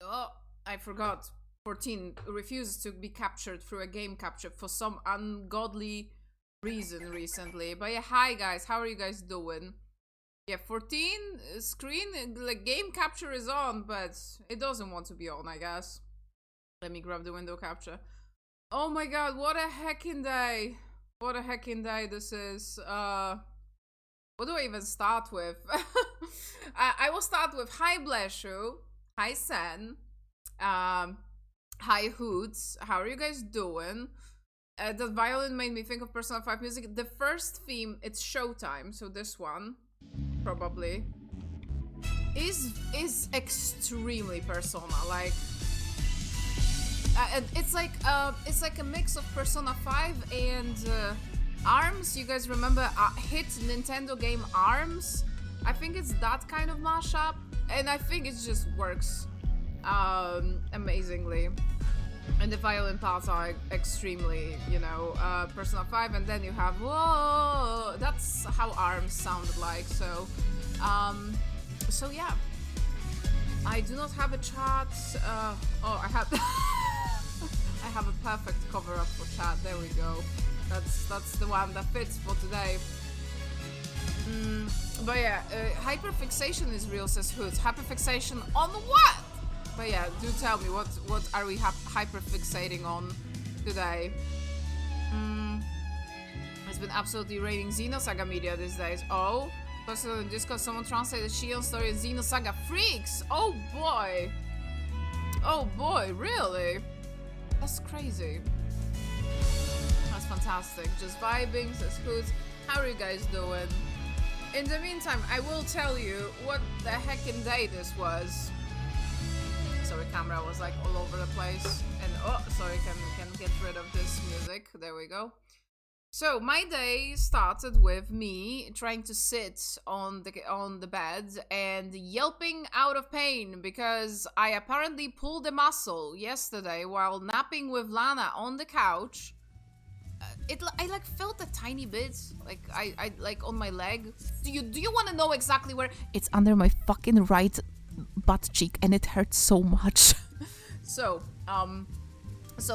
Oh, I forgot. 14 refuses to be captured through a game capture for some ungodly reason recently. But yeah, hi guys, how are you guys doing? Yeah, 14 screen, like game capture is on, but it doesn't want to be on, I guess. Let me grab the window capture. Oh my god, what a heckin' day. What a heckin' day this is. What do I even start with? I will start with hi Bleshu, hi Sen, hi Hoots, how are you guys doing? The violin made me think of Persona 5 music. The first theme, it's Showtime, so this one, probably, is extremely Persona. Like, it's like a mix of Persona 5 and ARMS. You guys remember hit Nintendo game ARMS? I think it's that kind of mashup, and I think it just works amazingly. And the violin parts are extremely, you know, Persona 5, and then you have whoa. That's how ARMS sounded like. So, so yeah. I do not have a chat. Oh, I have. I have a perfect cover up for chat. There we go. That's the one that fits for today. But yeah, hyperfixation is real, says Hoods. Hyperfixation on what? But yeah, do tell me what are we hyperfixating on today? It's been absolutely raining Xenosaga media these days. Oh, posted on Discord, someone translated Shion's story in Xenosaga Freaks. Oh boy. Oh boy, really? That's crazy. That's fantastic. Just vibing, says Hoods. How are you guys doing? In the meantime, I will tell you what the heckin' day this was. Sorry, camera was like all over the place. And oh, sorry, can get rid of this music. There we go. So my day started with me trying to sit on the bed and yelping out of pain because I apparently pulled a muscle yesterday while napping with Lana on the couch. I like felt a tiny bit, like I like on my leg. Do you want to know exactly where? It's under my fucking right butt cheek, and it hurts so much. So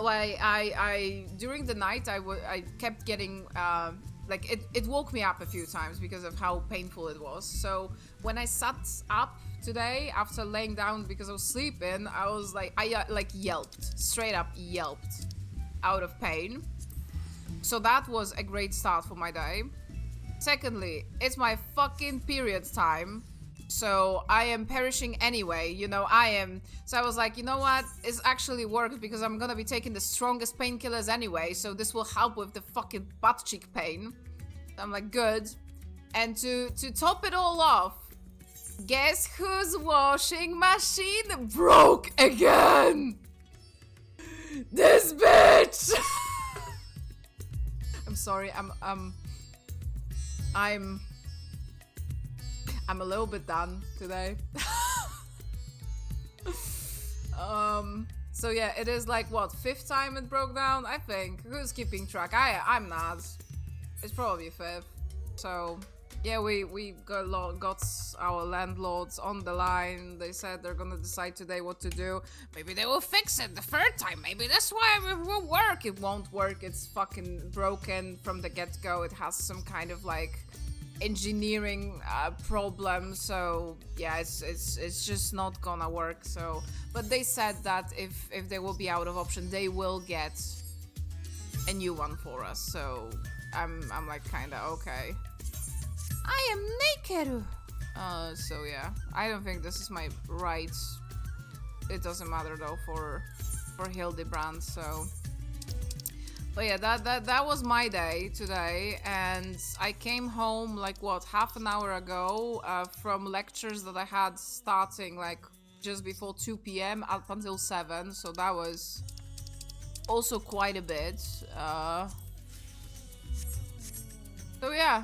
I during the night I kept getting like it woke me up a few times because of how painful it was. So when I sat up today after laying down because I was sleeping, I was like like yelped, straight up yelped out of pain. So that was a great start for my day. Secondly, it's my fucking period time. So I am perishing anyway, you know, I am. So I was like, you know what? It's actually worked because I'm gonna be taking the strongest painkillers anyway. So this will help with the fucking butt cheek pain. I'm like, good. And to top it all off, guess whose washing machine broke again? This bitch! I'm sorry, I'm a little bit done today. So yeah, it is like what, 5th time it broke down, I think. Who's keeping track? I'm not. It's probably 5th. So yeah, we got our landlords on the line. They said they're gonna decide today what to do. Maybe they will fix it the 3rd time. Maybe this way it will work. It won't work. It's fucking broken from the get-go. It has some kind of like engineering problem. So yeah, it's just not gonna work. So, but they said that if they will be out of option, they will get a new one for us. So I'm like kinda okay. I am naked. So yeah, I don't think this is my right. It doesn't matter though for Hildibrand. So, but yeah, that was my day today, and I came home like what, half an hour ago from lectures that I had starting like just before 2 p.m. up until 7. So that was also quite a bit. So yeah.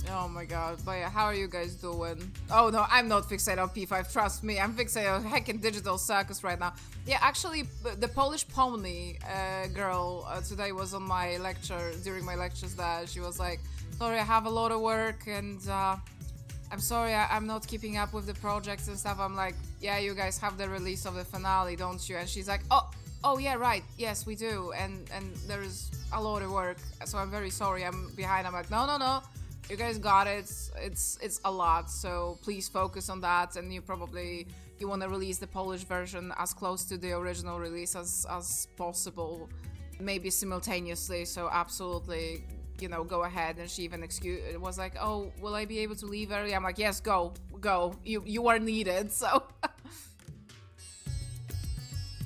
Oh my god, but yeah, how are you guys doing? Oh no, I'm not fixated on P5, trust me, I'm fixated on heckin' Digital Circus right now. Yeah, actually, the Polish pony girl today was on my lecture, during my lectures there. She was like, sorry, I have a lot of work and I'm sorry, I'm not keeping up with the projects and stuff. I'm like, yeah, you guys have the release of the finale, don't you? And she's like, oh yeah, right, yes, we do. And there is a lot of work, so I'm very sorry, I'm behind. I'm like, no, you guys got it. It's a lot, so please focus on that. And you want to release the Polish version as close to the original release as possible, maybe simultaneously. So absolutely, you know, go ahead. And she even was like, oh, will I be able to leave early? I'm like, yes, go, you are needed. So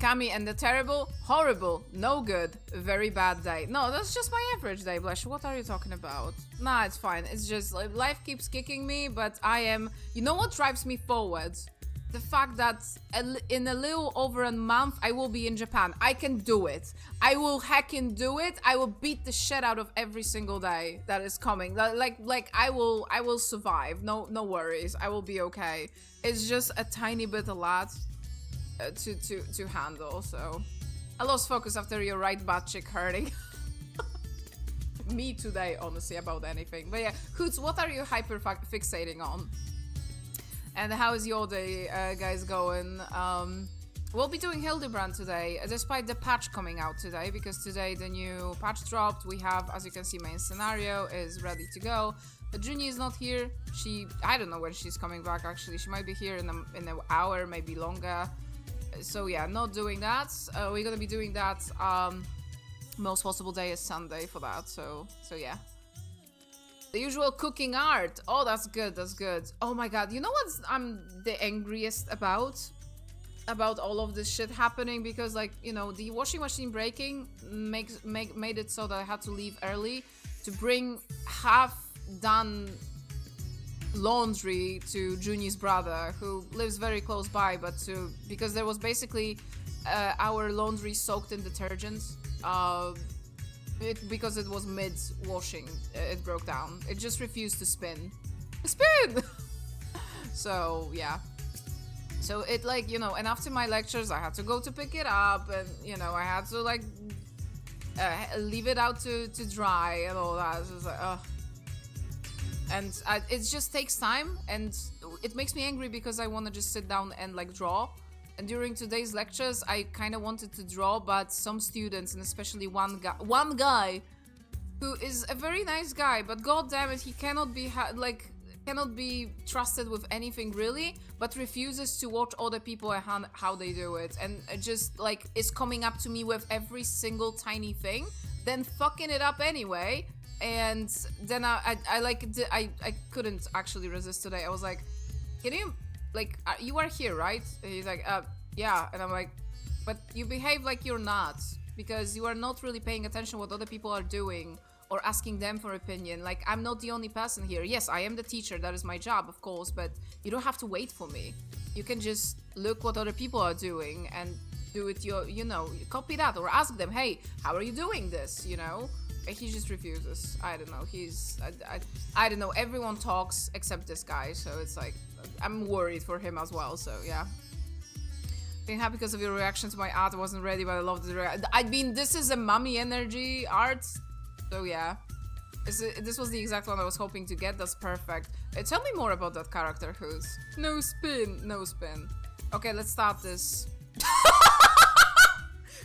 Kami and the terrible, horrible, no good, very bad day. No, that's just my average day, Blush. What are you talking about? Nah, it's fine. It's just like life keeps kicking me, but you know what drives me forward? The fact that in a little over a month, I will be in Japan. I can do it. I will heckin' do it. I will beat the shit out of every single day that is coming. Like I will survive. No worries. I will be okay. It's just a tiny bit a lot to handle. So I lost focus after your right butt cheek hurting. Me today, honestly, about anything. But yeah, Hoots, what are you hyper fixating on? And how is your day, guys, going? We'll be doing Hildibrand today, despite the patch coming out today, because today the new patch dropped. We have, as you can see, main scenario is ready to go. But Junie is not here. I don't know when she's coming back, actually. She might be here in an hour, maybe longer. So yeah, not doing that. We're gonna be doing that. Most possible day is Sunday for that. So yeah. The usual cooking art. Oh, that's good. That's good. Oh my god. You know what I'm the angriest about? About all of this shit happening, because, like, you know, the washing machine breaking made it so that I had to leave early to bring half-done laundry to Junie's brother, who lives very close by, because there was basically our laundry soaked in detergent. Because it was mid-washing, it broke down. It just refused to spin. Spin! So, yeah. So it, like, you know, and after my lectures, I had to go to pick it up, and, you know, I had to, like, leave it out to dry and all that. So it was like, ugh. And it just takes time, and it makes me angry because I want to just sit down and, like, draw. And during today's lectures, I kind of wanted to draw, but some students, and especially one guy, who is a very nice guy, but god damn it, he cannot be trusted with anything really, but refuses to watch other people and how they do it, and just, like, is coming up to me with every single tiny thing, then fucking it up anyway. And then I couldn't actually resist today. I was like, can you, like, you are here, right? And he's like, yeah. And I'm like, but you behave like you're not, because you are not really paying attention what other people are doing or asking them for opinion. Like, I'm not the only person here. Yes, I am the teacher, that is my job, of course, but you don't have to wait for me. You can just look what other people are doing and do it, you know, copy that, or ask them, hey, how are you doing this, you know? He just refuses. I don't know. I don't know. Everyone talks except this guy, so it's like, I'm worried for him as well, so yeah. Being happy because of your reaction to my art. I wasn't ready, but I loved it. I mean, this is a mommy energy art, so yeah. This was the exact one I was hoping to get. That's perfect. Tell me more about that character, who's... No spin. No spin. Okay, let's start this.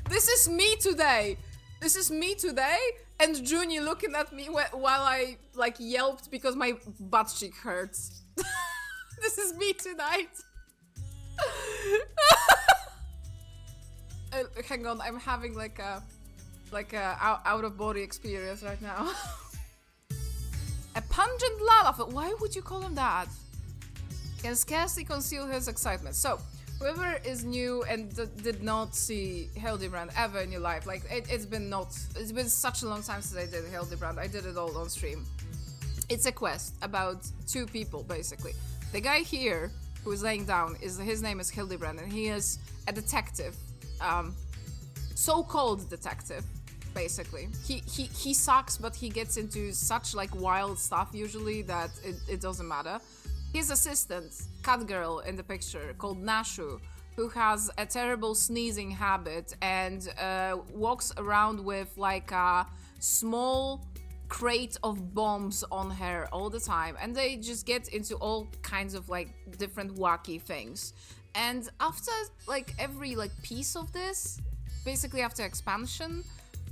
This is me today! This is me today, and Junie looking at me while I, like, yelped because my butt cheek hurts. This is me tonight. Hang on, I'm having like a out of body experience right now. A pungent lava. Why would you call him that? Can scarcely conceal his excitement. So, whoever is new and did not see Hildibrand ever in your life, like, it's been such a long time since I did Hildibrand. I did it all on stream. It's a quest about two people, basically. The guy here who is laying down, his name is Hildibrand, and he is a detective, so-called detective, basically. He sucks, but he gets into such, like, wild stuff usually that it doesn't matter. His assistant, cat girl in the picture, called Nashu, who has a terrible sneezing habit and walks around with, like, a small crate of bombs on her all the time, and they just get into all kinds of like different wacky things. And after like every like piece of this, basically after expansion,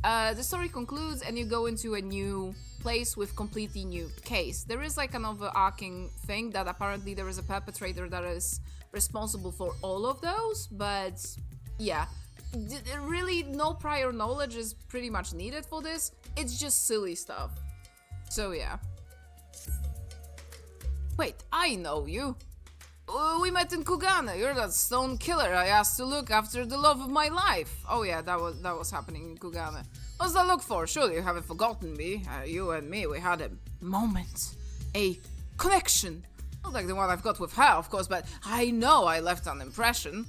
the story concludes and you go into a new place with completely new case. There is like an overarching thing that apparently there is a perpetrator that is responsible for all of those, but yeah, really no prior knowledge is pretty much needed for this. It's just silly stuff. So yeah. Wait, I know you. We met in Kugane. You're that stone killer I asked to look after the love of my life. Oh yeah, that was happening in Kugane. What's that look for? Surely you haven't forgotten me. You and me, we had a moment. A connection. Not like the one I've got with her, of course, but I know I left an impression.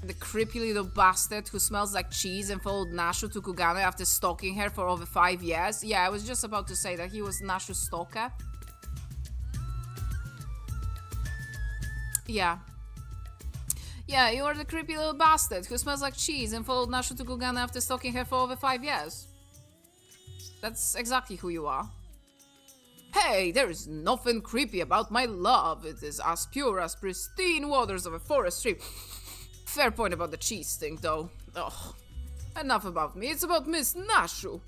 The creepy little bastard who smells like cheese and followed Nashu to Kugane after stalking her for over 5 years. Yeah, I was just about to say that he was Nashu's stalker. Yeah. Yeah, you are the creepy little bastard who smells like cheese and followed Nashu to Kugane after stalking her for over 5 years. That's exactly who you are. Hey, there is nothing creepy about my love. It is as pure as pristine waters of a forest stream. Fair point about the cheese thing, though. Ugh. Enough about me, it's about Miss Nashu.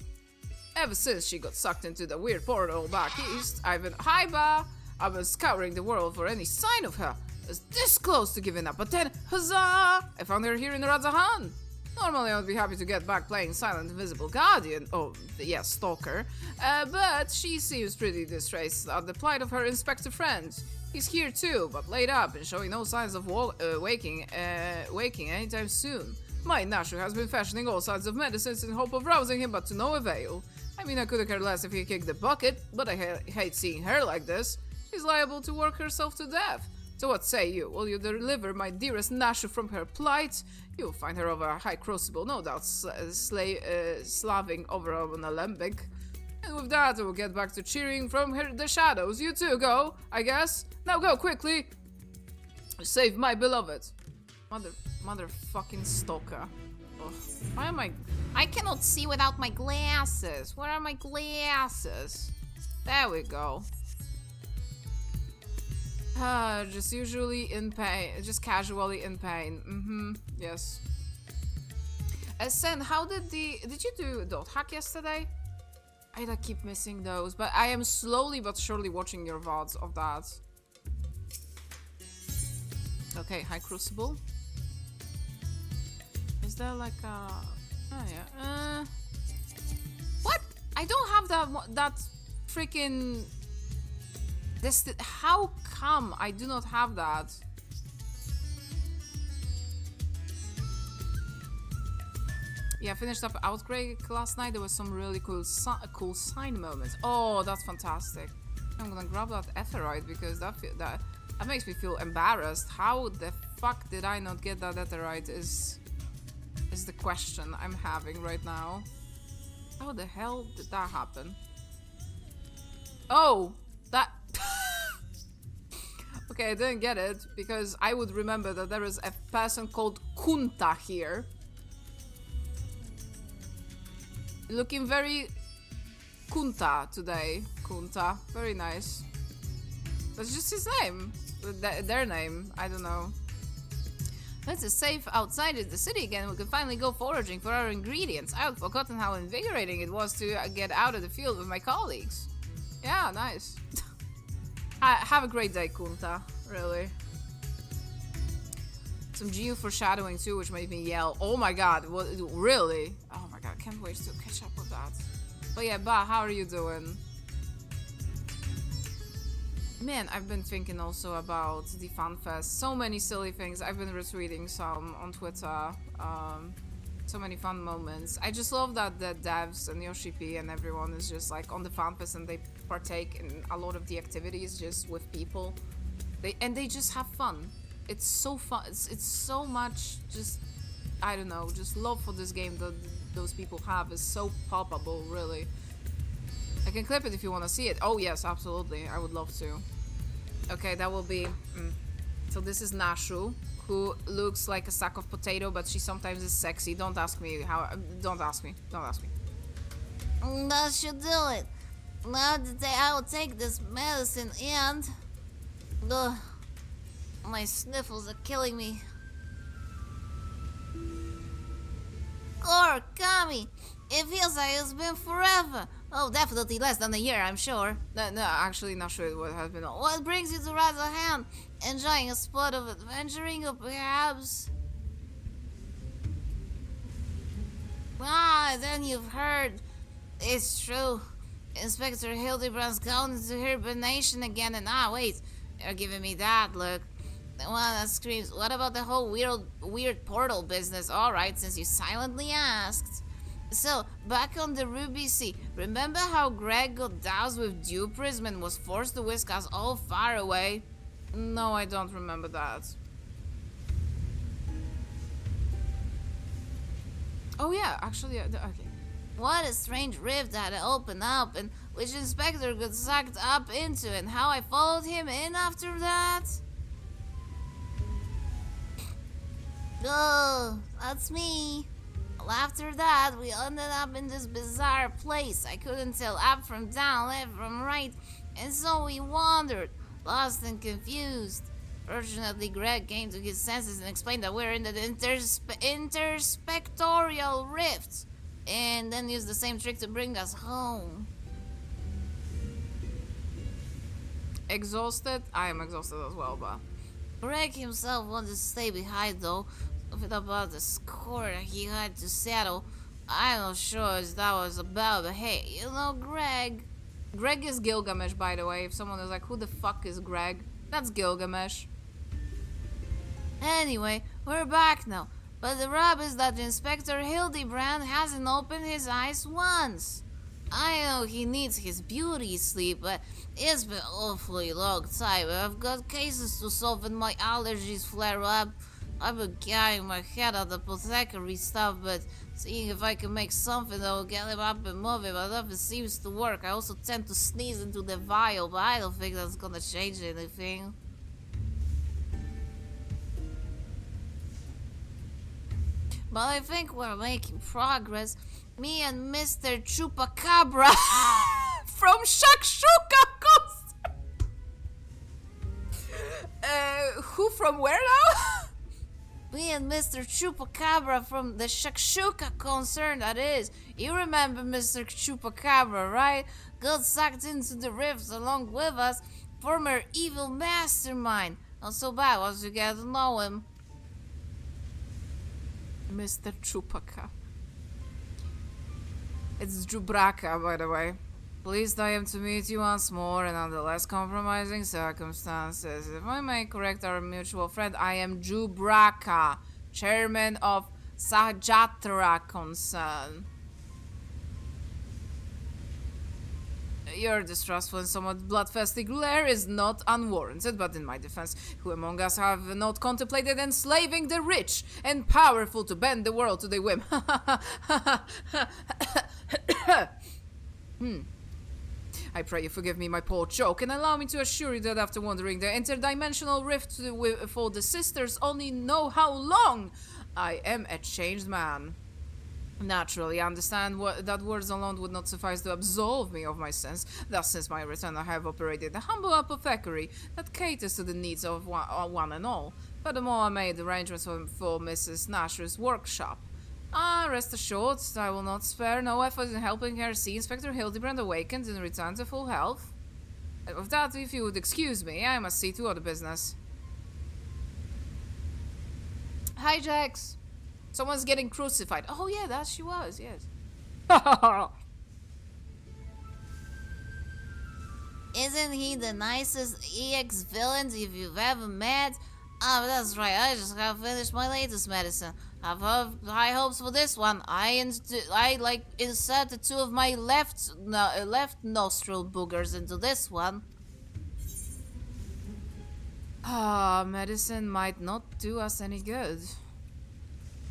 Ever since she got sucked into the weird portal back east, I've been... Hi, Ba! I've been scouring the world for any sign of her. I was this close to giving up, but then, huzzah! I found her here in Radzahan. Normally I would be happy to get back playing Silent Invisible Guardian, oh, yes, Stalker, but she seems pretty distressed at the plight of her Inspector friend. He's here too, but laid up and showing no signs of waking anytime soon. My Nashu has been fashioning all sorts of medicines in hope of rousing him, but to no avail. I mean, I could have cared less if he kicked the bucket, but I hate seeing her like this. She's liable to work herself to death. So what say you? Will you deliver my dearest Nashu from her plight? You'll find her over a high crucible, no doubt slaving over an alembic. And with that, I will get back to cheering from the shadows. You too, go, I guess. Now go, quickly! Save my beloved. Motherfucking stalker. Ugh. Why am I cannot see without my glasses. Where are my glasses? There we go. Just usually in pain. Just casually in pain. Yes. Sen, how did you do Dot Hack yesterday? I keep missing those, but I am slowly but surely watching your VODs of that. Okay, High Crucible. Is there like a... Oh yeah. What? I don't have that freaking... How come I do not have that? Yeah, I finished up Outbreak last night. There was some really cool sign moments. Oh, that's fantastic. I'm gonna grab that Aetheryte because that makes me feel embarrassed. How the fuck did I not get that Aetheryte is the question I'm having right now. How the hell did that happen? Oh, that... Okay, I didn't get it because I would remember that there is a person called Kunta here. Looking very Kunta today. Kunta. Very nice. That's just his name. Their name. I don't know. Let's is safe outside the city again. We can finally go foraging for our ingredients. I had forgotten how invigorating it was to get out of the field with my colleagues. Yeah, nice. Have a great day, Kunta. Really. Some Geo foreshadowing too, which made me yell, oh my god, what, really? Oh my god, I can't wait to catch up with that. But yeah, Ba, how are you doing? Man, I've been thinking also about the FanFest. So many silly things. I've been retweeting some on Twitter. So many fun moments. I just love that the devs and Yoshi P and everyone is just like on the FanFest and they partake in a lot of the activities just with people. They just have fun. It's so fun. It's so much just, I don't know, just love for this game that those people have is so palpable, really. I can clip it if you want to see it. Oh yes, absolutely. I would love to. Okay, that will be... So this is Nashu, who looks like a sack of potato, but she sometimes is sexy. Don't ask me how... Don't ask me. Don't ask me. That should do it. Now today I will take this medicine and... Ugh, my sniffles are killing me. Kami! It feels like it's been forever. Oh, definitely less than a year, I'm sure. No, actually not sure what has been. What brings you to Razahand? Enjoying a spot of adventuring, or perhaps... Ah, then you've heard. It's true. Inspector Hildibrand's gone into hibernation again, and wait. You're giving me that look. The one that screams, what about the whole weird portal business? Alright, since you silently asked. So, back on the Ruby Sea, remember how Greg got doused with dew prism and was forced to whisk us all far away? No, I don't remember that. Oh yeah, actually, okay. What a strange rift that had opened up, and which Inspector got sucked up into, and how I followed him in after that? Oh, that's me. Well, after that, we ended up in this bizarre place. I couldn't tell up from down, left from right, and so we wandered, lost and confused. Fortunately, Greg came to his senses and explained that we're in the interspectorial rift, and then used the same trick to bring us home. Exhausted? I am exhausted as well, but... Greg himself wanted to stay behind, though. Something about the score that he had to settle. I'm not sure as that was about, but hey, you know Greg. Greg is Gilgamesh, by the way. If someone is like, who the fuck is Greg? That's Gilgamesh. Anyway, we're back now. But the rub is that Inspector Hildibrand hasn't opened his eyes once. I know he needs his beauty sleep, but it's been awfully long time. I've got cases to solve and my allergies flare up. I've been carrying my head on the apothecary stuff, but seeing if I can make something that will get him up and moving, but nothing seems to work. I also tend to sneeze into the vial, but I don't think that's gonna change anything. But I think we're making progress. Me and Mr. Chupacabra from Shakshuka Coast. Who from where now? Me and Mr. Chupacabra from the Shakshuka concern, that is. You remember Mr. Chupacabra, right? Got sucked into the rifts along with us. Former evil mastermind. Not so bad once you get to know him. Mr. Chupacabra. It's Jubraka, by the way. Pleased I am to meet you once more and under less compromising circumstances. If I may correct our mutual friend, I am Jubraka, chairman of Sahajatra Concern. Your distrustful and somewhat bloodthirsty glare is not unwarranted, but in my defense, who among us have not contemplated enslaving the rich and powerful to bend the world to their whim? I pray you forgive me my poor joke, and allow me to assure you that after wandering the interdimensional rift for the sisters only know how long, I am a changed man. Naturally, I understand that words alone would not suffice to absolve me of my sins. Thus, since my return, I have operated a humble apothecary that caters to the needs of one and all. Furthermore, I made arrangements for Mrs. Nasher's workshop. Rest assured, I will not spare no effort in helping her see Inspector Hildibrand awakened and return to full health. And with that, if you would excuse me, I must see to other business. Hi, Jax. Someone's getting crucified. Oh yeah, that she was, yes. Isn't he the nicest EX villain if you've ever met? Ah, but that's right, I just have finished my latest medicine. I've high hopes for this one. I inserted 2 of my left nostril boogers into this one. Medicine might not do us any good.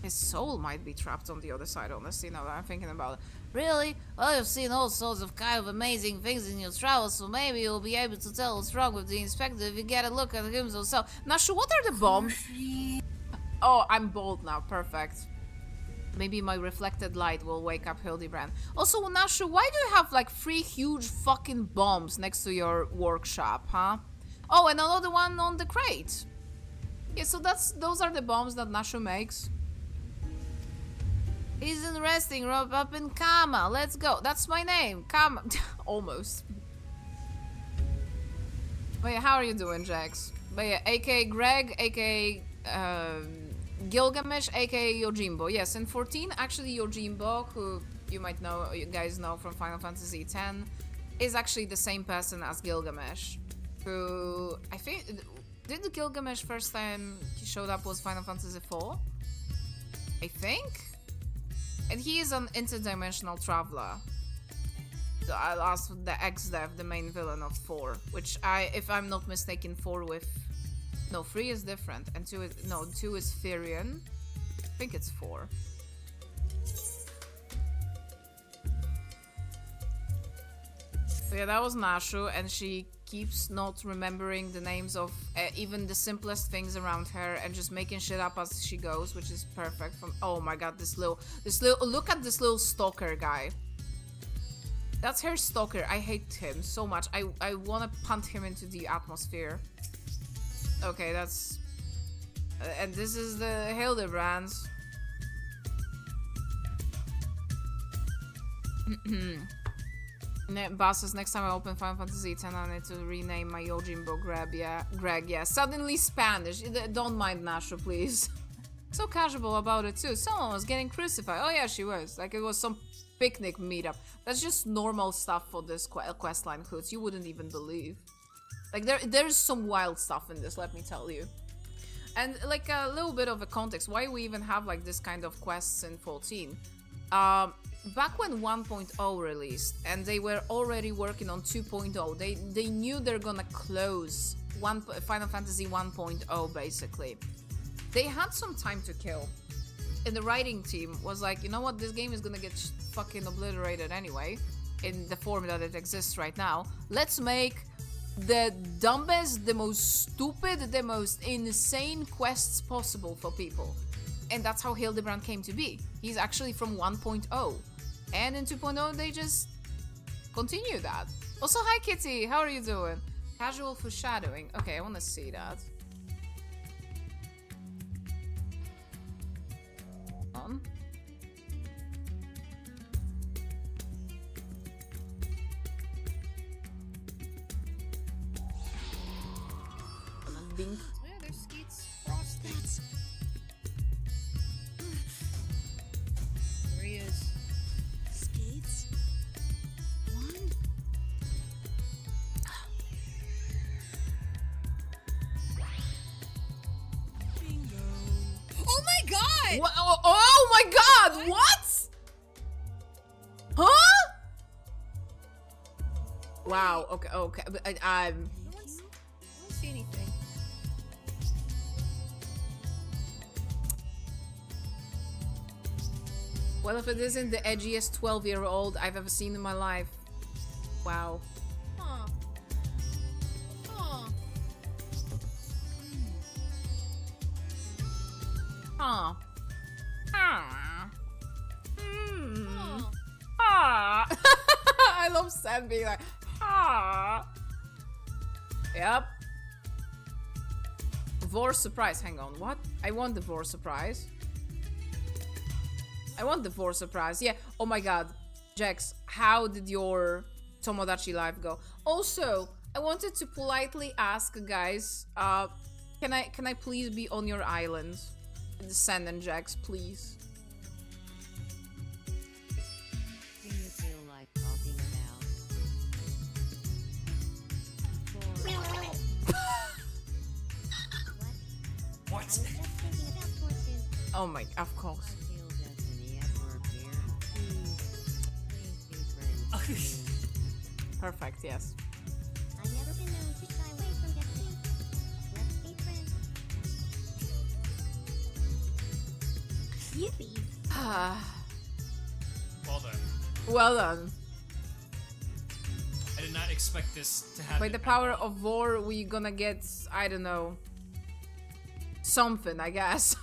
His soul might be trapped on the other side, honestly, now that I'm thinking about it. Really? Well, you've seen all sorts of kind of amazing things in your travels, so maybe you'll be able to tell what's wrong with the inspector if you get a look at him himself. Nashu, what are the bombs? Oh, I'm bold now. Perfect. Maybe my reflected light will wake up Hildibrand. Also, Nashu, why do you have like 3 huge fucking bombs next to your workshop, huh? Oh, and another one on the crate. Yeah, so those are the bombs that Nashu makes. He's in resting rope up in Kama. Let's go. That's my name. Kama. Almost. But yeah, how are you doing, Jax? But yeah, aka Greg, aka Gilgamesh, aka Yojimbo. Yes, in 14, actually Yojimbo, who you might know, you guys know from Final Fantasy X, is actually the same person as Gilgamesh. Who, I think, did the Gilgamesh first time he showed up was Final Fantasy IV? I think? And he is an interdimensional traveler. I'll ask the ex-dev, the main villain of 4, which if I'm not mistaken, 4 with... No, 3 is different, and 2 is... No, 2 is Firion. I think it's 4. So yeah, that was Nashu, and she keeps not remembering the names of even the simplest things around her and just making shit up as she goes, which is perfect. From oh my god, this little look at this little stalker guy. That's her stalker. I hate him so much. I want to punt him into the atmosphere. Okay, that's and this is the Hildebrands. Boss says, next time I open Final Fantasy X, I need to rename my Yojimbo Greg, yeah. Suddenly Spanish. Don't mind Nashu, please. So casual about it, too. Someone was getting crucified. Oh, yeah, she was. Like, it was some picnic meetup. That's just normal stuff for this questline, Hoots. You wouldn't even believe. Like, there's some wild stuff in this, let me tell you. And, like, a little bit of a context. Why we even have, like, this kind of quests in 14. Back when 1.0 released and they were already working on 2.0, they knew they're gonna close Final Fantasy 1.0 basically. They had some time to kill. And the writing team was like, you know what, this game is gonna get fucking obliterated anyway in the form that it exists right now. Let's make the dumbest, the most stupid, the most insane quests possible for people. And that's how Hildibrand came to be. He's actually from 1.0. And in 2.0, they just continue that. Also, hi Kitty, how are you doing? Casual foreshadowing. Okay, I want to see that. On. Bing. Yeah, there's Skeet's frosting. There he is. Skates? One? Bingo. Oh my god! What? Oh my god! What? Huh? Wow. Okay. Okay. But I'm. I don't see anything. Well, if it isn't the edgiest 12-year-old I've ever seen in my life. Wow. Huh. Huh. Huh. Ah. Hmm. Huh. Ah. I love Sam being like, ah. Yep. Vor surprise. Hang on. What? I want the Vor surprise. I want the Vor surprise. Yeah. Oh my god. Jax, how did your Tomodachi life go? Also, I wanted to politely ask guys, can I please be on your island? Send and Jax, please. Do you feel like talking about? What? Oh my, of course. Feel destiny at work here. Please be friends. Perfect, yes. I've never been known to shy away from destiny. Let's be friends. Yippee. Well done. Well done. I did not expect this to happen. By the power of Vor, we gonna get, I don't know, something, I guess.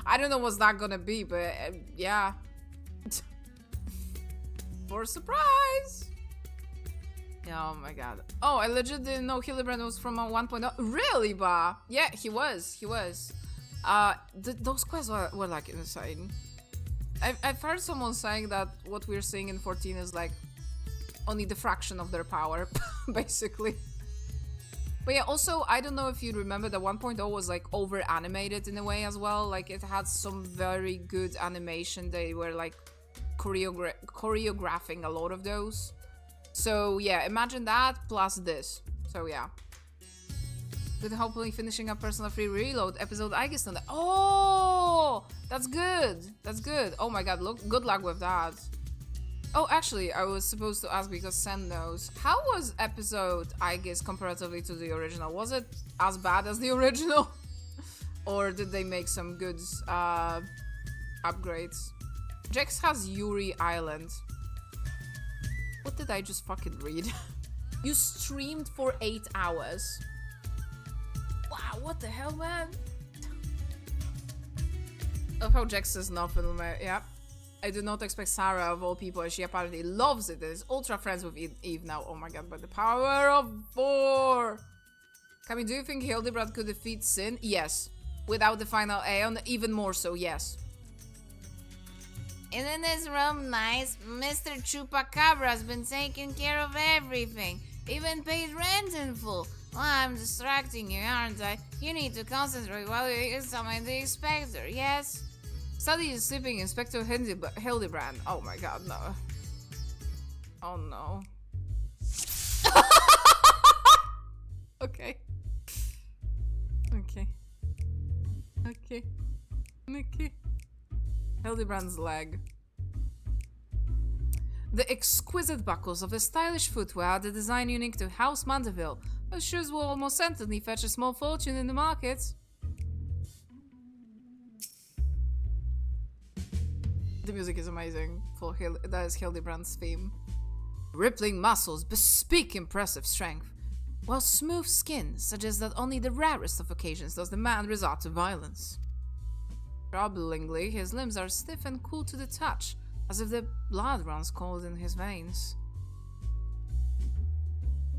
I don't know what's that gonna be, but yeah. For surprise! Yeah, oh my god. Oh, I legit didn't know Hildibrand was from a 1.0. Really, Ba? Yeah, he was. Those quests were like insane. I've heard someone saying that what we're seeing in 14 is like only the fraction of their power, basically. But yeah, also, I don't know if you remember that 1.0 was like over animated in a way as well. Like it had some very good animation. They were like choreographing a lot of those. So yeah, imagine that plus this. So yeah. Good, hopefully finishing up Personal Free Reload episode I guess on that. Oh, that's good. That's good. Oh my god, look, good luck with that. Oh, actually, I was supposed to ask because Sen knows. How was episode I guess comparatively to the original? Was it as bad as the original? Or did they make some good upgrades? Jax has Yuri Island. What did I just fucking read? You streamed for 8 hours. Wow, what the hell, man? Of how Jax says nothing. Yeah. I did not expect Sarah, of all people, as she apparently loves it and is ultra friends with Eve now. Oh my god, by the power of 4! Kami, do you think Hildibrand could defeat Sin? Yes. Without the final Aeon, even more so, yes. Isn't this room nice? Mr. Chupacabra's been taking care of everything. Even paid rent in full. Well, I'm distracting you, aren't I? You need to concentrate while you examine the inspector, yes? Study is sleeping Inspector Hildibrand. Oh my god, no. Oh no. Okay. Okay. Okay. Okay. Hildibrand's leg. The exquisite buckles of a stylish footwear are the design unique to House Mandeville. Those shoes will almost certainly fetch a small fortune in the market. The music is amazing. That is Hildibrand's theme. Rippling muscles bespeak impressive strength, while smooth skin suggests that only the rarest of occasions does the man resort to violence. Troublingly, his limbs are stiff and cool to the touch, as if the blood runs cold in his veins.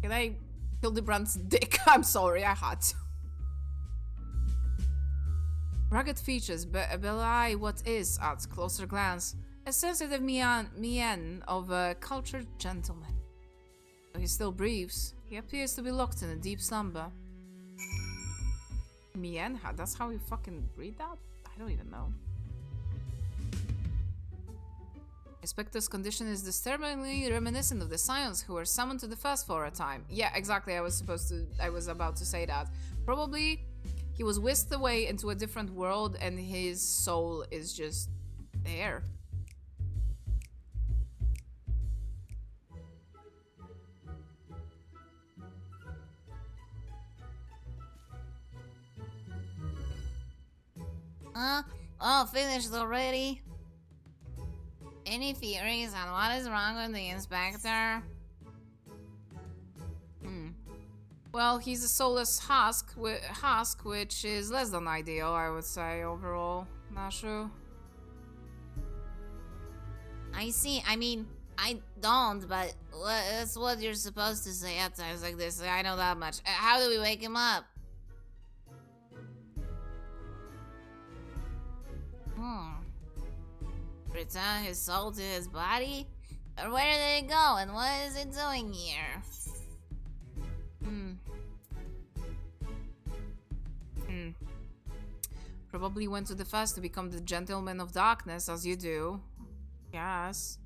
Can I... Hildibrand's dick? I'm sorry, I had to. Rugged features belie what is, at closer glance, a sensitive mien of a cultured gentleman. Though he still breathes, he appears to be locked in a deep slumber. Mien? That's how you fucking read that? I don't even know. Inspector's condition is disturbingly reminiscent of the Scions who were summoned to the first floor a time. Yeah, exactly, I was about to say that. Probably he was whisked away into a different world and his soul is just there. All finished already? Any theories on what is wrong with the inspector? Well, he's a soulless husk, which is less than ideal, I would say, overall. Nashu? I see. I mean, I don't, but that's what you're supposed to say at times like this. I know that much. How do we wake him up? Return his soul to his body? Or where did it go, and what is it doing here? Probably went to the fast to become the Gentleman of Darkness, as you do. Yes.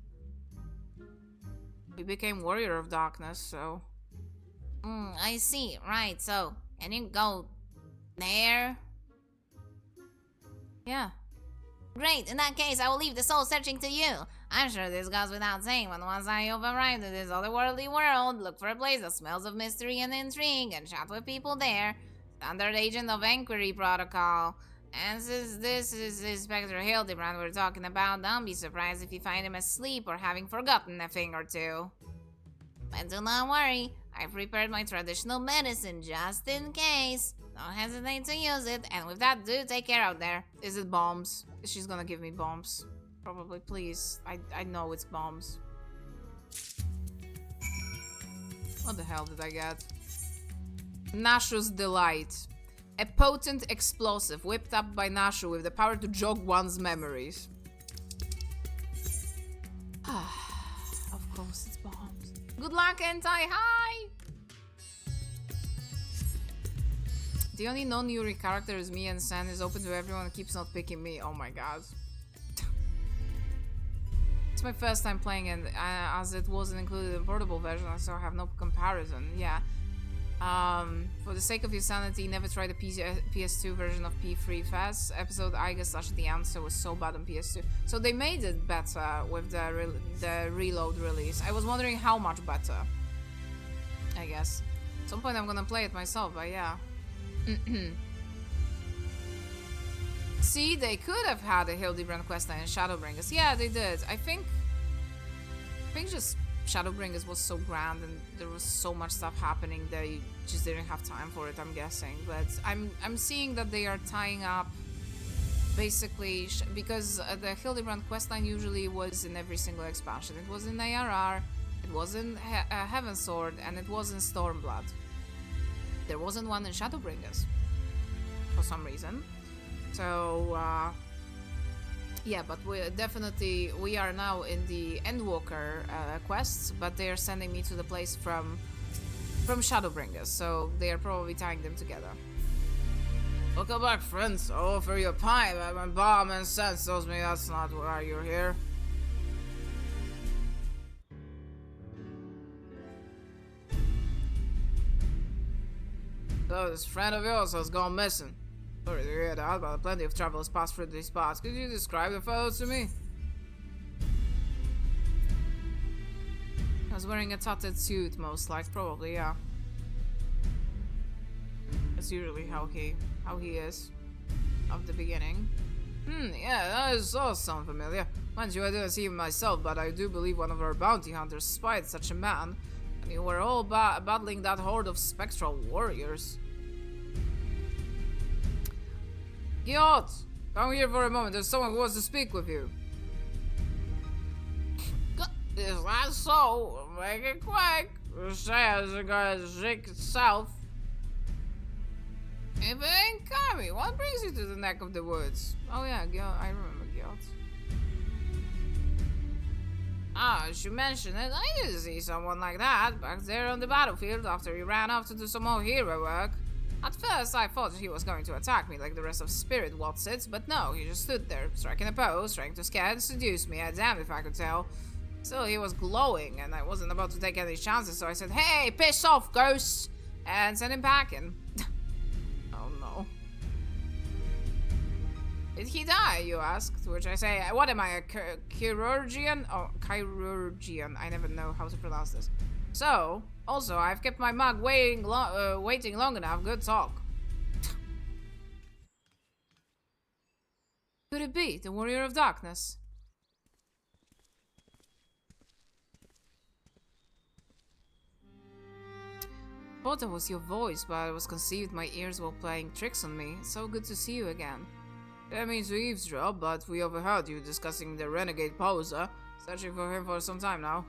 He became Warrior of Darkness, so... I see. Right, so, can you go there? Yeah. Great, in that case, I will leave the soul searching to you. I'm sure this goes without saying, but once I have arrived in this otherworldly world, look for a place that smells of mystery and intrigue, and chat with people there. Standard agent of inquiry protocol. And since this is Inspector Hildibrand we're talking about, don't be surprised if you find him asleep or having forgotten a thing or two. But do not worry, I've prepared my traditional medicine just in case. Don't hesitate to use it, and with that, do take care out there. Is it bombs? She's gonna give me bombs. Probably, please. I know it's bombs. What the hell did I get? Nashu's Delight. A potent explosive whipped up by Nashu with the power to jog one's memories. Of course it's bombs. Good luck, Entai. Hi! The only non-Yuri character is me, and Sen is open to everyone and keeps not picking me. Oh my god. It's my first time playing it, as it wasn't included in portable version, so I have no comparison. Yeah. For the sake of your sanity, never try the PS2 version of P3 Fast. Episode I guess the answer was so bad on PS2. So they made it better with the reload release. I was wondering how much better. I guess. At some point I'm gonna play it myself, but yeah. See, they could have had a Hildibrand questline in Shadowbringers. Yeah, they did. I think just Shadowbringers was so grand and there was so much stuff happening they just didn't have time for it, I'm guessing. But I'm seeing that they are tying up basically because the Hildibrand questline usually was in every single expansion. It was in ARR, it was in Heavensward, and it was in Stormblood. There wasn't one in Shadowbringers for some reason. So yeah, but we are now in the Endwalker quests, but they are sending me to the place from Shadowbringers, so they are probably tying them together. Welcome back, friends. I'll offer you a pie, but my bomb and sense tells me that's not why you're here. So this friend of yours has gone missing. Sorry to hear that, but plenty of travelers pass through these spots. Could you describe the fellow to me? I was wearing a tattered suit, most like, probably, yeah. That's usually how he is, of the beginning. Yeah, that all sound familiar. Mind you, I didn't see him myself, but I do believe one of our bounty hunters spied such a man. And you were all battling that horde of spectral warriors. Gyot! Come here for a moment, there's someone who wants to speak with you. Is that so? Make it quick! Says the guy Zik south. If it ain't Kami, what brings you to the neck of the woods? Oh yeah, Gyot, I remember Gyot. As you mentioned it, I didn't see someone like that back there on the battlefield after he ran off to do some more hero work. At first, I thought he was going to attack me like the rest of Spirit Watsits, but no, he just stood there, striking a pose, trying to scare and seduce me. Damn if I could tell. Still, he was glowing, and I wasn't about to take any chances, so I said, "Hey, piss off, ghosts!" and sent him packing. Oh no. Did he die, you ask? To which I say, what am I, a chirurgian? Oh, chirurgian. I never know how to pronounce this. So, also, I've kept my mug waiting long enough. Good talk. Could it be the Warrior of Darkness? Thought that was your voice, but I was conceived my ears were playing tricks on me. It's so good to see you again. Didn't mean to eavesdrop, but we overheard you discussing the renegade poser. Searching for him for some time now.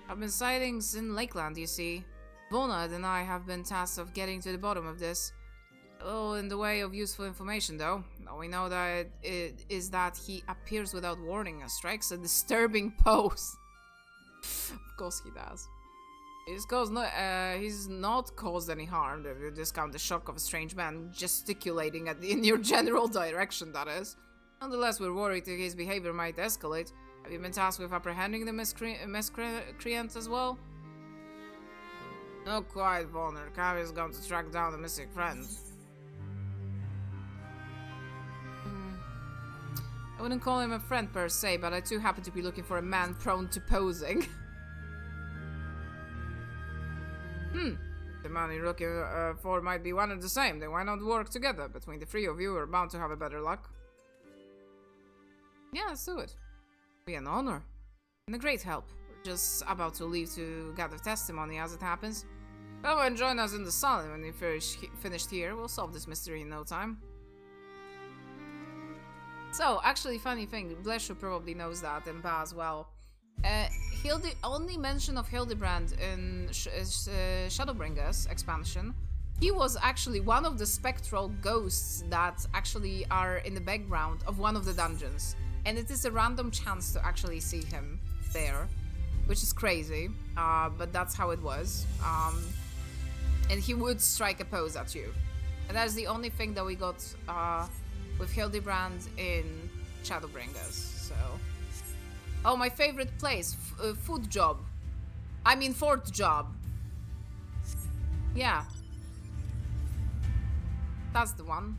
I've been sightings in Lakeland, you see. Vonad and I have been tasked of getting to the bottom of this. Oh, in the way of useful information, though. We know that it is that he appears without warning and strikes a disturbing pose. Of course he does. He's not caused any harm, if you discount the shock of a strange man gesticulating in your general direction, that is. Nonetheless, we're worried that his behavior might escalate. Have you been tasked with apprehending the miscreant as well? Not quite, Vonner. Kavi's gone to track down the missing friend. I wouldn't call him a friend per se, but I too happen to be looking for a man prone to posing. The man you're looking for might be one and the same. Then why not work together? Between the three of you, we're bound to have a better luck. Yeah, let's do it. Be an honor. And a great help. We're just about to leave to gather testimony as it happens. Come and join us in the sun when you finished here. We'll solve this mystery in no time. So, actually, funny thing, Bleshu probably knows that, and Ba as well. Only mention of Hildibrand in Shadowbringers expansion. He was actually one of the spectral ghosts that actually are in the background of one of the dungeons. And it is a random chance to actually see him there, which is crazy, but that's how it was. And he would strike a pose at you. And that's the only thing that we got with Hildibrand in Shadowbringers, so... Oh, my favorite place, food job. I mean, fourth job. Yeah. That's the one.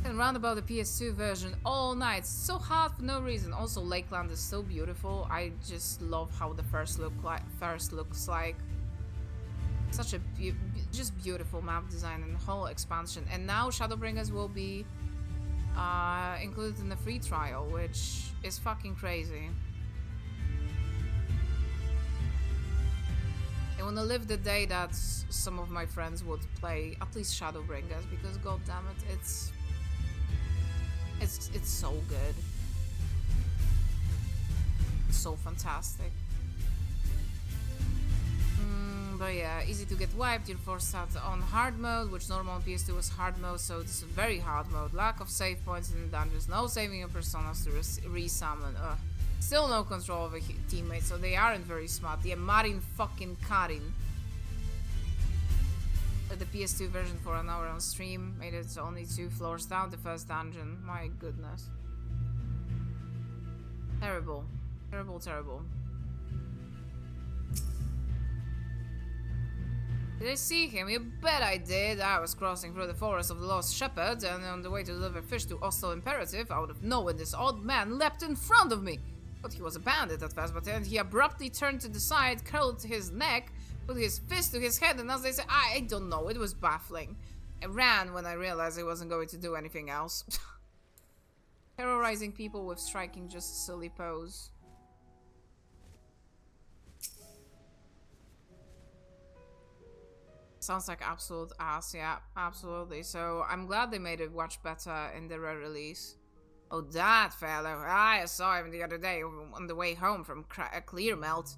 And round about the PS2 version all night. So hard for no reason. Also, Lakeland is so beautiful. I just love how the first looks like. Such a just beautiful map design and whole expansion. And now Shadowbringers will be included in the free trial, which is fucking crazy. I wanna live the day that some of my friends would play at least Shadowbringers, because god damn it, it's so good. It's so fantastic. But yeah, easy to get wiped. You're forced out on hard mode, which normal on PS2 was hard mode, so this is a very hard mode. Lack of save points in the dungeons, no saving your personas to resummon. Still no control over teammates, so they aren't very smart. The Marin fucking Karin. The PS2 version for an hour on stream made it only 2 floors down the first dungeon. My goodness. Terrible. Terrible, terrible. Did I see him? You bet I did. I was crossing through the forest of the Lost Shepherd, and on the way to deliver fish to Ostel Imperative, out of nowhere this odd man leapt in front of me. Thought he was a bandit at first, but then he abruptly turned to the side, curled his neck, put his fist to his head, and as they say, I don't know, it was baffling. I ran when I realized I wasn't going to do anything else. Terrorizing people with striking just a silly pose. Sounds like absolute ass, yeah, absolutely. So I'm glad they made it much better in the re-release. Oh, that fellow. I saw him the other day on the way home from Clearmelt.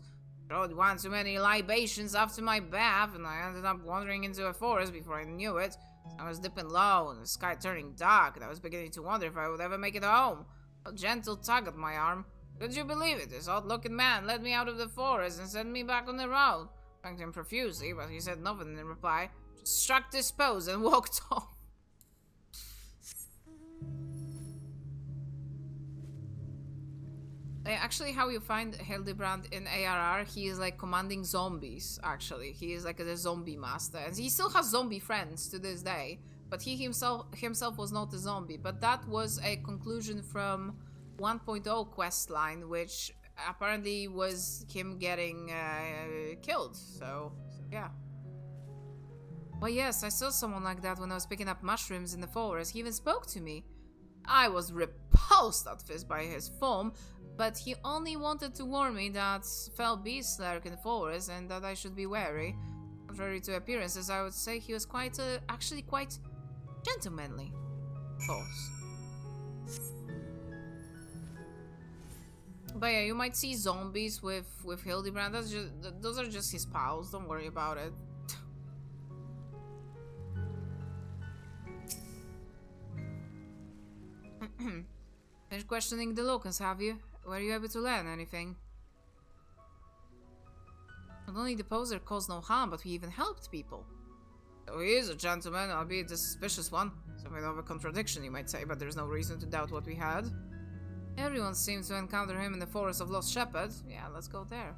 Rode one too many libations after my bath, and I ended up wandering into a forest before I knew it. I was dipping low, and the sky turning dark, and I was beginning to wonder if I would ever make it home. A gentle tug at my arm. Could you believe it? This odd-looking man led me out of the forest and sent me back on the road. Thanked him profusely, but he said nothing in reply. Just struck this pose and walked off. Actually, how you find Hildibrand in ARR, he is like commanding zombies, actually. He is like a zombie master. And he still has zombie friends to this day. But he himself was not a zombie. But that was a conclusion from 1.0 questline, which apparently was him getting killed. So, yeah. Well, yes, I saw someone like that when I was picking up mushrooms in the forest. He even spoke to me. I was repulsed at first by his form, but he only wanted to warn me that fell beasts lurk in the forest and that I should be wary. Contrary to appearances, I would say he was actually quite gentlemanly. Of course. But yeah, you might see zombies with Hildibrand. Those are just his pals. Don't worry about it. Finished questioning the locals, have you? Were you able to learn anything? Not only the poser caused no harm, but he even helped people. So he is a gentleman, albeit a suspicious one. Something of a contradiction, you might say, but there's no reason to doubt what we had. Everyone seems to encounter him in the forest of Lost Shepherd. Yeah, let's go there.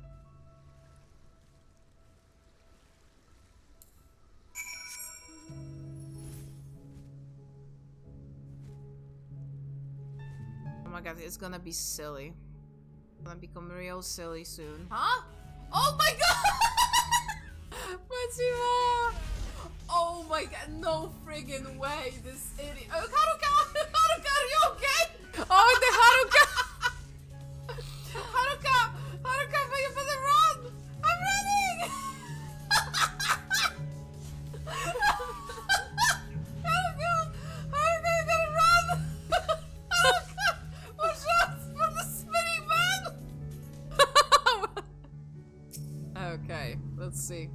Oh my god, it's gonna be silly. It's gonna become real silly soon. Huh? Oh my god! Matsima! Oh my god, no friggin' way, this idiot. Oh, Haruka! Haruka, are you okay? Oh, the Haruka! Haruka! Haruka, you better run! I'm running! Let's see.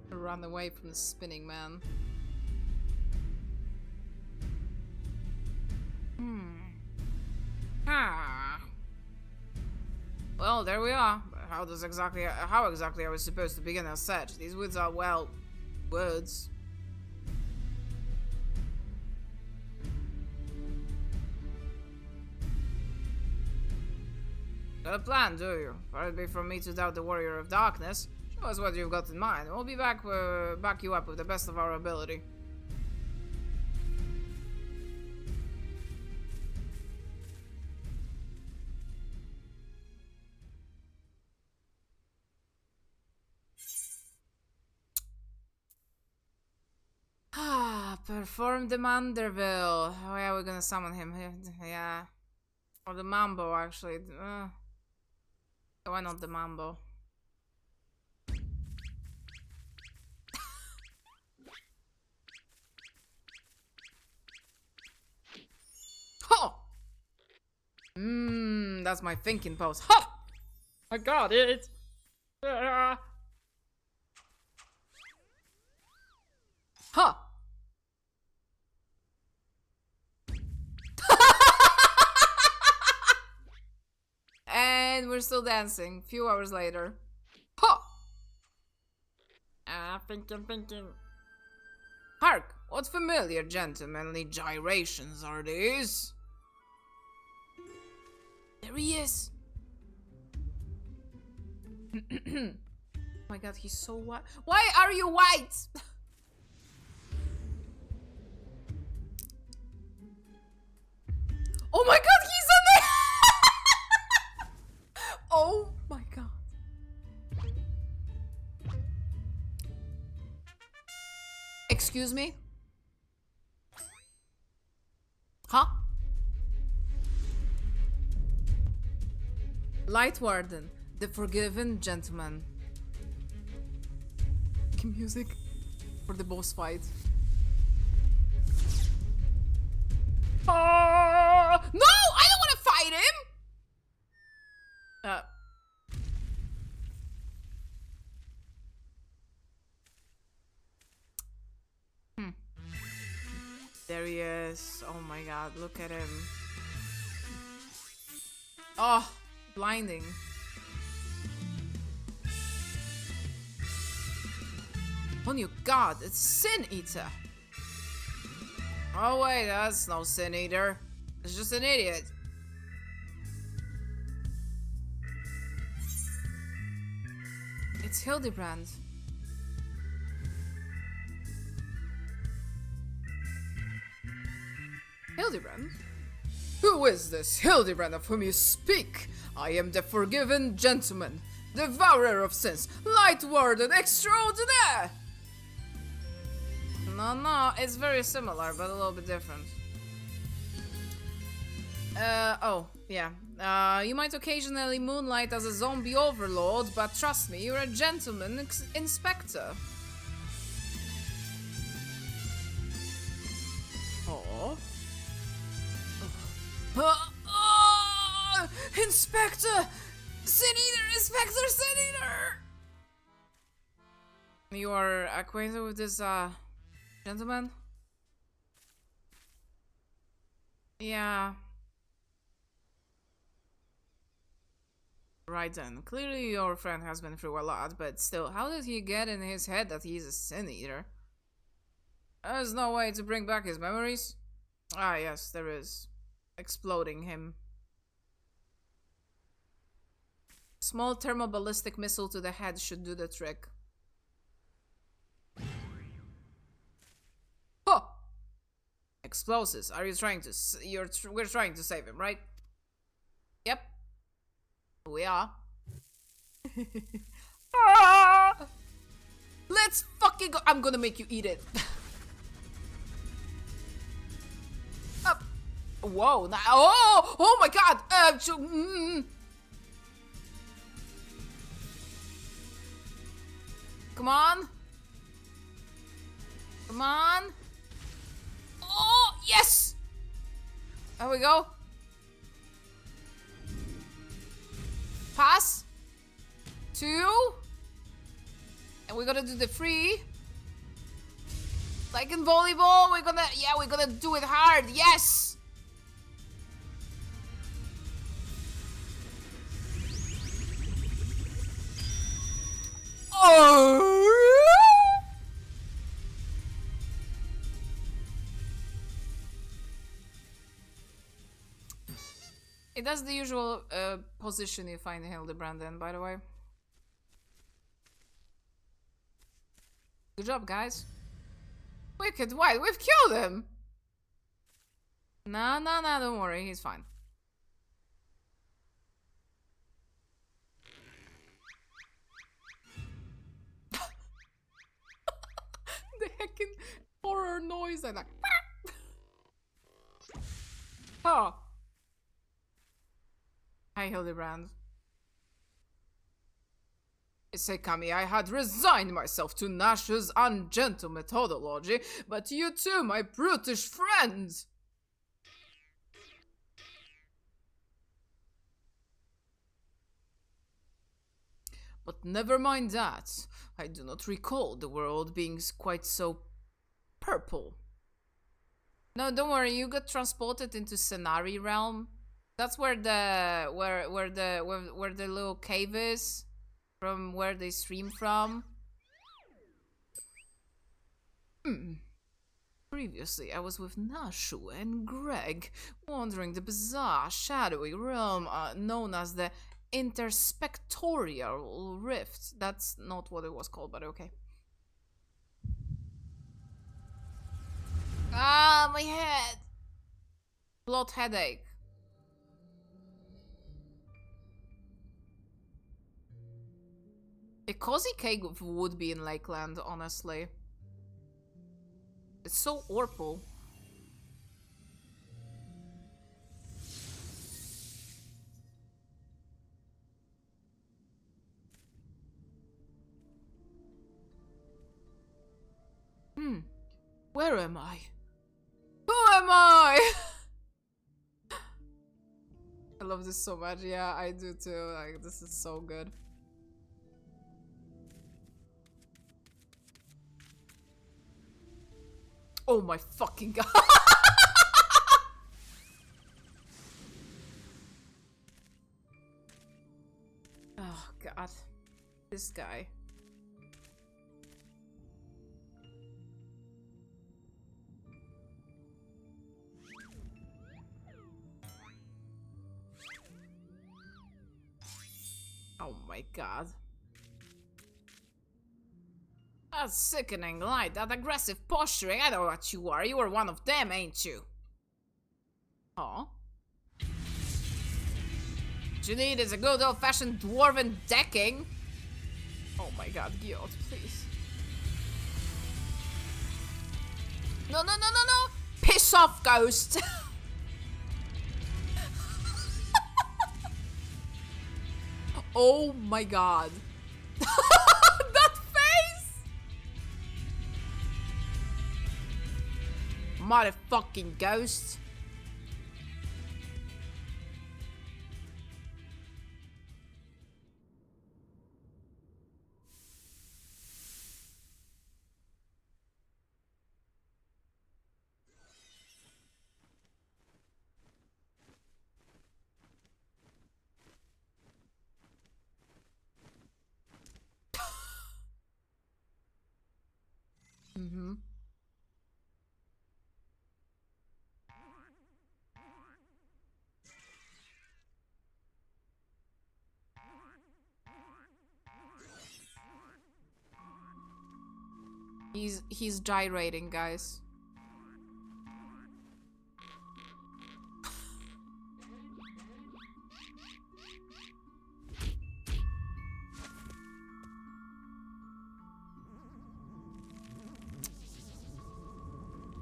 Run away from the spinning man. Well, there we are. How exactly are we supposed to begin our search? These woods are, well, woods. Got a plan, do you? Far be from me to doubt the warrior of darkness. Show us what you've got in mind. We'll be back you up with the best of our ability. Perform the Manderville. Oh yeah, we're gonna summon him. Yeah. Or the Mambo, actually. Why not the Mambo? Ho! That's my thinking pose. Ha! I got it! Ha! And we're still dancing. Few hours later. Ha! Thinking. Hark! What familiar gentlemanly gyrations are these? There he is! Oh my god, he's so white. Why are you white? Oh my god, he's on there! Oh my god. Excuse me? Huh? Light Warden, the forgiven gentleman. Music for the boss fight. No! I don't want to fight him! There he is. Oh my god, look at him. Oh, blinding. Oh your god, it's Sin Eater. Oh wait, that's no Sin Eater. It's just an idiot. It's Hildibrand. Hildibrand? Who is this Hildibrand of whom you speak? I am the forgiven gentleman, devourer of sins, light warden extraordinaire! No, it's very similar, but a little bit different. Oh, yeah. You might occasionally moonlight as a zombie overlord, but trust me, you're a gentleman inspector. Oh. Inspector! Sin Eater! Inspector Sin Eater! You are acquainted with this, gentleman? Yeah. Right then. Clearly your friend has been through a lot, but still, how did he get in his head that he's a Sin Eater? There's no way to bring back his memories? Ah, yes, there is. Exploding him. Small thermoballistic missile to the head should do the trick. Huh! Explosives. Are you trying to... we're trying to save him, right? Yep. We are. Ah! Let's fucking go. I'm gonna make you eat it. Up. Whoa. Oh my god. Come on. Come on. Oh, yes. There we go. Pass. 2. And we're gonna do the 3. Like in volleyball, we're gonna do it hard. Yes! Oh! It does the usual position you find in Hildibrand in, by the way. Good job, guys. Wicked White, we've killed him! Nah, don't worry, he's fine. The heckin' horror noise and like... Oh. Hi, Hildibrand. Sekami, I had resigned myself to Nash's ungentle methodology, but you too, my brutish friend! But never mind that. I do not recall the world being quite so purple. No, don't worry, you got transported into Senari realm. That's where the where the little cave is, from where they stream from. Previously, I was with Nashu and Greg, wandering the bizarre, shadowy realm known as the Interspectorial Rift. That's not what it was called, but okay. Ah, my head! Blood headache. A cozy cave would be in Lakeland, honestly. It's so orpal. Where am I? Who am I? I love this so much. Yeah, I do too. Like, this is so good. Oh my fucking god. Oh god. This guy. Oh my god. That sickening light, that aggressive posturing, I know what you are. You are one of them, ain't you? Huh? What you need is a good old-fashioned dwarven decking. Oh my god, Gyot, please. No. Piss off, ghost. Oh my god. That face! Motherfucking ghost. He's gyrating, guys.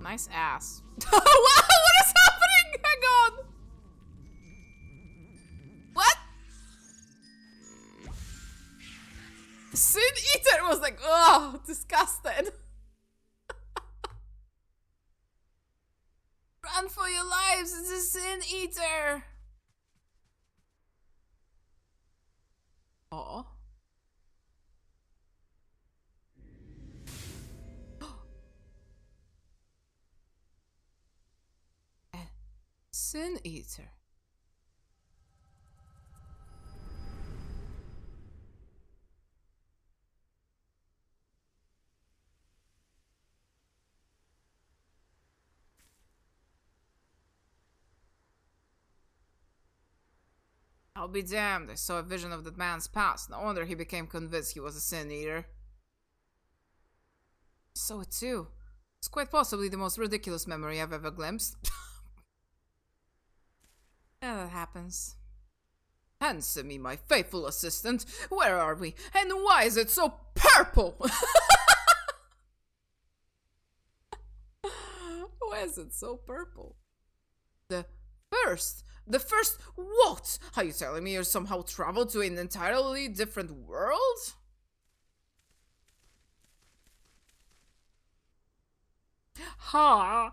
Nice ass. What is happening? Hang on. What? Sin Eater was like, oh, disgusted. Run for your lives, it's a Sin Eater. Oh. Sin Eater. I'll be damned, I saw a vision of that man's past. No wonder he became convinced he was a Sin Eater. So it too. It's quite possibly the most ridiculous memory I've ever glimpsed. Yeah, that happens. Answer me, my faithful assistant. Where are we? And why is it so purple? Why is it so purple? The first what? Are you telling me you somehow traveled to an entirely different world? Ha!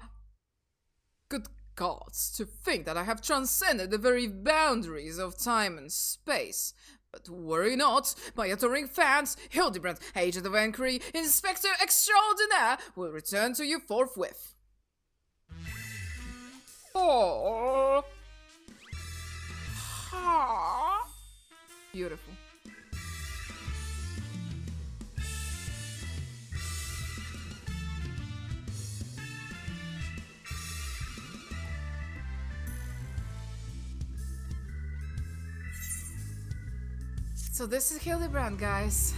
Good gods, to think that I have transcended the very boundaries of time and space. But worry not, my adoring fans, Hildibrand, Agent of Inquiry, Inspector Extraordinaire, will return to you forthwith. Oh! Ha! Beautiful. So this is Hildibrand, guys.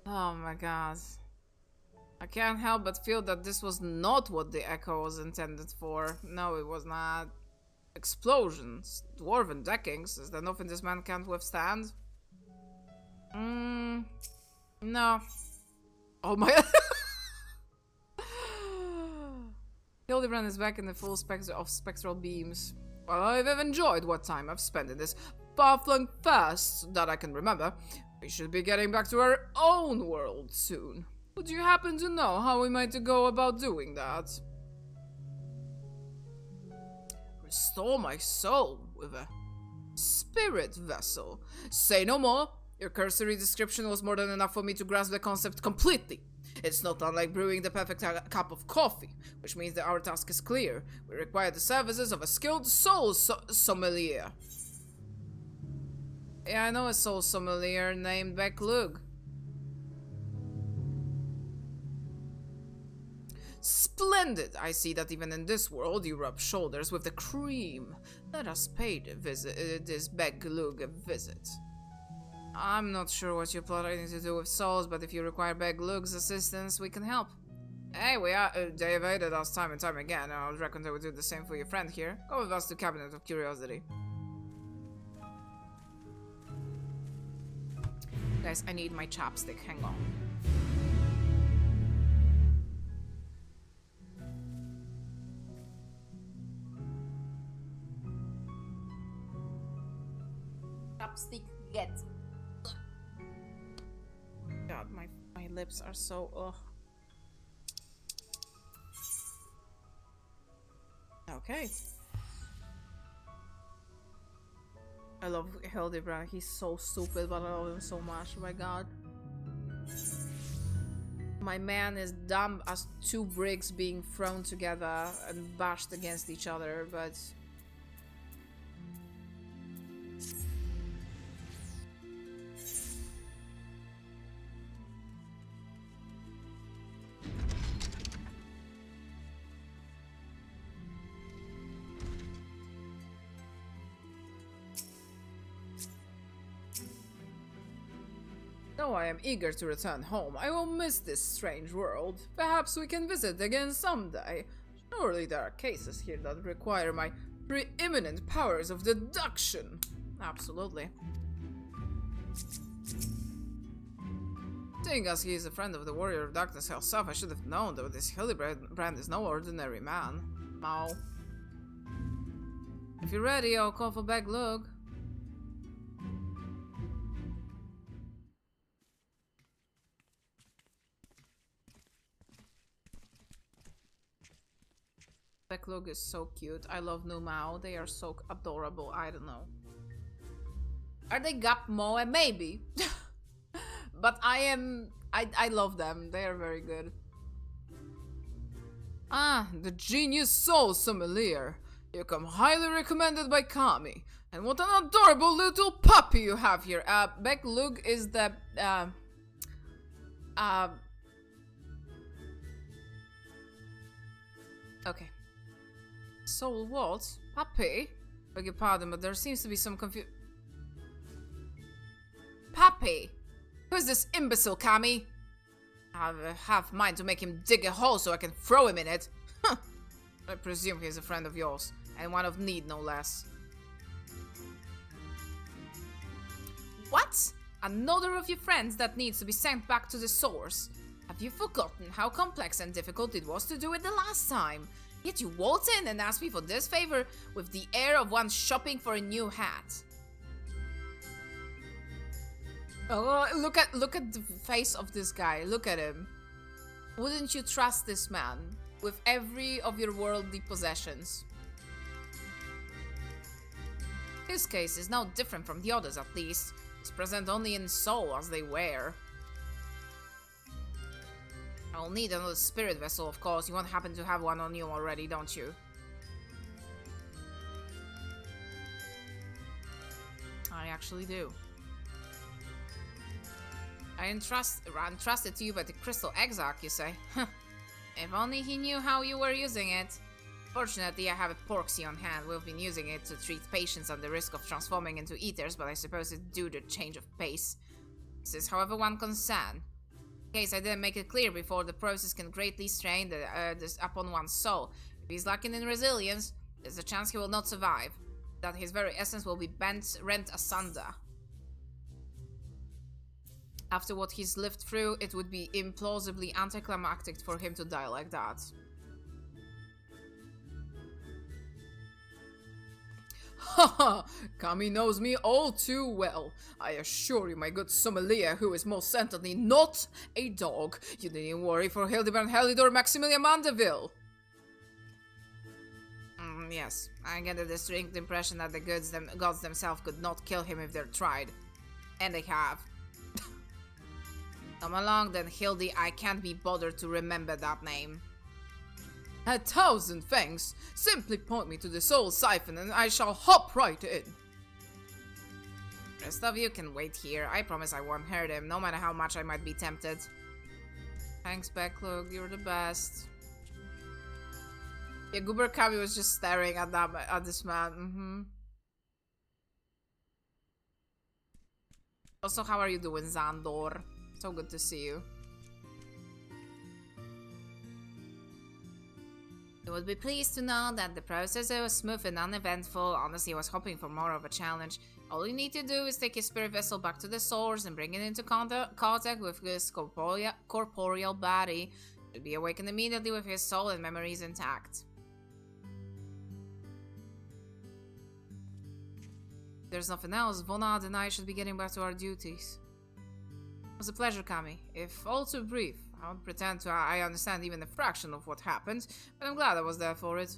Oh my god. I can't help but feel that this was not what the echo was intended for. No, it was not. Explosions, dwarven deckings, is there nothing this man can't withstand? No. Oh my... Hildibrand is back in the full spectrum of spectral beams. Well, I've enjoyed what time I've spent in this far-flung past that I can remember. We should be getting back to our own world soon. Would you happen to know how we might go about doing that? Restore my soul with a spirit vessel. Say no more. Your cursory description was more than enough for me to grasp the concept completely. It's not unlike brewing the perfect cup of coffee, which means that our task is clear. We require the services of a skilled soul sommelier. Yeah, I know a soul sommelier named Becklug. Splendid! I see that even in this world you rub shoulders with the cream. Let us pay this Becklug a visit. I'm not sure what you're planning to do with souls, but if you require Becklug's assistance, we can help. Hey, they evaded us time and time again, and I reckon they would do the same for your friend here. Go with us to Cabinet of Curiosity. Guys, I need my chapstick, hang on. Chapstick, get. God, my lips are so, ugh. Okay. I love Hildibrand, he's so stupid, but I love him so much, oh my god. My man is dumb as two bricks being thrown together and bashed against each other, but... Though I am eager to return home, I will miss this strange world. Perhaps we can visit again someday. Surely there are cases here that require my preeminent powers of deduction. Absolutely. Seeing as he is a friend of the Warrior of Darkness herself, I should have known that this Hildibrand is no ordinary man. Mao. If you're ready, I'll call for Becklug. Becklug is so cute. I love Numao. They are so adorable. I don't know. Are they Gap Moe? Maybe. But I I love them. They are very good. Ah, the genius soul sommelier. You come highly recommended by Kami. And what an adorable little puppy you have here. Beck Lug is the okay. Soul what? Puppy? Beg your pardon, but there seems to be some confusion. Puppy? Who's this imbecile, Kami? I have a half mind to make him dig a hole so I can throw him in it. Huh. I presume he's a friend of yours, and one of need, no less. What? Another of your friends that needs to be sent back to the source. Have you forgotten how complex and difficult it was to do it the last time? Yet you waltz in and ask me for this favor with the air of one shopping for a new hat. Oh, look at the face of this guy. Look at him. Wouldn't you trust this man with every of your worldly possessions? His case is no different from the others, at least. He's present only in soul as they wear. I'll need another spirit vessel, of course. You won't happen to have one on you already, don't you? I actually do. I entrusted to you by the Crystal Exarch, you say? If only he knew how you were using it. Fortunately, I have a porksy on hand. We've been using it to treat patients at the risk of transforming into eaters, but I suppose it's due to change of pace. This is, however, one concern. In case I didn't make it clear before, the process can greatly strain this upon one's soul. If he's lacking in resilience, there's a chance he will not survive. That his very essence will be rent asunder. After what he's lived through, it would be implausibly anticlimactic for him to die like that. Haha! Kami knows me all too well. I assure you, my good sommelier, who is most certainly not a dog. You needn't worry for Hildibrand Helidor Maximilian Mandeville. Yes, I get a distinct impression that the gods themselves could not kill him if they tried. And they have. Come along then, Hildy, I can't be bothered to remember that name. 1,000 thanks! Simply point me to the soul siphon and I shall hop right in. Rest of you can wait here. I promise I won't hurt him, no matter how much I might be tempted. Thanks, Becklug, you're the best. Yeah, Goober Kami was just staring at this man. Also, how are you doing, Zandor? So good to see you. You would be pleased to know that the process was smooth and uneventful. Honestly, I was hoping for more of a challenge. All you need to do is take his spirit vessel back to the source and bring it into contact with his corporeal body. He'll be awakened immediately with his soul and memories intact. If there's nothing else, Vonad and I should be getting back to our duties. It was a pleasure, Kami. If all too brief, I won't pretend I understand even a fraction of what happened, but I'm glad I was there for it.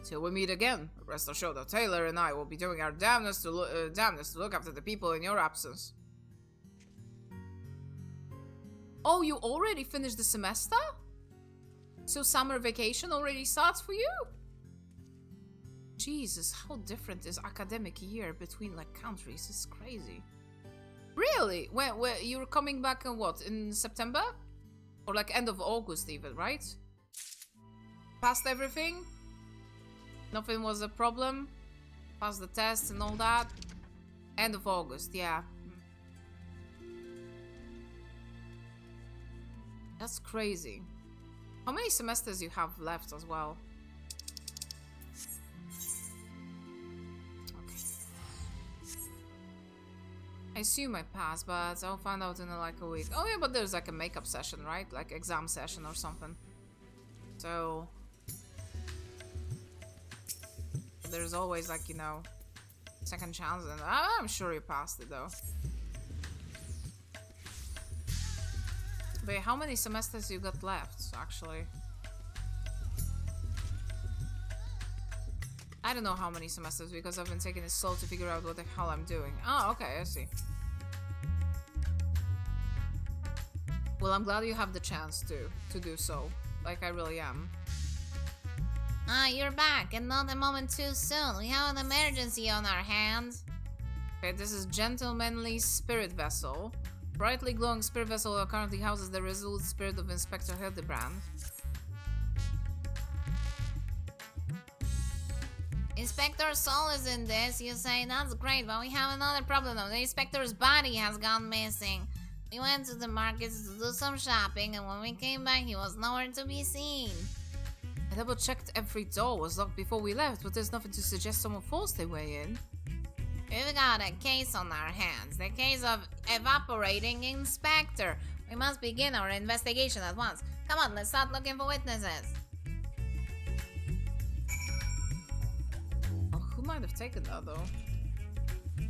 Till we meet again, rest assured that Taylor and I will be doing our damnedest to look after the people in your absence. Oh, you already finished the semester? So summer vacation already starts for you? Jesus, how different is academic year between like countries? It's crazy. Really? When you're coming back in what? In September? Or like end of August even, right? Passed everything? Nothing was a problem? Passed the tests and all that? End of August, yeah. That's crazy. How many semesters you have left as well? I assume I passed, but I'll find out in like a week. Oh yeah, but there's like a makeup session, right? Like exam session or something. So there's always like, you know, second chance, and I'm sure you passed it though. But how many semesters you got left, actually? I don't know how many semesters because I've been taking it slow to figure out what the hell I'm doing. Oh, okay, I see. Well, I'm glad you have the chance to do so. Like, I really am. Ah, you're back, and not a moment too soon. We have an emergency on our hands. Okay, this is Gentlemanly Spirit Vessel. Brightly glowing spirit vessel currently houses the resolute spirit of Inspector Hildibrand. Inspector Soul is in this, you say. That's great, but we have another problem though. The inspector's body has gone missing. We went to the markets to do some shopping, and when we came back, he was nowhere to be seen. I double checked every door was locked before we left, but there's nothing to suggest someone forced their way in. We've got a case on our hands. The case of evaporating inspector. We must begin our investigation at once. Come on, let's start looking for witnesses. Oh, who might have taken that though?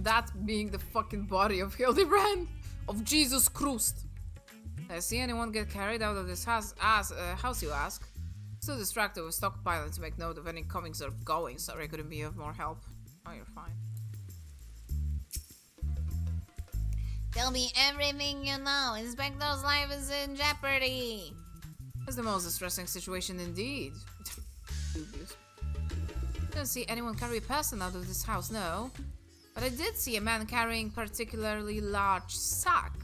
That being the fucking body of Hildibrand, of Jesus Christ. I see anyone get carried out of this house, you ask? Still distracted with stockpiling to make note of any comings or goings. Sorry I couldn't be of more help. Oh, you're fine. Tell me everything you know. Inspector's life is in jeopardy. It's the most distressing situation indeed. Dubious. Didn't see anyone carry a person out of this house, no. But I did see a man carrying a particularly large sack.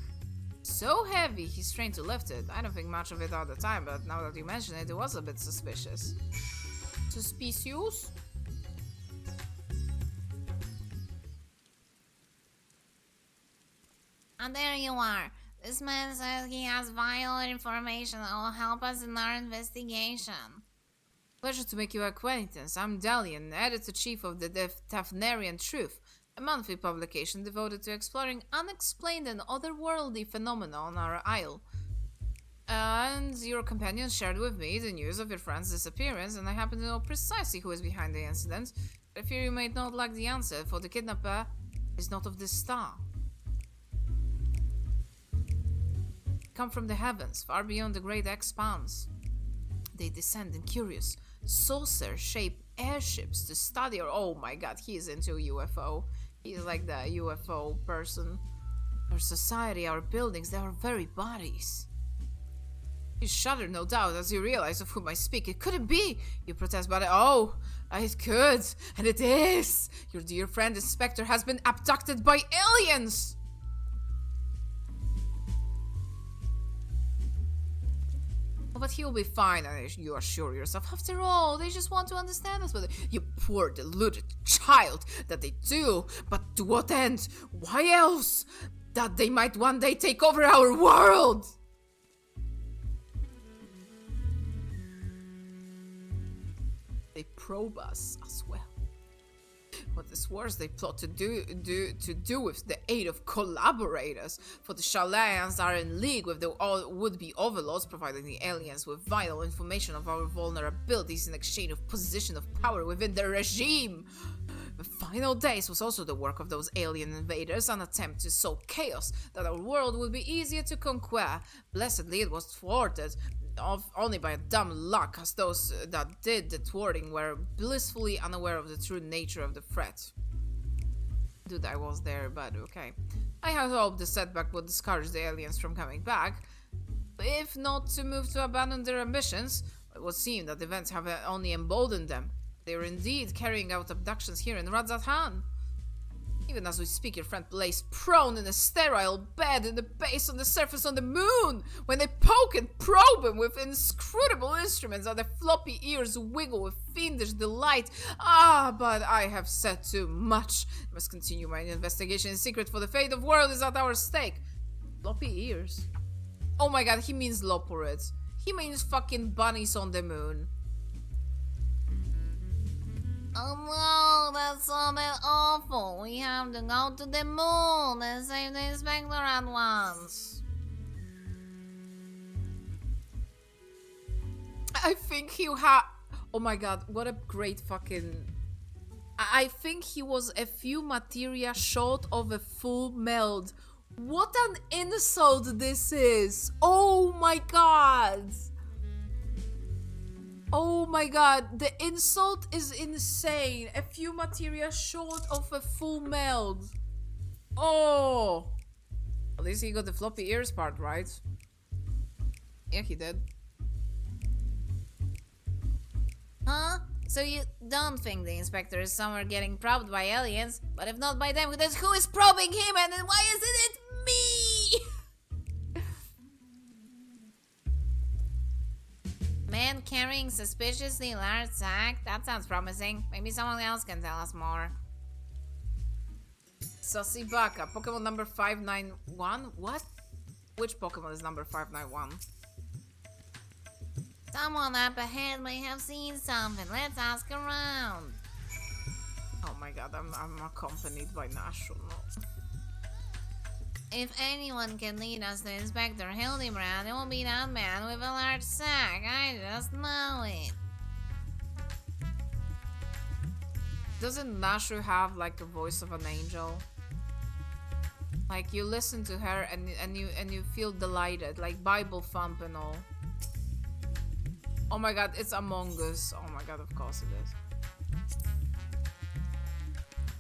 So heavy, he strained to lift it. I don't think much of it at the time, but now that you mention it, it was a bit suspicious. Suspicious? And there you are. This man says he has vital information that will help us in our investigation. Pleasure to make your acquaintance. I'm Dalian, editor-chief of the Tafnarian Truth, a monthly publication devoted to exploring unexplained and otherworldly phenomena on our isle. And your companion shared with me the news of your friend's disappearance, and I happen to know precisely who is behind the incident. I fear you may not lack the answer, for the kidnapper is not of this star. Come from the heavens, far beyond the great expanse. They descend in curious, saucer-shaped airships to study our— oh my god, he is into UFO. He's like the UFO person. Our society, our buildings, they are very bodies. You shudder, no doubt, as you realize of whom I speak. It couldn't be! You protest, but oh, it could, and it is! Your dear friend Inspector has been abducted by aliens! But he'll be fine, you assure yourself. After all, they just want to understand us better. You poor deluded child, that they do. But to what end? Why else? That they might one day take over our world! They probe us as well. What is worse, they plot to do with the aid of collaborators, for the Shalans are in league with the would-be overlords, providing the aliens with vital information of our vulnerabilities in exchange of position of power within their regime. The final days was also the work of those alien invaders, an attempt to sow chaos, that our world would be easier to conquer. Blessedly, it was thwarted, only by dumb luck, as those that did the thwarting were blissfully unaware of the true nature of the threat. Dude, I was there, but okay. I had hoped the setback would discourage the aliens from coming back, if not to move to abandon their ambitions. It would seem that events have only emboldened them. They are indeed carrying out abductions here in Radzathan. Even as we speak, your friend lays prone in a sterile bed in the base on the surface on the moon, when they poke and probe him with inscrutable instruments, and their floppy ears wiggle with fiendish delight. Ah, but I have said too much. I must continue my investigation in secret, for the fate of the world is at our stake. Floppy ears? Oh my god, he means loporids. He means fucking bunnies on the moon. Oh no, that's so awful. We have to go to the moon and save the inspector at once. I think oh my god, what a great fucking— I think he was a few materia short of a full meld. What an insult this is! Oh my god! Oh my god, the insult is insane. A few materia short of a full meld. Oh! At least he got the floppy ears part right. Yeah, he did. Huh? So you don't think the inspector is somewhere getting probed by aliens? But if not by them, then who is probing him and then why isn't it me? Man carrying suspiciously large sack? That sounds promising. Maybe someone else can tell us more. Sasibaka, Pokemon number 591? What? Which Pokemon is number 591? Someone up ahead may have seen something. Let's ask around. Oh my god, I'm accompanied by Nashu. No. If anyone can lead us to Inspector Hildibrand, it will be that man with a large sack. I just know it. Doesn't Nashu have like the voice of an angel? Like you listen to her and you feel delighted, like Bible thump and all. Oh my god, it's Among Us. Oh my god, of course it is.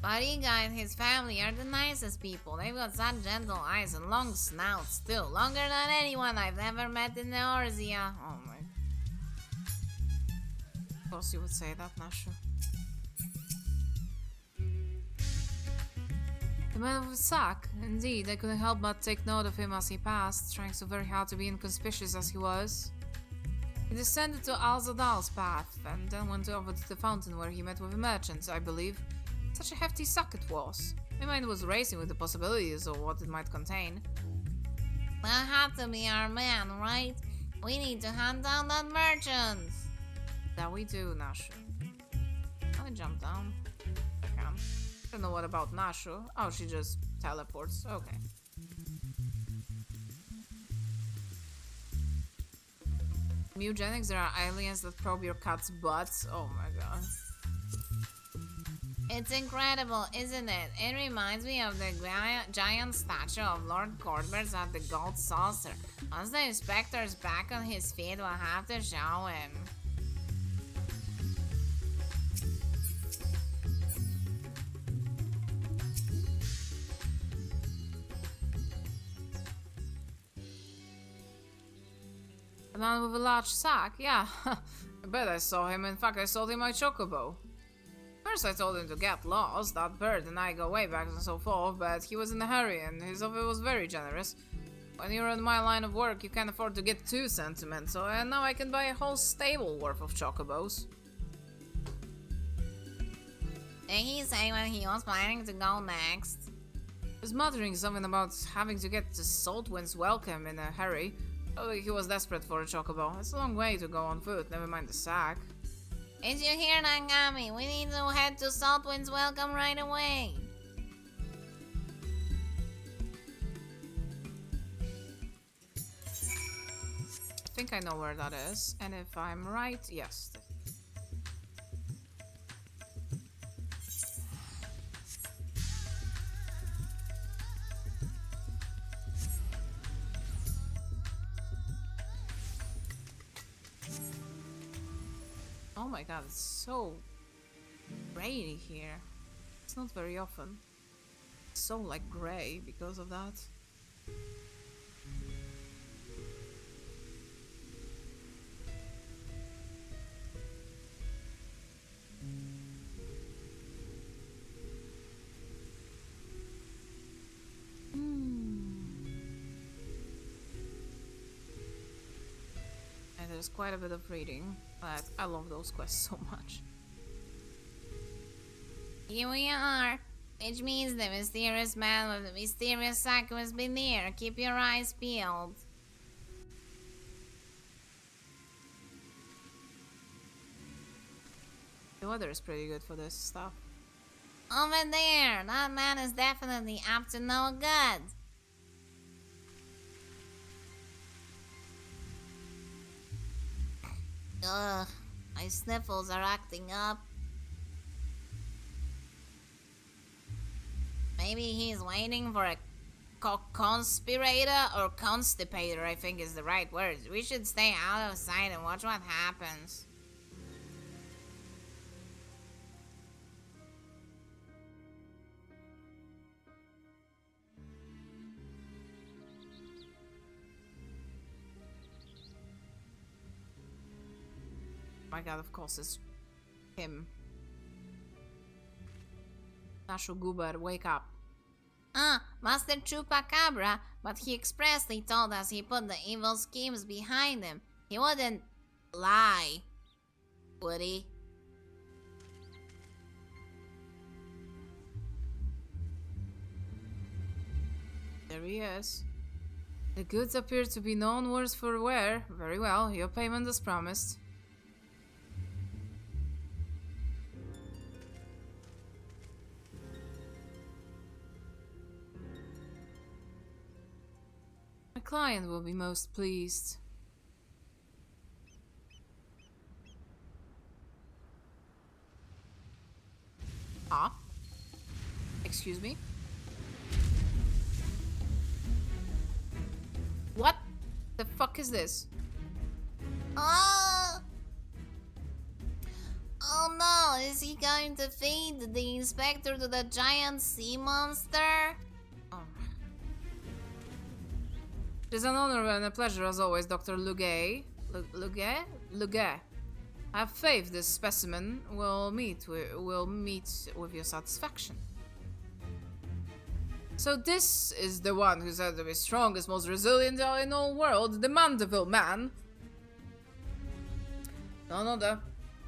Bariga and his family are the nicest people. They've got such gentle eyes and long snouts too. Longer than anyone I've ever met in the Orzia. Oh my. Of course you would say that, Nashu. The man with the sack. Indeed, I couldn't help but take note of him as he passed, trying so very hard to be inconspicuous as he was. He descended to Al-Zadal's path, and then went over to the fountain where he met with a merchant, I believe. Such a hefty sack it was. My mind was racing with the possibilities of what it might contain. That had to be our man, right? We need to hunt down that merchant. That we do, Nashu. Can I jump down? I can. I don't know what about Nashu. Oh, she just teleports. Okay. Mugenics, there are aliens that probe your cat's butts. Oh my god. It's incredible, isn't it? It reminds me of the giant statue of Lord Corbett at the Gold Saucer. Once the inspector's back on his feet, we'll have to show him. A man with a large sack? Yeah. I bet I saw him. In fact, I sold him my chocobo. First I told him to get lost, that bird and I go way back and so forth, but he was in a hurry and his offer was very generous. When you're in my line of work, you can't afford to get too sentimental, and now I can buy a whole stable worth of chocobos. Did he say when he was planning to go next? He was muttering something about having to get to Saltwind's welcome in a hurry. Probably he was desperate for a chocobo. It's a long way to go on foot, never mind the sack. Did you hear, Nagami? We need to head to Saltwind's welcome right away. I think I know where that is, and if I'm right, yes. Oh my god, it's so rainy here. It's not very often. It's so like grey because of that. And there's quite a bit of reading, but I love those quests so much. Here we are, which means the mysterious man with the mysterious sack must be near. Keep your eyes peeled. The weather is pretty good for this stuff. Over there, that man is definitely up to no good. Ugh, my sniffles are acting up. Maybe he's waiting for a conspirator or constipator, I think is the right word. We should stay out of sight and watch what happens. my god, of course it's him. Nashu Goober, wake up. Master Chupacabra, but he expressly told us he put the evil schemes behind him. He wouldn't lie, would he? There he is. The goods appear to be none worse for wear. Very well, your payment is promised. My client will be most pleased. Ah? Excuse me? What the fuck is this? Oh! Oh no, is he going to feed the inspector to the giant sea monster? Oh. It is an honor and a pleasure as always, Dr. Luguet. Luguet. I have faith this specimen will meet with your satisfaction. So this is the one who said to be strongest, most resilient in all world, the Mandeville man. None other.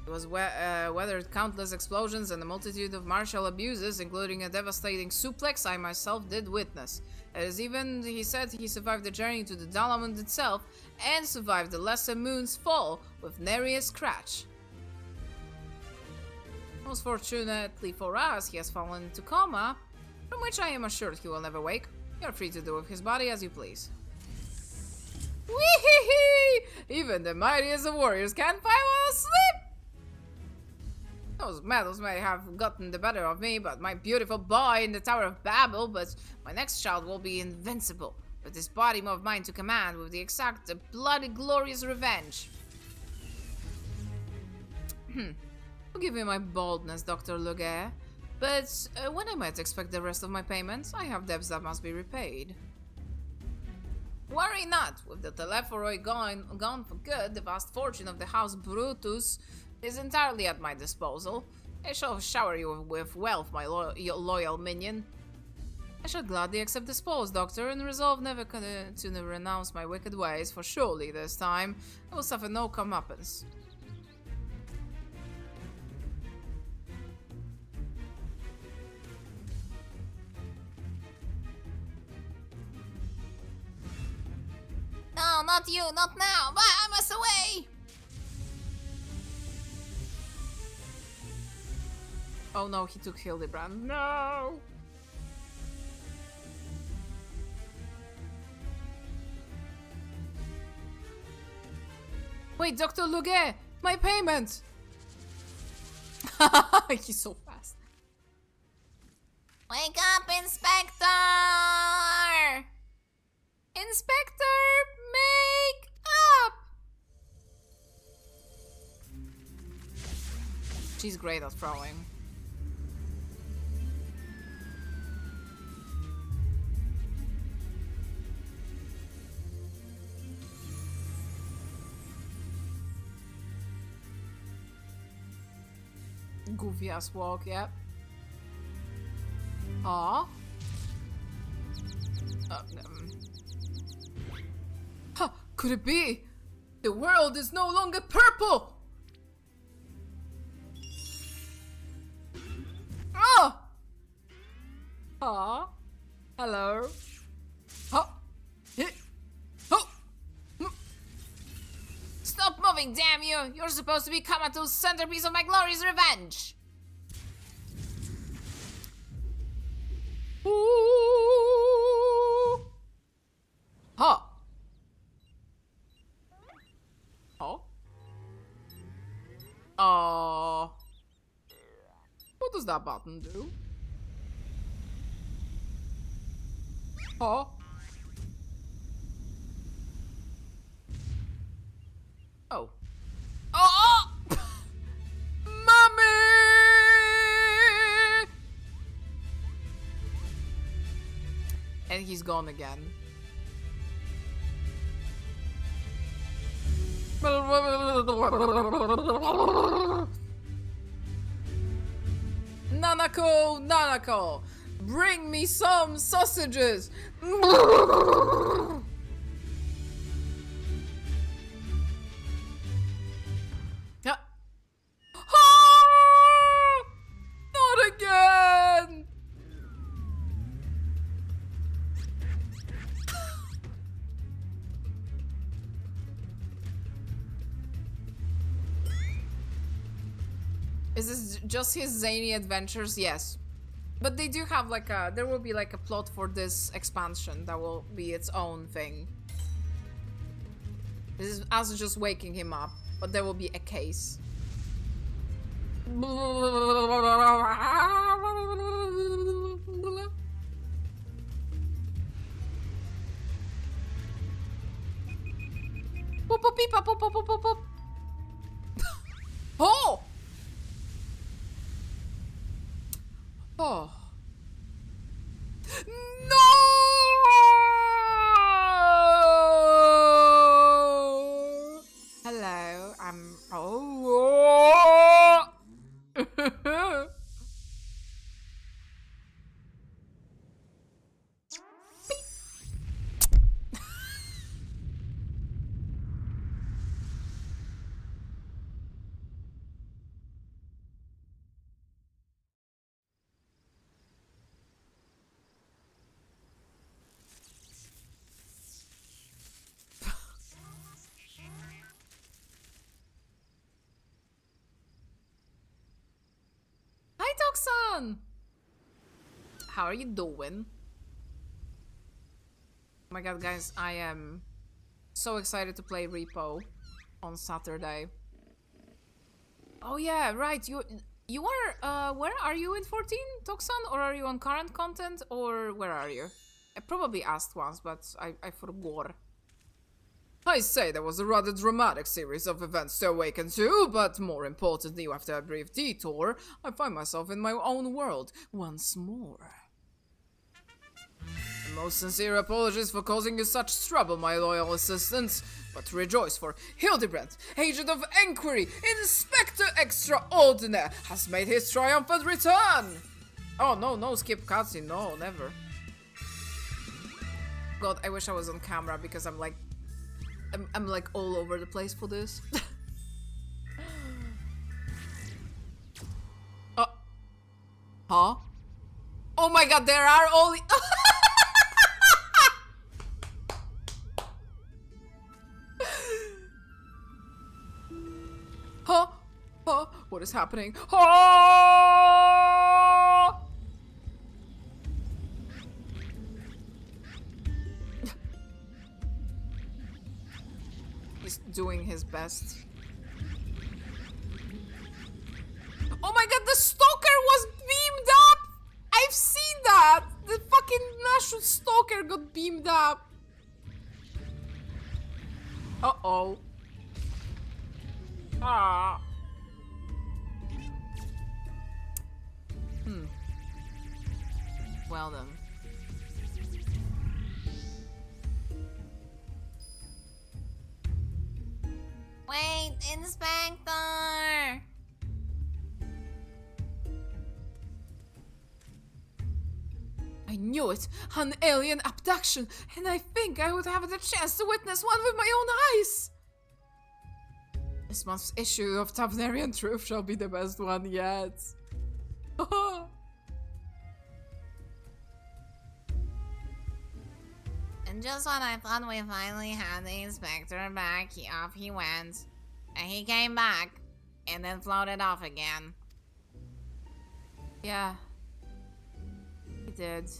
He was weathered countless explosions and a multitude of martial abuses, including a devastating suplex I myself did witness. As even he said he survived the journey to the Dalamund itself and survived the lesser moon's fall with nary a scratch. Most fortunately for us, he has fallen into coma, from which I am assured he will never wake. You're free to do with his body as you please. Wee-hee-hee! Even the mightiest of warriors can't find while asleep! Those medals may have gotten the better of me, but my beautiful boy in the Tower of Babel, but my next child will be invincible, with this body of mine to command, with the exact bloody glorious revenge. Forgive me my boldness, Dr. Luguet, but when I might expect the rest of my payments, I have debts that must be repaid. Worry not, with the Telephorai gone for good, the vast fortune of the House Brutus is entirely at my disposal. I shall shower you with wealth, my loyal minion. I shall gladly accept the spoils, Doctor, and resolve never to renounce my wicked ways, for surely this time I will suffer no comeuppance. No, not you, not now! But I must away! Oh no, he took Hildibrand. No! Wait, Dr. Luguet! My payment! He's so fast. Wake up, Inspector! Inspector, make up! She's great at throwing. Goofy ass walk, yep. Aw. Huh, could it be? The world is no longer purple! Oh! Aw. Hello. Huh. Oh. Stop moving, damn you! You're supposed to be Kamato's centerpiece of my glorious revenge! Ooh. Huh. Oh. What does that button do? Oh. Oh. Oh! Mommy! And he's gone again. Nanako, Nanako, bring me some sausages. Ah! Ah! Not again. Is this just his zany adventures? Yes. But they do have like a, there will be like a plot for this expansion that will be its own thing. This is us just waking him up, but there will be a case. Pop, pop, peep, pop, pop, pop, pop, pop. Oh! Oh. No! Hello, I'm... Oh! Hi, Toxan! How are you doing? Oh my god, guys, I am so excited to play Repo on Saturday. Oh yeah, right, you are, where are you in 14, Toxan? Or are you on current content, or where are you? I probably asked once, but I forgot. I say there was a rather dramatic series of events to awaken to, but more importantly, after a brief detour, I find myself in my own world once more. Most sincere apologies for causing you such trouble, my loyal assistants, but rejoice, for Hildibrand, Agent of Enquiry, Inspector Extraordinaire, has made his triumphant return! Oh no, no, skip cutscene, no, never. God, I wish I was on camera because I'm like all over the place for this. Huh? Oh my god, there are only... Huh? Huh? What is happening? Huh? He's doing his best. Oh my god, the stalker was beamed up! I've seen that! The fucking Nashul stalker got beamed up. Uh-oh. Ah. Well then. Wait, Inspector! I knew it! An alien abduction! And I think I would have the chance to witness one with my own eyes! This month's issue of Tavnerian Truth shall be the best one yet. And just when I thought we finally had the inspector back, off he went. And he came back, and then floated off again. Yeah. He did.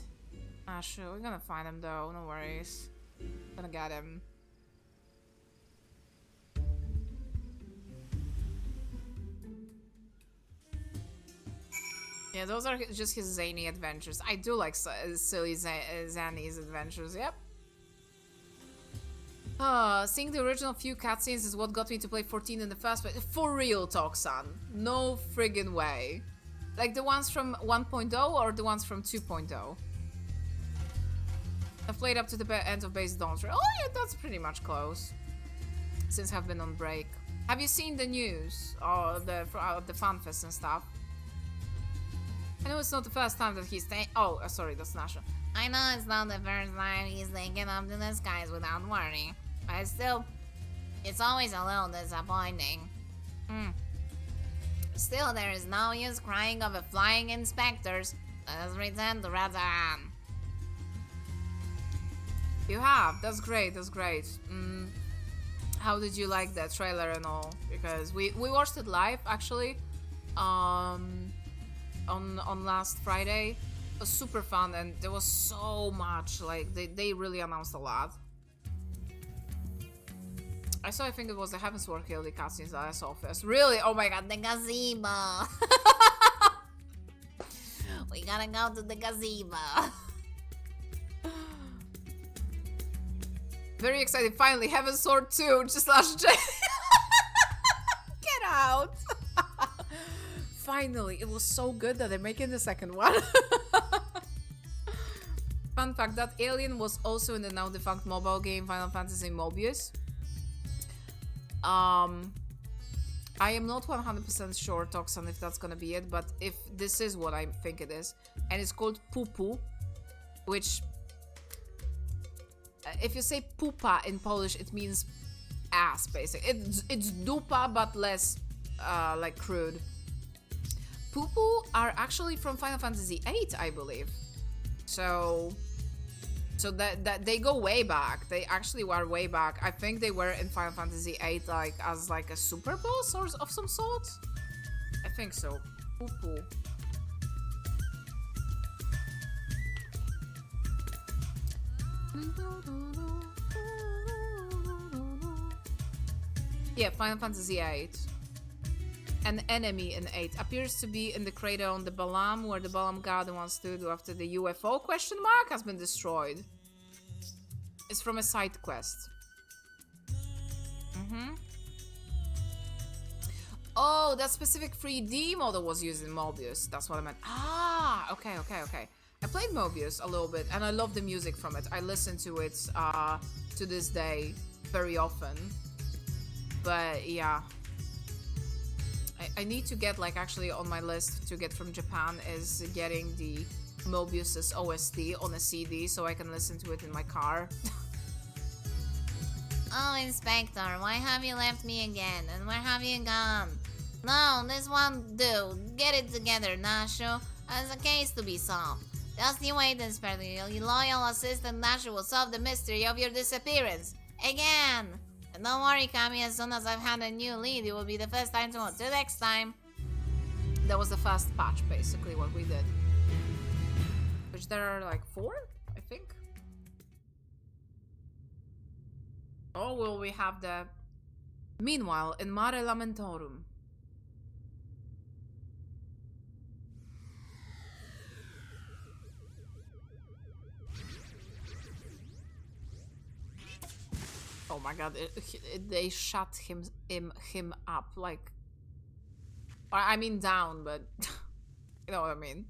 Ah, sure, we're gonna find him though, no worries. Gonna get him. Yeah, those are just his zany adventures. I do like silly Zanny's adventures, yep. Seeing the original few cutscenes is what got me to play 14 in the first place. For real, Toxan. No friggin' way. Like the ones from 1.0 or the ones from 2.0? I've played up to the end of base Dawntrail. Oh yeah, that's pretty much close. since I've been on break. Have you seen the news or the fan fest and stuff? I know it's not the first time that he's oh, sorry, that's Nasha. I know it's not the first time he's taken up to the skies without warning, but still, it's always a little disappointing. Still, there is no use crying over flying inspectors. Let us return to Razan. You have? That's great, that's great. How did you like that trailer and all? Because we watched it live, actually, on last Friday. It was super fun, and there was so much, like, they really announced a lot. I think it was the Heavensward Hildy cutscenes that I saw first. Really? Oh my god, The gazebo. We gotta go to the gazebo. very excited. Finally, Heavensward 2, just last J. Get out. Finally, it was so good that they're making the second one. Fun fact, that alien was also in the now defunct mobile game Final Fantasy Mobius. I am not 100% sure, Toxan, if that's gonna be it, but if this is what I think it is, and it's called Pupu, which, if you say pupa in Polish, it means ass, basically. It's dupa, but less, like, crude. Pupu are actually from Final Fantasy VIII, I believe. So that they go way back. They actually were way back. I think they were in Final Fantasy VIII, like, as like a super boss or of some sort. I think so. Pupu. Yeah, Final Fantasy VIII. An enemy in 8 appears to be in the crater on the Balam, where the Balam Garden once stood after the UFO has been destroyed. It's from a side quest. Oh, that specific 3D model was used in Mobius. That's what I meant. Ah, okay. I played Mobius a little bit, and I love the music from it. I listen to it to this day very often. But yeah. I need to get, like, actually on my list to get from Japan is getting the Mobius's OST on a CD so I can listen to it in my car. Oh, Inspector, why have you left me again? And where have you gone? No, this won't do. Get it together, Nashu. There's a case to be solved. Just you wait, Inspector. Your loyal assistant Nashu will solve the mystery of your disappearance. Again! And don't worry, Kami, as soon as I've had a new lead, it will be the first time to know. Till next time. That was the first patch, basically, what we did. Which there are, like, 4, I think. Or will we have the... Meanwhile, in Mare Lamentorum. Oh my god, they shut him up, like... I mean down, but... you know what I mean.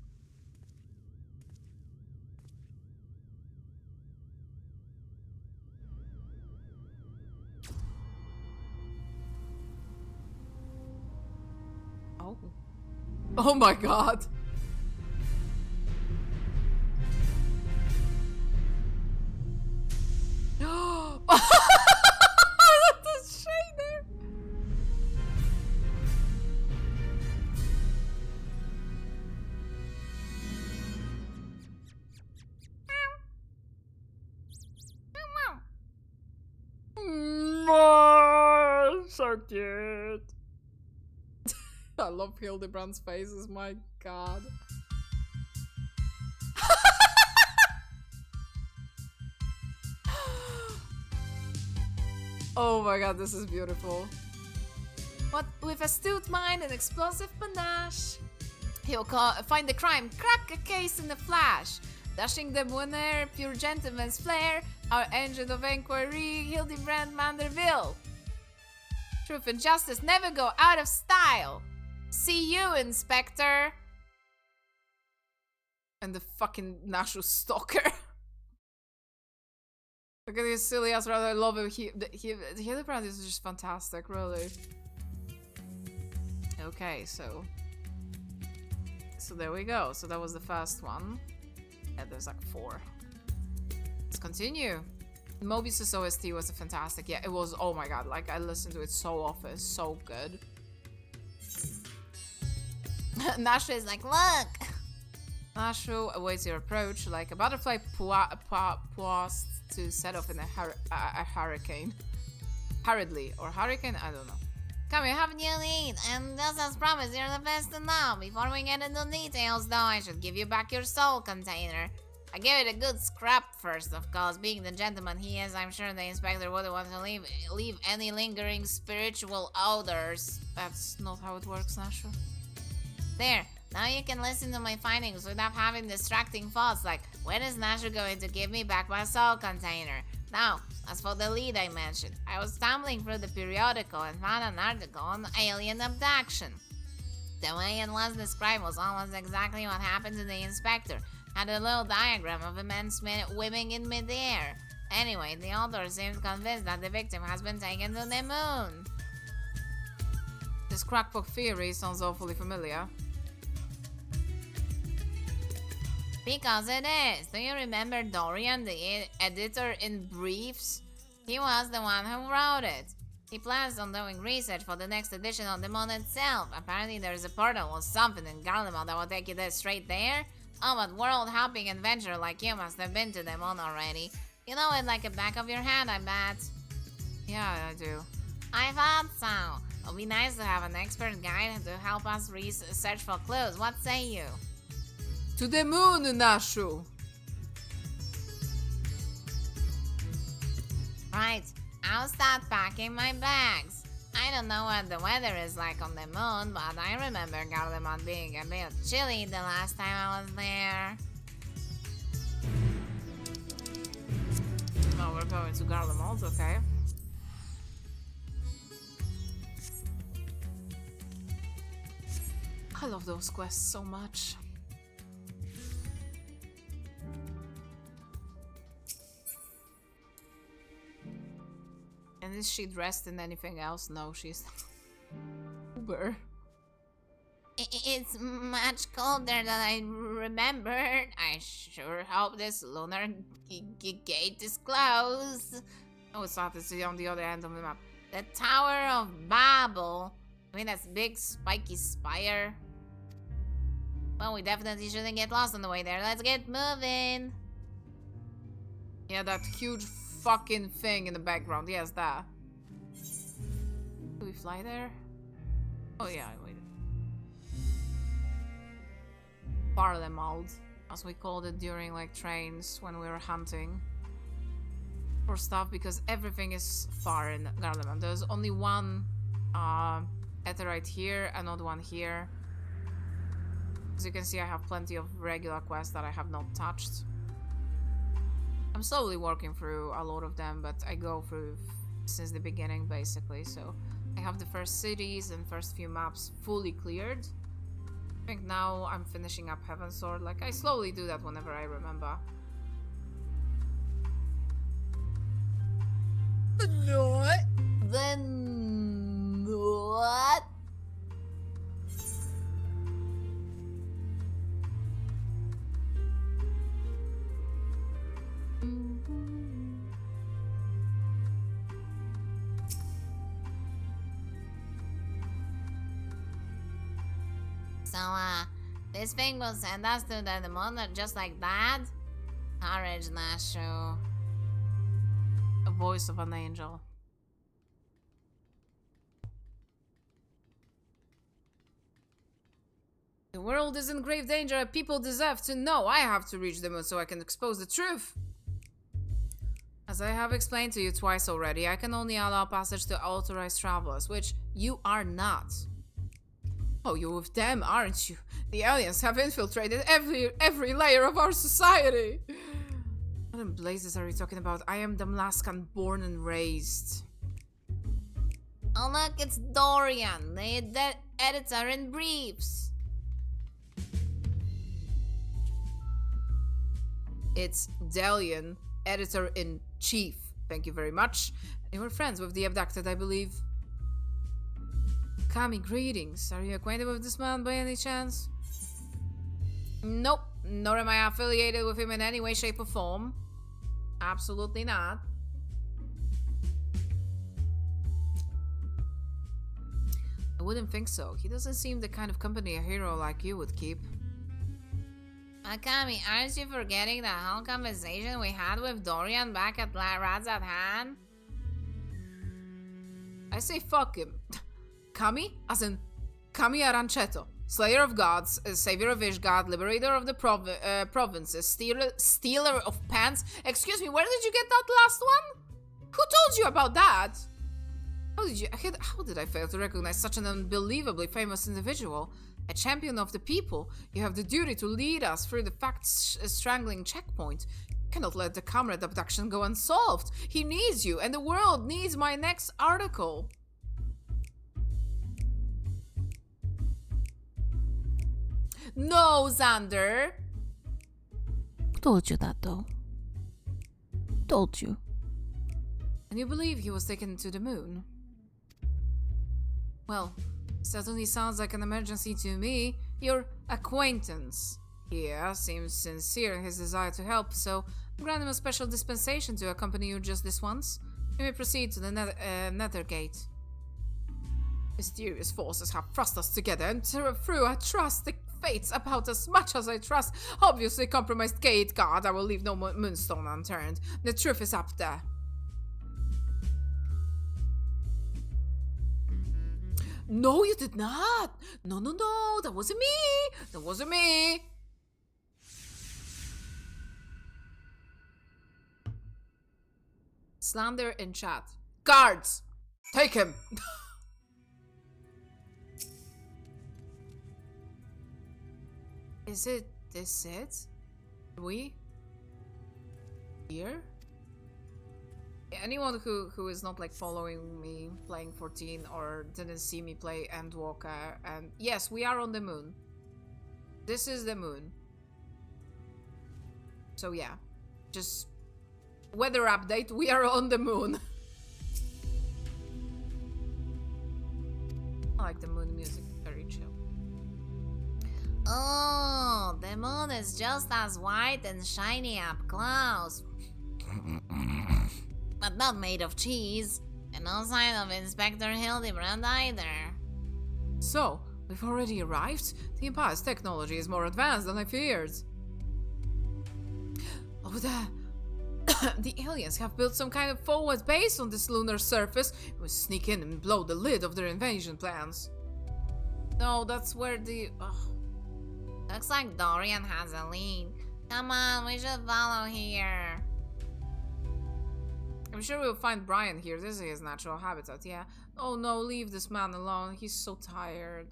Oh. Oh my god. That's shader. So cute. I love Hildibrand's faces, my god. Oh my god, this is beautiful. What with astute mind and explosive panache, he'll find the crime, crack a case in a flash. Dashing the winner, pure gentleman's flair, our engine of inquiry, Hildibrand Manderville. Truth and justice never go out of style. See you, Inspector. And the fucking Nashu stalker. Look at his silly ass, rather I love him. Hildibrand is just fantastic, really. Okay, so there we go. So that was the first one. Yeah, there's like 4. Let's continue. Mobius's OST was fantastic. Yeah, it was. Oh my god, like I listened to it so often. It's so good. Nasha is like, look! Nashu awaits your approach like a butterfly paused to set off in a hurricane. Hurriedly. Or hurricane? I don't know. Come here, have you eat? And just as promised, you're the best to know. Before we get into details, though, I should give you back your soul container. I gave it a good scrap first, of course. Being the gentleman he is, I'm sure the inspector wouldn't want to leave any lingering spiritual odors. That's not how it works, Nashu. There, now you can listen to my findings without having distracting thoughts like, when is Nashu going to give me back my soul container? Now, as for the lead I mentioned, I was stumbling through the periodical and found an article on alien abduction. The way it was described was almost exactly what happened to the inspector. Had a little diagram of immense swimming in midair. Anyway, the author seems convinced that the victim has been taken to the moon. This crackpot theory sounds awfully familiar. Because it is. Do you remember Dorian, the editor in Briefs? He was the one who wrote it. He plans on doing research for the next edition on the moon itself. Apparently there's a portal or something in Garlemald that will take you there straight there. Oh, but world-hopping adventurer like you must have been to the moon already. You know it like the back of your hand, I bet. Yeah, I do. I thought so. It'll be nice to have an expert guide to help us search for clues. What say you? To the moon, Nashu! Right, I'll start packing my bags. I don't know what the weather is like on the moon, but I remember Garlemald being a bit chilly the last time I was there. Now we're going to Garlemald, okay. I love those quests so much. And is she dressed in anything else? No, she's Uber. It's much colder than I remembered. I sure hope this lunar gate is closed. Oh, it's not. It's on the other end of the map. The Tower of Babel. I mean, that's big spiky spire. Well, we definitely shouldn't get lost on the way there. Let's get moving. Yeah, that huge fucking thing in the background. Yes, that. Do we fly there? Oh yeah, I waited. Garlemald, as we called it during like trains when we were hunting for stuff, because everything is far in Garlemald. There's only one Etherite here, another one here. As you can see, I have plenty of regular quests that I have not touched. I'm slowly working through a lot of them, but I go through since the beginning, basically. So I have the first cities and first few maps fully cleared. I think now I'm finishing up Heaven's Sword. Like, I slowly do that whenever I remember. What? Then what? So, this thing will send us to the moon just like that? Courage, Nashu. A voice of an angel. The world is in grave danger. People deserve to know. I have to reach the moon so I can expose the truth. As I have explained to you twice already, I can only allow passage to authorized travelers, which you are not. Oh, you're with them, aren't you? The aliens have infiltrated every layer of our society. What in blazes are you talking about? I am Damlaskan, born and raised. Oh look, it's Dorian, the editor in Briefs. It's Delian, editor in Chief, thank you very much. You were friends with the abducted, I believe. Kami, greetings. Are you acquainted with this man by any chance? Nope, nor am I affiliated with him in any way, shape, or form. Absolutely not. I wouldn't think so. He doesn't seem the kind of company a hero like you would keep. Akami, aren't you forgetting the whole conversation we had with Dorian back at Rats at Hand? I say fuck him. Kami, as in Kami Aranchetto, slayer of gods, savior of Ishgard, liberator of the provinces, stealer of pants. Excuse me, where did you get that last one? Who told you about that? How did I fail to recognize such an unbelievably famous individual? A champion of the people, you have the duty to lead us through the fact-strangling checkpoint. You cannot let the comrade abduction go unsolved. He needs you, and the world needs my next article. No, Xander! Who told you that, though? Who told you? And you believe he was taken to the moon? Well, certainly sounds like an emergency to me. Your acquaintance here seems sincere in his desire to help, so grant him a special dispensation to accompany you just this once. You may proceed to the nether gate. Mysterious forces have thrust us together, and through I trust the fates about as much as I trust obviously compromised gate guard. I will leave no moonstone unturned. The truth is up there. No, you did not. No, that wasn't me. That wasn't me. Slander in chat. Guards, take him. Is this it? We? Here? Anyone who is not like following me playing 14 or didn't see me play Endwalker, and yes, we are on the moon. This is the moon. So yeah, just weather update, we are on the moon. I like the moon music, very chill. Oh, the moon is just as white and shiny up close. But not made of cheese. And no sign of Inspector Hildibrand either. So, we've already arrived? The Empire's technology is more advanced than I feared. Over there. The aliens have built some kind of forward base on this lunar surface. We sneak in and blow the lid of their invasion plans. No, that's where the... Looks like Dorian has a lead. Come on, we should follow here. I'm sure we'll find Brian here. This is his natural habitat, yeah. Oh no, leave this man alone. He's so tired.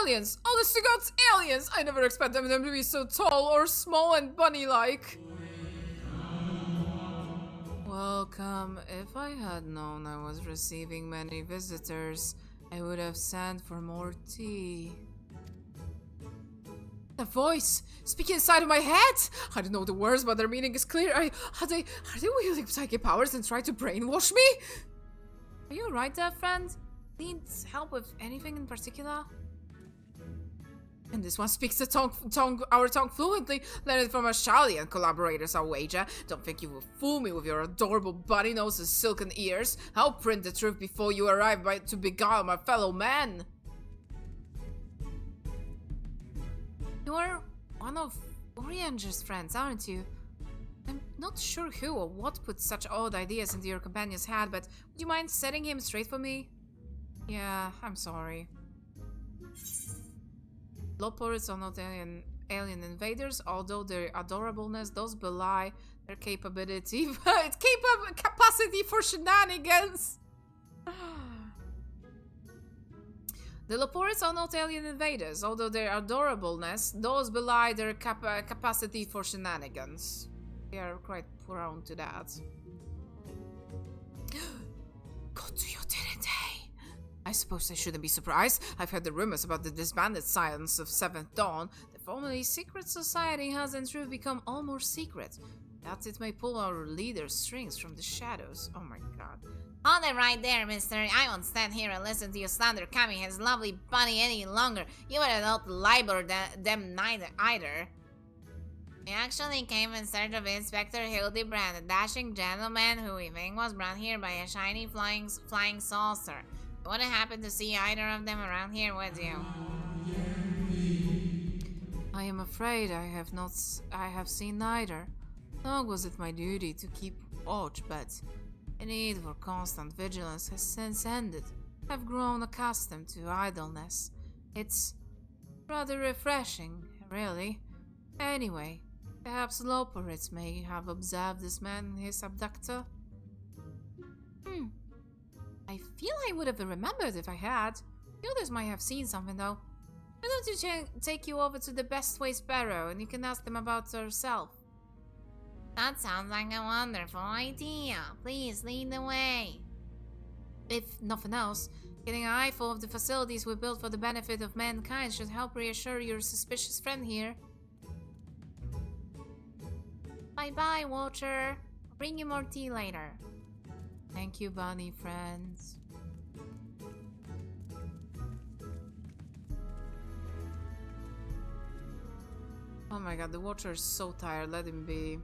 Aliens! Honest to God's aliens! I never expected them to be so tall or small and bunny-like. Welcome. If I had known I was receiving many visitors, I would have sent for more tea. The voice speaking inside of my head. I don't know the words, but their meaning is clear. Are they wielding psychic powers and try to brainwash me? Are you alright there, friend? Needs help with anything in particular? And this one speaks our tongue fluently, learned from our Shalian collaborators, I wager. Don't think you will fool me with your adorable bunny nose and silken ears. I'll print the truth before you arrive to beguile my fellow men. You're one of Orianger's friends, aren't you? I'm not sure who or what put such odd ideas into your companion's head, but would you mind setting him straight for me? Yeah, I'm sorry. Loporits are not alien invaders, although their adorableness does belie their capability for shenanigans. The Loporits are not alien invaders, although their adorableness does belie their capacity for shenanigans. They are quite prone to that. Got to you, didn't they? I suppose I shouldn't be surprised. I've heard the rumors about the disbanded Science of Seventh Dawn. The formerly secret society has in truth become almost secret. that it may pull our leader's strings from the shadows. Oh my god. Hold it right there, mister. I won't stand here and listen to you slander Kami, his lovely bunny, any longer. You would not libel them neither either. We actually came in search of Inspector Hildibrand, a dashing gentleman who we think was brought here by a shiny flying saucer. You wouldn't happen to see either of them around here, would you? I am afraid I have seen neither. Long was it my duty to keep watch, but the need for constant vigilance has since ended. I've grown accustomed to idleness. It's rather refreshing, really. Anyway, perhaps Loporitz may have observed this man and his abductor. I feel I would have remembered if I had. The others might have seen something, though. Why don't you take you over to the Bestway Sparrow and you can ask them about herself? That sounds like a wonderful idea. Please lead the way. If nothing else, getting an eyeful of the facilities we built for the benefit of mankind should help reassure your suspicious friend here. Bye-bye, Watcher. I'll bring you more tea later. Thank you, bunny friends. Oh my god, the Watcher is so tired. Let him be.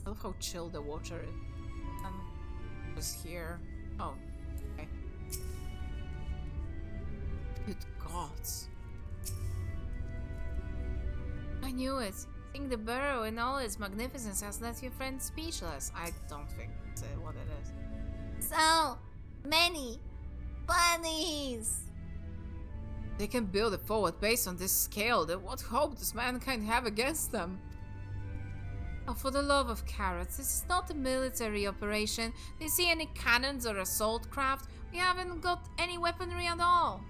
I love how chill the Watcher is here. Oh, okay. Good gods. I knew it. I think the burrow in all its magnificence has left your friend speechless. I don't think that's what it is. So many bunnies! They can build a forward base on this scale. Then what hope does mankind have against them? Oh, for the love of carrots, this is not a military operation. Do you see any cannons or assault craft? We haven't got any weaponry at all.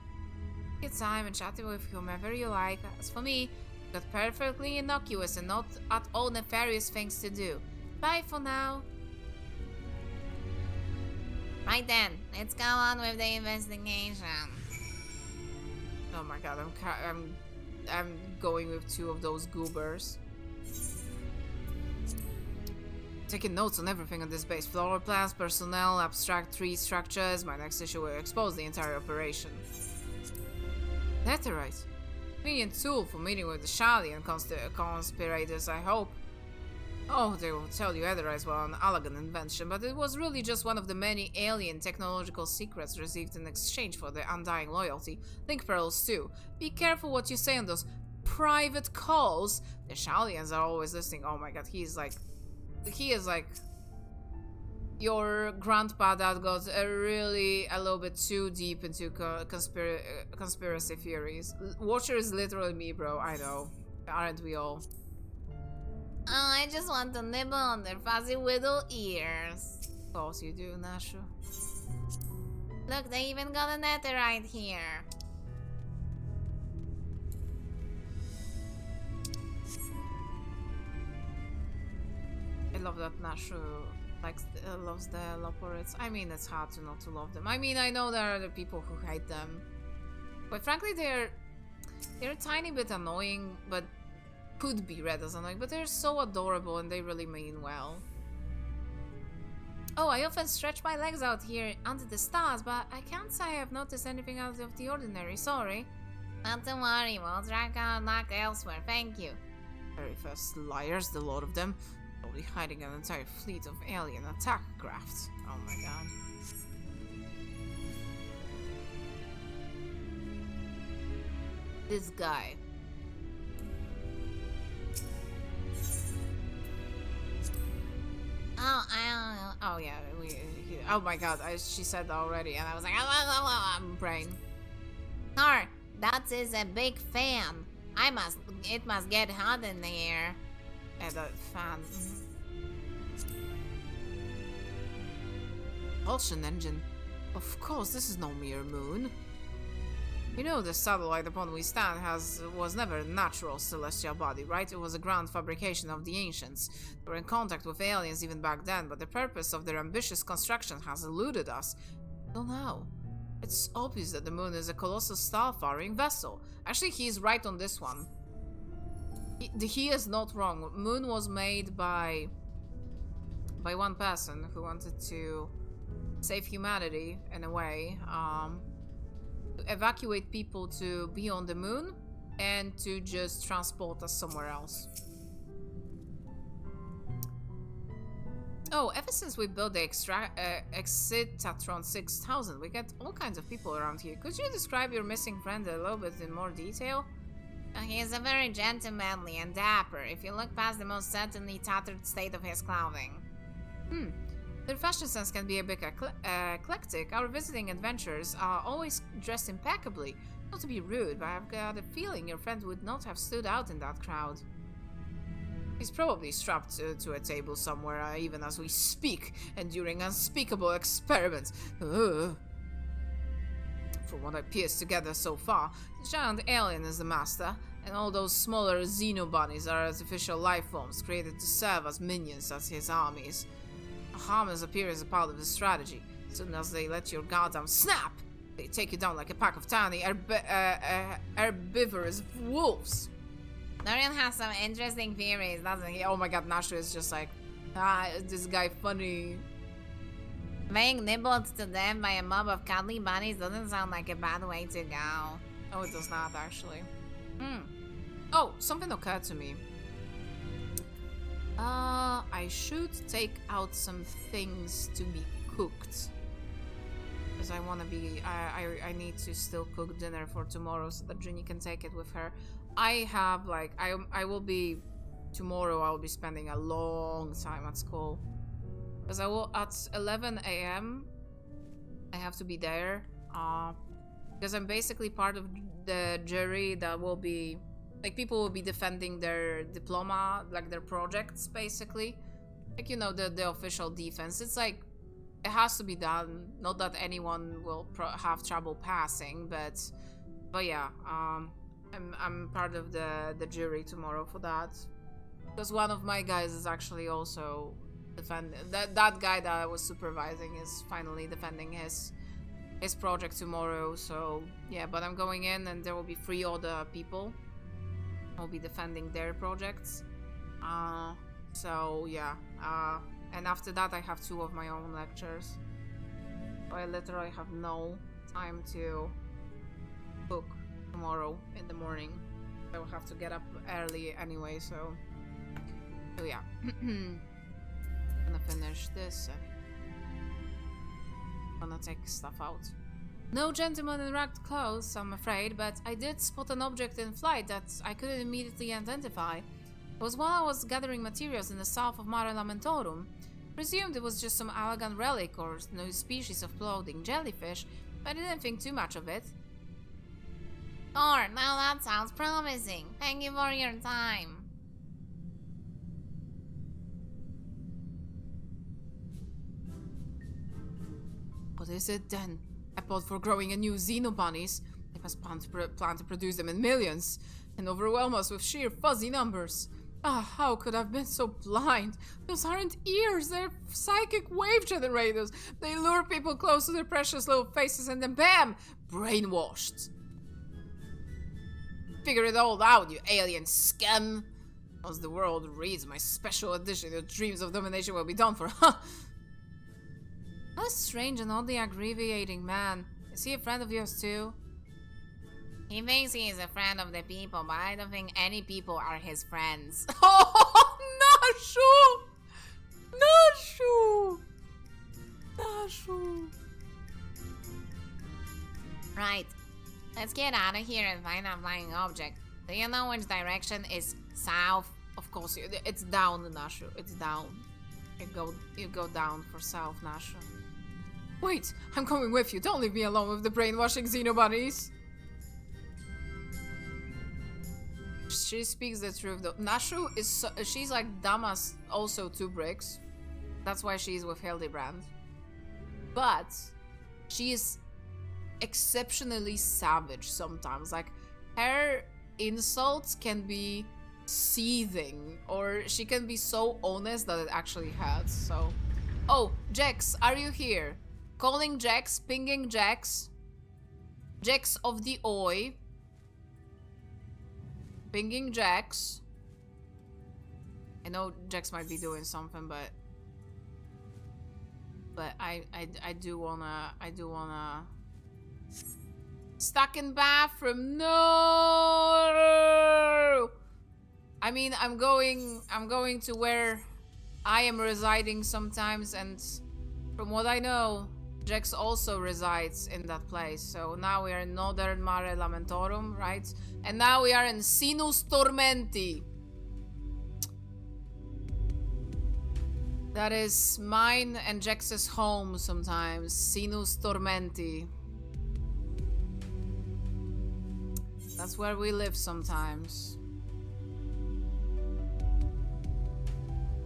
Take your time and chat with whomever you like. As for me, got perfectly innocuous and not at all nefarious things to do. Bye for now. Right then, let's go on with the investigation. Oh my god, I'm going with two of those goobers. Taking notes on everything on this base. Floor plans, personnel, abstract tree structures. My next issue will expose the entire operation. Netherite. Convenient tool for meeting with the Shali and conspirators, I hope. Oh, they will tell you Netherite was an elegant invention, but it was really just one of the many alien technological secrets received in exchange for their undying loyalty. Link pearls too. Be careful what you say on those private calls. The Shalians are always listening. Oh my god, he is like your grandpa that got a little bit too deep into conspiracy theories. Watcher is literally me, bro. I know. Aren't we all? Oh, I just want to nibble on their fuzzy little ears. Of course you do, Nashu. Look, they even got a netherite here. I love that Nashu loves the Loporitz. I mean, it's hard to not to love them. I mean, I know there are the people who hate them. But frankly, they're a tiny bit annoying, but could be read as annoying. But they're so adorable and they really mean well. Oh, I often stretch my legs out here under the stars, but I can't say I have noticed anything out of the ordinary. Sorry. Not to worry, we'll track our luck elsewhere. Thank you. Very fast liars, the lot of them. Probably hiding an entire fleet of alien attack craft. Oh my god. This guy. Oh yeah, oh my god, she said that already, and I was like, I'm brain. Car, that is a big fan. It must get hot in here. And that fan. Propulsion engine. Of course, this is no mere moon. You know, the satellite upon we stand was never a natural celestial body, right? It was a grand fabrication of the ancients. They were in contact with aliens even back then, but the purpose of their ambitious construction has eluded us. Till now. It's obvious that the moon is a colossal star-faring vessel. Actually, he's right on this one. He is not wrong. Moon was made by one person who wanted to save humanity in a way, to evacuate people to be on the moon and to just transport us somewhere else. Oh, ever since we built the Excitatron 6000, we get all kinds of people around here. Could you describe your missing friend a little bit in more detail? He is a very gentlemanly and dapper, if you look past the most certainly tattered state of his clothing. Their fashion sense can be a bit eclectic. Our visiting adventurers are always dressed impeccably. Not to be rude, but I've got a feeling your friend would not have stood out in that crowd. He's probably strapped to a table somewhere, even as we speak, enduring unspeakable experiments. Ugh. From what I pieced together so far, the giant alien is the master, and all those smaller xenobunnies are artificial life forms created to serve as minions as his armies. Harmers appear as a part of the strategy. As soon as they let your guard down, snap! They take you down like a pack of tiny herbivorous wolves. Dorian has some interesting theories, doesn't he? Oh my god, Nashu is just like, is this guy funny? Being nibbled to death by a mob of cuddly bunnies doesn't sound like a bad way to go. Oh, it does not, actually. Oh, something occurred to me. I should take out some things to be cooked. Because I want to be... I need to still cook dinner for tomorrow so that Ginny can take it with her. I have, like... I will be... Tomorrow I'll be spending a long time at school. Because I will... At 11 a.m. I have to be there. Because I'm basically part of the jury that will be... Like, people will be defending their diploma, like their projects, basically. Like, you know, the official defense. It's like, it has to be done. Not that anyone will have trouble passing, but yeah, I'm part of the jury tomorrow for that. Because one of my guys is actually also defending... That guy that I was supervising is finally defending his project tomorrow, so... Yeah, but I'm going in and there will be 3 other people. Will be defending their projects. So yeah. And after that I have 2 of my own lectures. So I literally have no time to cook tomorrow in the morning. I will have to get up early anyway, so yeah. I'm gonna finish this and I'm gonna take stuff out. No gentleman in ragged clothes, I'm afraid, but I did spot an object in flight that I couldn't immediately identify. It was while I was gathering materials in the south of Mare Lamentorum. Presumed it was just some elegant relic or new species of floating jellyfish, but I didn't think too much of it. Thor, now that sounds promising. Thank you for your time. What is it then? A pod for growing a new xenobunnies. They must plan to produce them in millions and overwhelm us with sheer fuzzy numbers. How could I have been so blind? Those aren't ears, they're psychic wave generators. They lure people close to their precious little faces and then bam! Brainwashed. Figure it all out, you alien scum. Once the world reads my special edition, your dreams of domination will be done for, huh? What a strange and oddly aggravating man. Is he a friend of yours too? He thinks he is a friend of the people, but I don't think any people are his friends. Oh, Nashu! Nashu! Right. Let's get out of here and find that flying object. Do you know which direction is south? Of course, it's down, Nashu. It's down. You go down for south, Nashu. Wait, I'm coming with you. Don't leave me alone with the brainwashing xenobunnies. She speaks the truth though. Nashu is she's like dumb as also 2 bricks. That's why she's with Hildibrand. But she is exceptionally savage sometimes. Like, her insults can be seething, or she can be so honest that it actually hurts. So, oh, Jax, are you here? Calling Jax, pinging Jax. Jax of the Oi. Pinging Jax. know Jax might be doing something, but I do wanna stuck in bathroom. No. I mean, I'm going to where I am residing sometimes, and from what I know, Jax also resides in that place. So now we are in Northern Mare Lamentorum, right? And now we are in Sinus Tormenti. That is mine and Jax's home sometimes. Sinus Tormenti. That's where we live sometimes.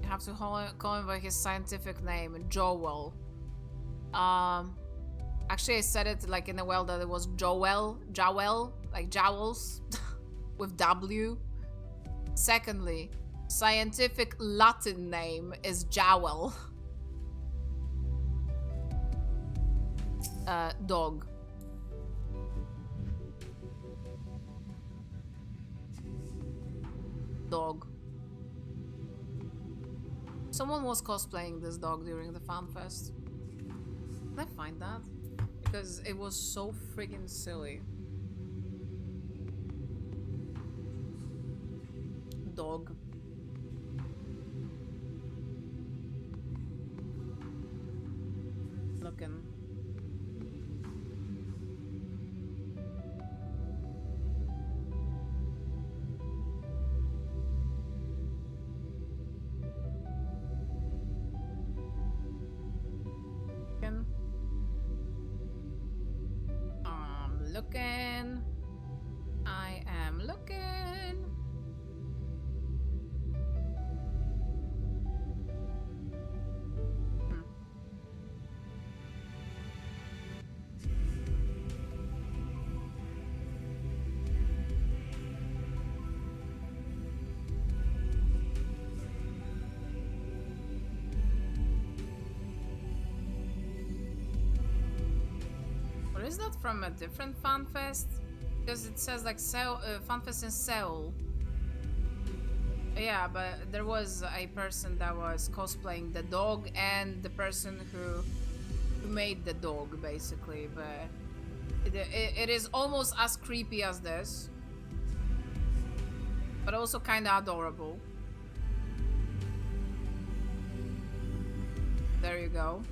You have to call him by his scientific name, Joel. Actually I said it like in the well that it was Joel, like jowls, with W. Secondly, scientific Latin name is jowl. Dog. Dog. Someone was cosplaying this dog during the fan fest. Can I find that? Because it was so friggin' silly. Dog. Looking. Looking. I am looking. Or is that from a different fan fest? Because it says like fan fest in Seoul. Yeah, but there was a person that was cosplaying the dog and the person who made the dog, basically. But it is almost as creepy as this, but also kind of adorable. There you go.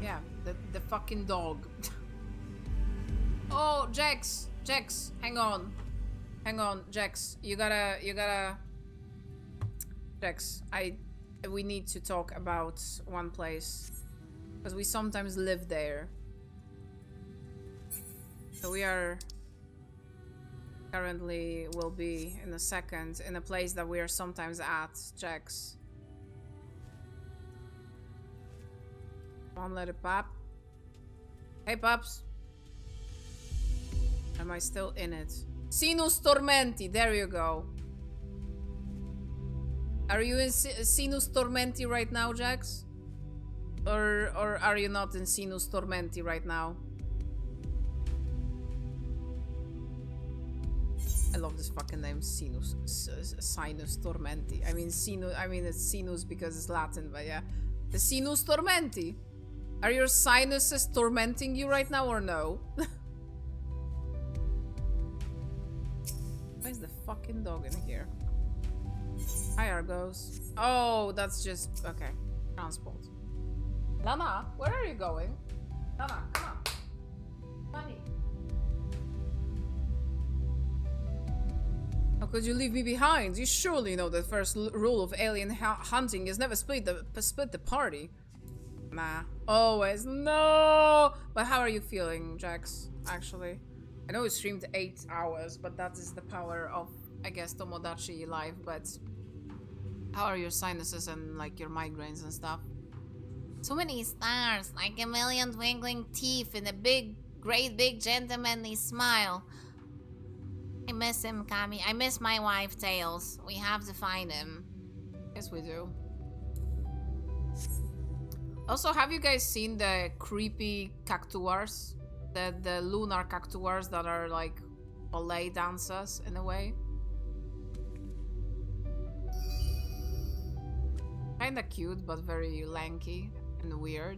Yeah, the fucking dog. Oh, Jax, hang on, Jax, you gotta, Jax, we need to talk about one place, because we sometimes live there. So we are currently will be in a second in a place that we are sometimes at, Jax. Come on, let it pop. Hey, pups. Am I still in it? Sinus Tormenti, there you go. Are you in Sinus Tormenti right now, Jax? Or are you not in Sinus Tormenti right now? I love this fucking name, Sinus Tormenti. I mean, it's Sinus because it's Latin, but yeah. The Sinus Tormenti. Are your sinuses tormenting you right now or no? Why is the fucking dog in here? Hi, Argos. Oh, that's just... okay. Transport. Lana, where are you going? Lana, come on. Bunny. How could you leave me behind? You surely know the first rule of alien hunting is never split the party. Nah. Always. No! But how are you feeling, Jax, actually? I know we streamed 8 hours, but that is the power of, I guess, Tomodachi life, but... how are your sinuses and, like, your migraines and stuff? Too many stars, like a million twinkling teeth and a great big gentlemanly smile. I miss him, Kami. I miss my wife, Tails. We have to find him. Yes, we do. Also, have you guys seen the creepy cactuars? the lunar cactuars that are like ballet dancers in a way. Kinda cute, but very lanky and weird.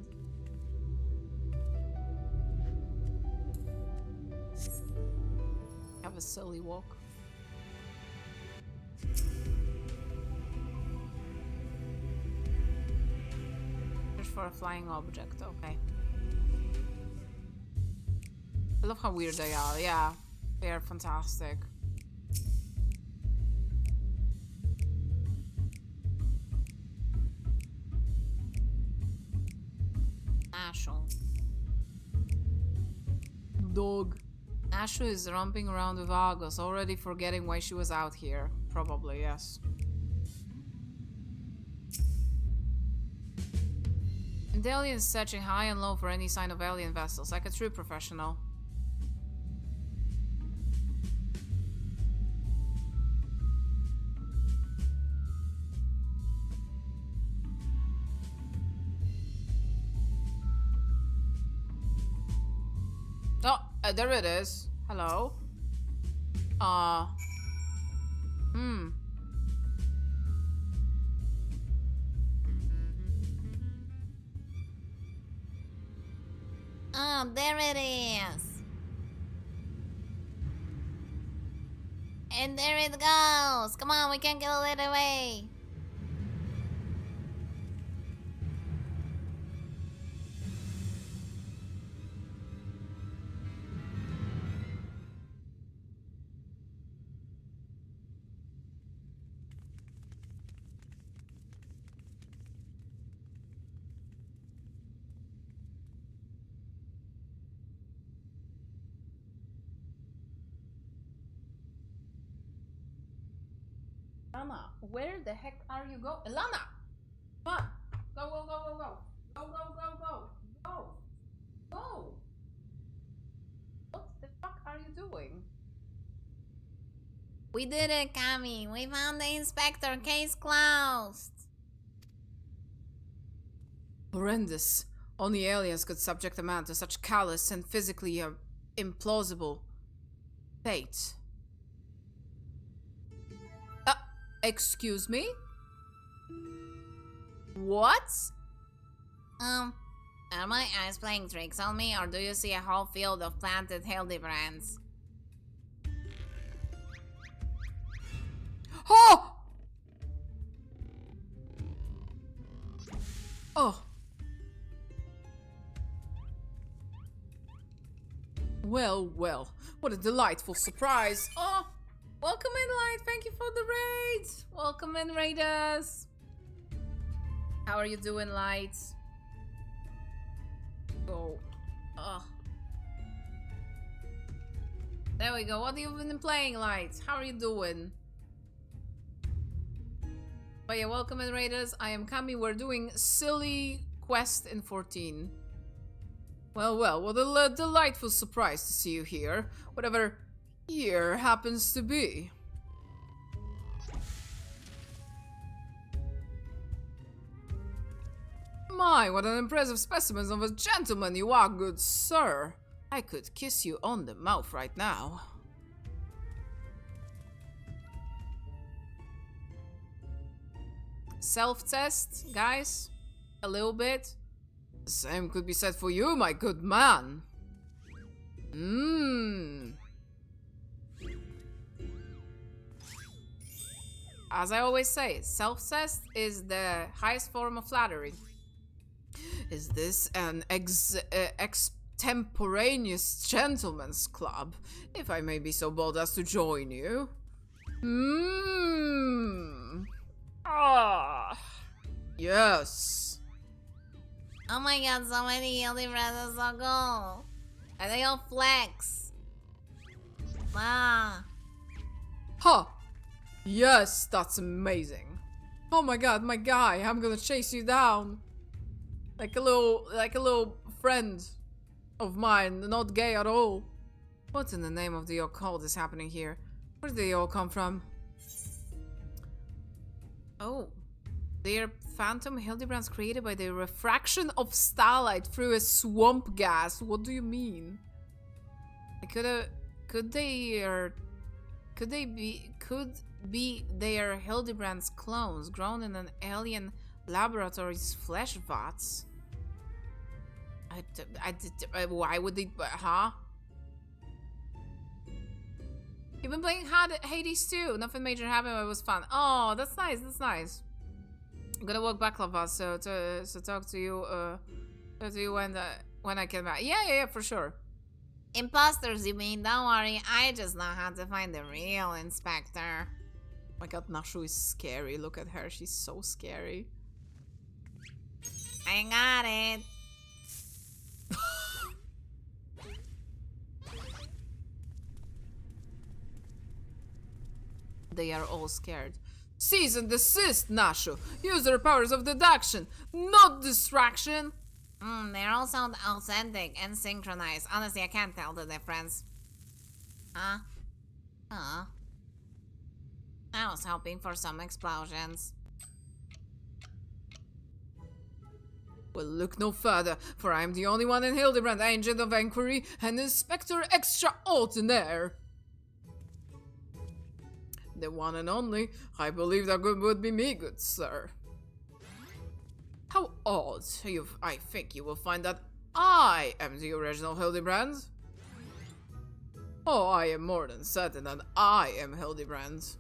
Have a silly walk. Search for a flying object, okay. I love how weird they are, yeah. They are fantastic. Ashu. Dog. Ashu is romping around with Argos, already forgetting why she was out here. Probably, yes. Delian is searching high and low for any sign of alien vessels, like a true professional. Oh, there it is. Hello. Oh, there it is. And there it goes. Come on, we can get it away. Lana, where the heck are you going? Lana! Come on! Go, go, go, go, go! Go, go, go, go! Go! Go! What the fuck are you doing? We did it, Kami. We found the inspector. Case closed. Horrendous. Only aliens could subject a man to such callous and physically implausible fate. Excuse me? What? Are my eyes playing tricks on me, or do you see a whole field of planted Hildibrands? Oh! Oh. Well, well. What a delightful surprise. Oh! Welcome in, Light. Thank you for the raid. Welcome in, Raiders. How are you doing, Light? Oh. There we go. What have you been playing, Light? How are you doing? But yeah, welcome in, Raiders. I am Kami. We're doing Silly Quest in 14. Well, well. What a delightful surprise to see you here. Whatever here happens to be. My, what an impressive specimen of a gentleman you are, good sir. I could kiss you on the mouth right now. Self-test, guys? A little bit? The same could be said for you, my good man. As I always say, self-test is the highest form of flattery. Is this an extemporaneous gentleman's club, if I may be so bold as to join you? Yes. Oh my god, so many Hildibrands are so cool. And they all flex. Wow. Huh. Yes, that's amazing. Oh my god, my guy, I'm gonna chase you down. Like a little friend of mine, not gay at all. What in the name of the occult is happening here? Where did they all come from? Oh. They are phantom Hildibrands created by the refraction of starlight through a swamp gas. What do you mean? Could be their Hildibrand's clones grown in an alien laboratory's flesh vats? Why would they, huh? You've been playing Hades too. Nothing major happened, but it was fun. Oh, that's nice, that's nice. I'm gonna walk back, Lava, so talk to you, when I get back. Yeah, for sure. Imposters, you mean? Don't worry, I just know how to find the real inspector. Oh my god, Nashu is scary. Look at her, she's so scary. I got it. They are all scared. Cease and desist, Nashu. Use your powers of deduction, not distraction. They all sound authentic and synchronized. Honestly, I can't tell the difference. Huh? I was hoping for some explosions. Well, look no further, for I am the only one in Hildibrand, Agent of Inquiry and Inspector Extraordinaire. The one and only. I believe that would be me, good sir. How odd. I think you will find that I am the original Hildibrand. Oh, I am more than certain that I am Hildibrand.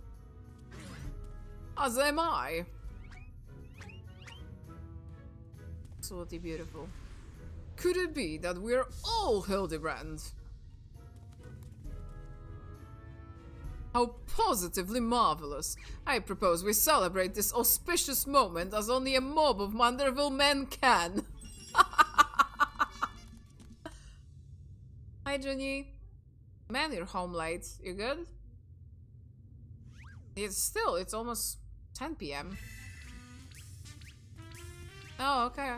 As am I. Absolutely beautiful. Could it be that we're all Hildibrand? How positively marvelous! I propose we celebrate this auspicious moment as only a mob of Manderville men can. Hi, Jenny. Man, you're home late. You good? It's almost 10 p.m. Oh, okay.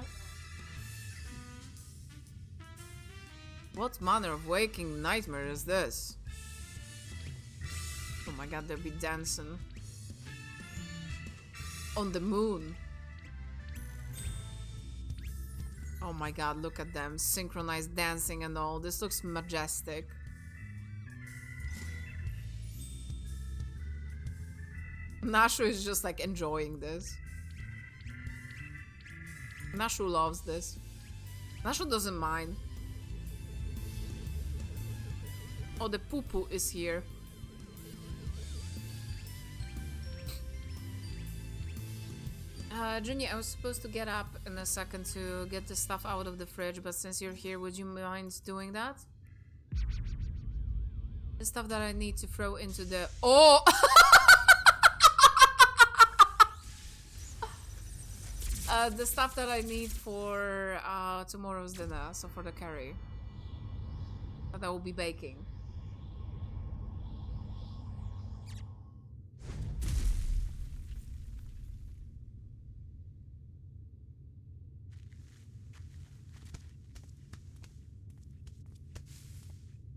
What manner of waking nightmare is this? Oh my god, they'll be dancing on the moon. Oh my god, look at them. Synchronized dancing and all. This looks majestic. Nashu is just like enjoying this. Nashu loves this. Nashu doesn't mind. Oh, the poo-poo is here. Junior, I was supposed to get up in a second to get the stuff out of the fridge, but since you're here, would you mind doing that? The stuff that I need to throw into the... Oh! The stuff that I need for tomorrow's dinner, so for the curry. That I will be baking.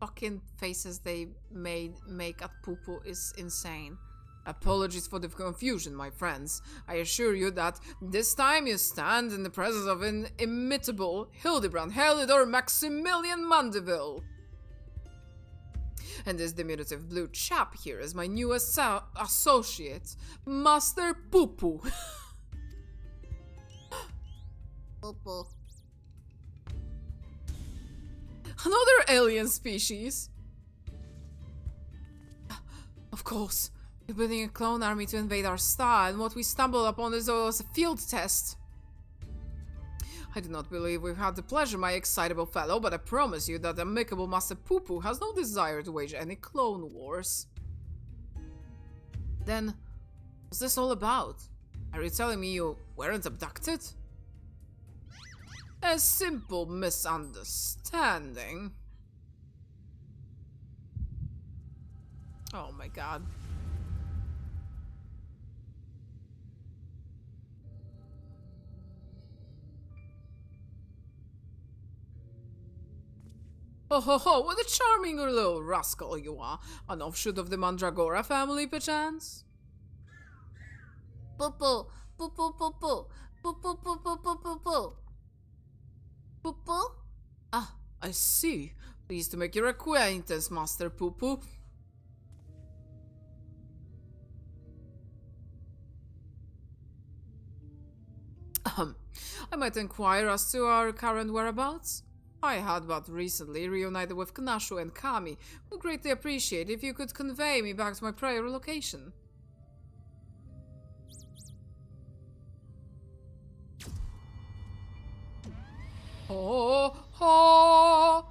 Fucking faces they make at Poo-Poo is insane. Apologies for the confusion, my friends. I assure you that this time you stand in the presence of an inimitable Hildibrand Helidor Maximilian Mandeville. And this diminutive blue chap here is my new associate, Master Poo-Poo. Poo-poo. Another alien species. Of course, you're building a clone army to invade our star, and what we stumbled upon is a field test. I do not believe we've had the pleasure, my excitable fellow, but I promise you that the amicable Master Poo-Poo has no desire to wage any clone wars. Then, what's this all about? Are you telling me you weren't abducted? A simple misunderstanding. Oh my god. Oh ho ho, what a charming little rascal you are. An offshoot of the Mandragora family, perchance? Poo-poo. Poo-poo, poo-poo. Poo-poo, poo-poo, poo-poo, poo. Poo-poo? Ah, I see. Pleased to make your acquaintance, Master Poo Poo. I might inquire as to our current whereabouts. I had but recently reunited with Knashu and Kami. Would greatly appreciate if you could convey me back to my prior location. Oh, oh.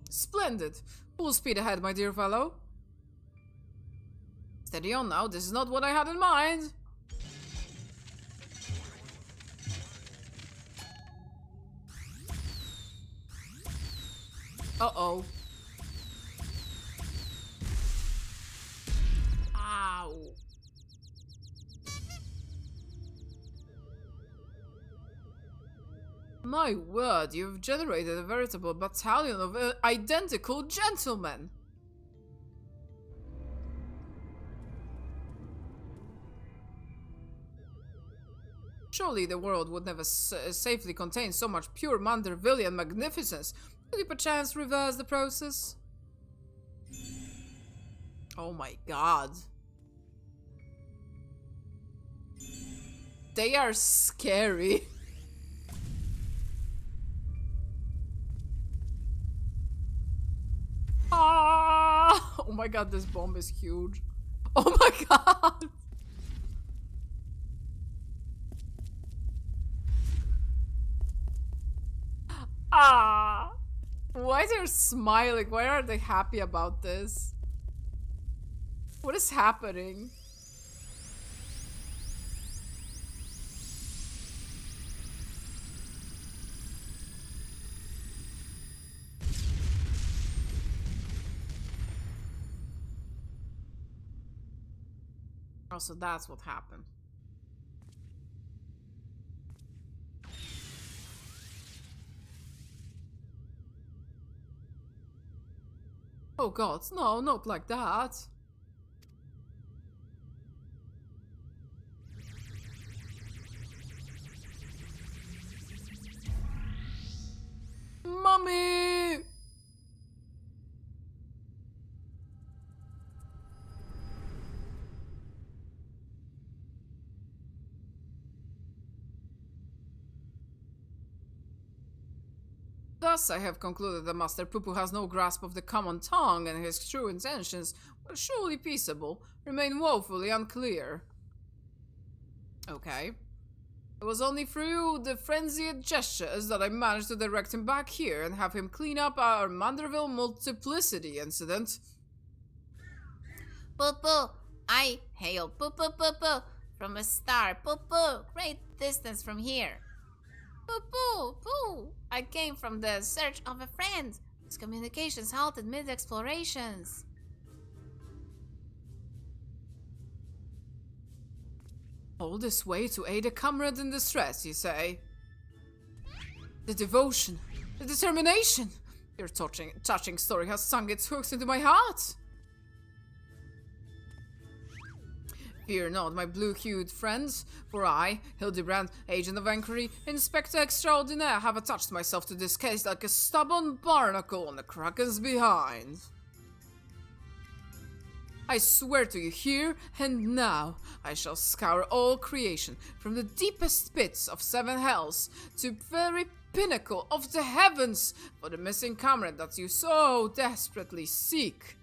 Splendid. Full speed ahead, my dear fellow. Steady on now, this is not what I had in mind. Uh-oh. Ow. My word, you've generated a veritable battalion of identical gentlemen. Surely the world would never safely contain so much pure Mandervillian magnificence. Could you perchance reverse the process? Oh my god. They are scary. Ah! Oh my god, this bomb is huge. Oh my god! Ah! Why they're smiling? Why are they happy about this? What is happening? Oh, so that's what happened. Oh god, no, not like that. Mommy! Thus, I have concluded that Master Poo Poo has no grasp of the common tongue, and his true intentions, while surely peaceable, remain woefully unclear. Okay. It was only through the frenzied gestures that I managed to direct him back here and have him clean up our Manderville multiplicity incident. Poo Poo, I hail Poo Poo Poo Poo from a star. Poo Poo, great distance from here. Poo Poo Poo, I came from the search of a friend. His communications halted mid-explorations. All this way to aid a comrade in distress, you say? The devotion, the determination. Your touching story has sunk its hooks into my heart. Fear not, my blue-hued friends, for I, Hildibrand, agent of inquiry, Inspector Extraordinaire, have attached myself to this case like a stubborn barnacle on the Kraken's behind. I swear to you here and now, I shall scour all creation, from the deepest pits of seven hells to very pinnacle of the heavens, for the missing comrade that you so desperately seek.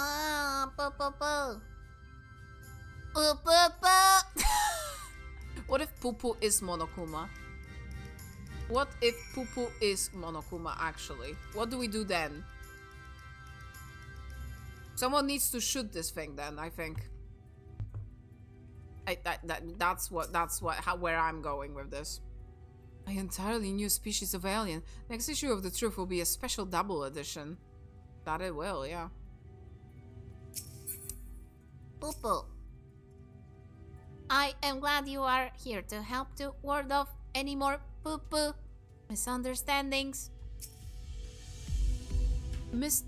Ah, Poo Poo Poo. Poo Poo Poo. What if Poo Poo is Monokuma? What if Poo Poo is Monokuma, actually? What do we do then? Someone needs to shoot this thing then, I think. Where I'm going with this. An entirely new species of alien. Next issue of The Truth will be a special double edition. That it will, yeah. Poo Poo, I am glad you are here to help to ward off any more Poo Poo. Misunderstandings. Mr.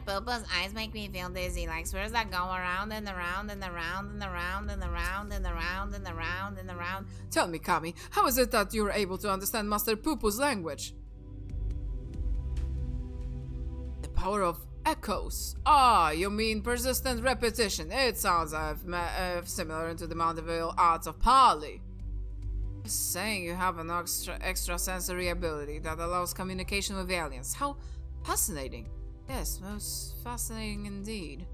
Poopa's eyes make me feel dizzy, like spheres that go around and around and around and around and around and around and around and around. Tell me, Kami, how is it that you're able to understand Master Poo-Poo's language? The power of echoes. Ah, you mean persistent repetition. It sounds similar to the Mandeville arts of Pali. Saying you have an extrasensory ability that allows communication with aliens. How fascinating. Yes, most fascinating indeed.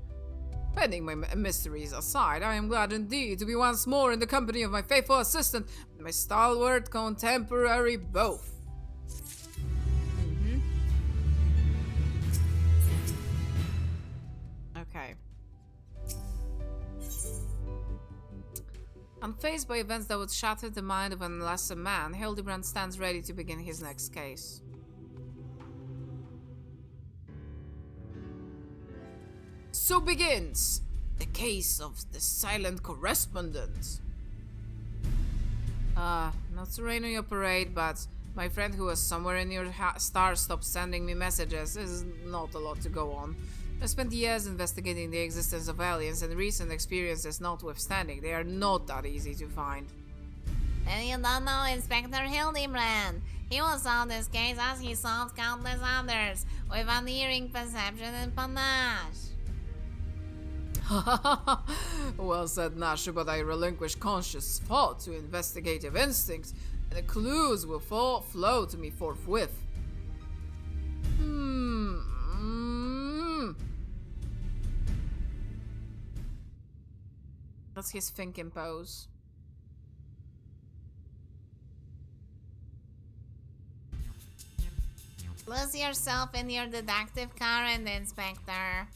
Pending my mysteries aside, I am glad indeed to be once more in the company of my faithful assistant and my stalwart contemporary both. Okay. Unfazed by events that would shatter the mind of an lesser man, Hildibrand stands ready to begin his next case. So begins the case of the silent correspondent. Not to rain on your parade, but my friend who was somewhere in your star stopped sending me messages. This is not a lot to go on. I spent years investigating the existence of aliens, and recent experiences notwithstanding, they are not that easy to find. And you don't know Inspector Hildibrand. He will solve this case as he solved countless others, with unerring perception and panache. Well said, Nashu, but I relinquish conscious thought to investigative instincts, and the clues will flow to me forthwith. That's his thinking pose. Lose yourself in your detective current, Inspector.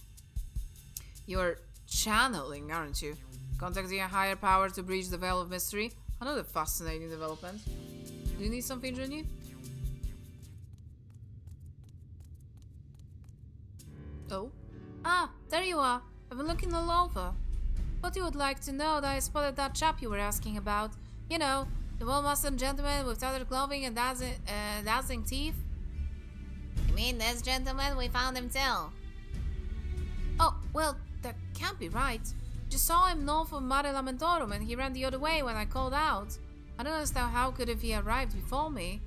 You're channeling, aren't you? Contacting a higher power to breach the veil of mystery? Another fascinating development. Do you need something, Juni? Oh? Ah, there you are. I've been looking all over. Thought you would like to know that I spotted that chap you were asking about. You know, the well-mastered gentleman with tattered clothing and dazzling teeth. You mean this gentleman? We found him too. Oh, well, that can't be right. Just saw him north of Mare Lamentorum and he ran the other way when I called out. I don't understand how could if he arrived before me.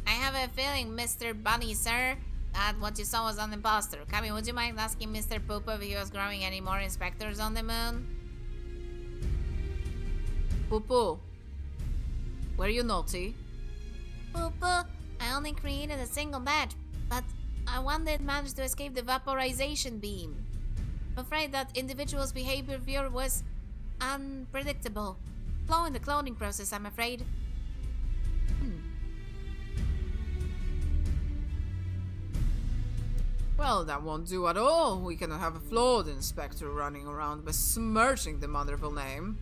I have a feeling, Mr. Bunny, sir, that what you saw was an imposter. Kami, would you mind asking Mr. Poopa if he was growing any more inspectors on the moon? Poo-Poo, were you naughty? Poopa, I only created a single batch, but one did manage to escape the vaporization beam. I'm afraid that individual's behavior was unpredictable. Flaw in the cloning process, I'm afraid. Well, that won't do at all. We cannot have a flawed inspector running around besmirching the wonderful name.